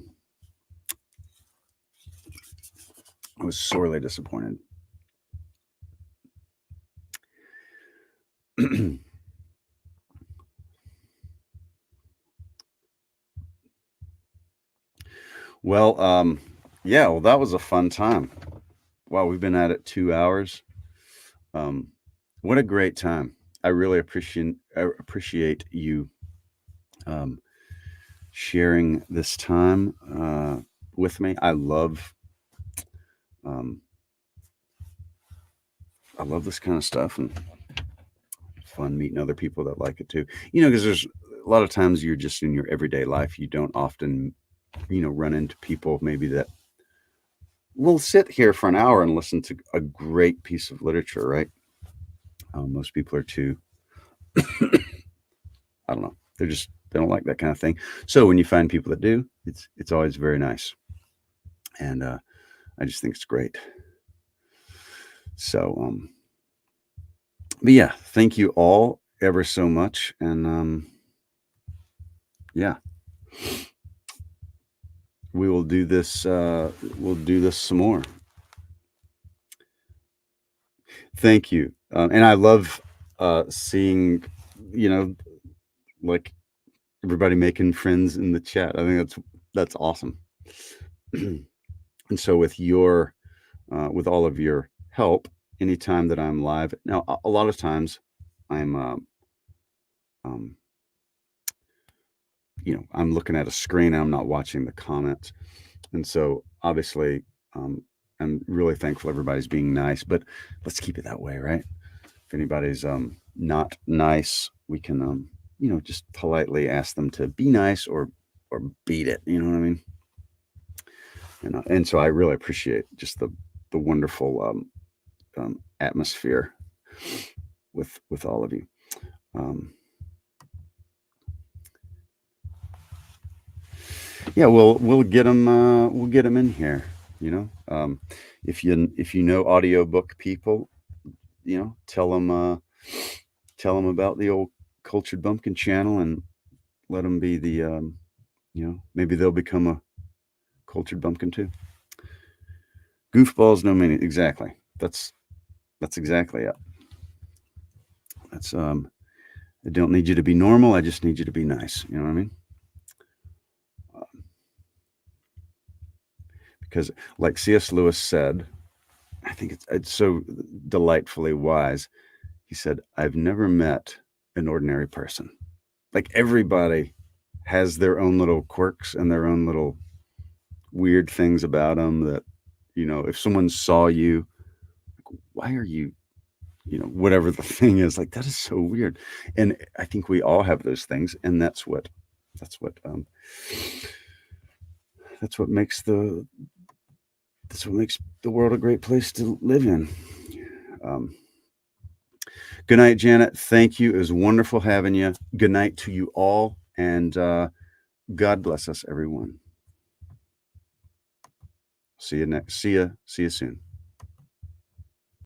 I was sorely disappointed. Well, that was a fun time. Wow, we've been at it 2 hours. What a great time. I really appreciate you sharing this time with me. I love this kind of stuff, and fun meeting other people that like it too. Because there's a lot of times you're just in your everyday life, you don't often, run into people maybe that will sit here for an hour and listen to a great piece of literature, right? Most people are too, I don't know, they don't like that kind of thing. So when you find people that do, it's always very nice. And I just think it's great. So, but yeah, thank you all ever so much. And yeah, we will do this. We'll do this some more. Thank you. And I love seeing, like everybody making friends in the chat. I think that's awesome. And so with all of your help, anytime that I'm live now, a lot of times I'm I'm looking at a screen and I'm not watching the comments. And so obviously, I'm really thankful everybody's being nice, but let's keep it that way, right? If anybody's not nice, we can just politely ask them to be nice or beat it. You know what I mean? And so I really appreciate just the wonderful atmosphere with all of you. Yeah, we'll get them in here. If you know audiobook people, tell them about the old Cultured Bumpkin channel and let them be the maybe they'll become a Cultured Bumpkin too. Goofballs no meaning. Exactly. That's exactly it. That's I don't need you to be normal. I just need you to be nice. You know what I mean? Because like C.S. Lewis said, I think it's so delightfully wise. He said, I've never met an ordinary person. Like everybody has their own little quirks and their own little weird things about them that, if someone saw you, like, why are you, whatever the thing is, like, that is so weird. And I think we all have those things. And that's what makes the world a great place to live in. Good night, Janet. Thank you. It was wonderful having you. Good night to you all. And God bless us, everyone. See you soon.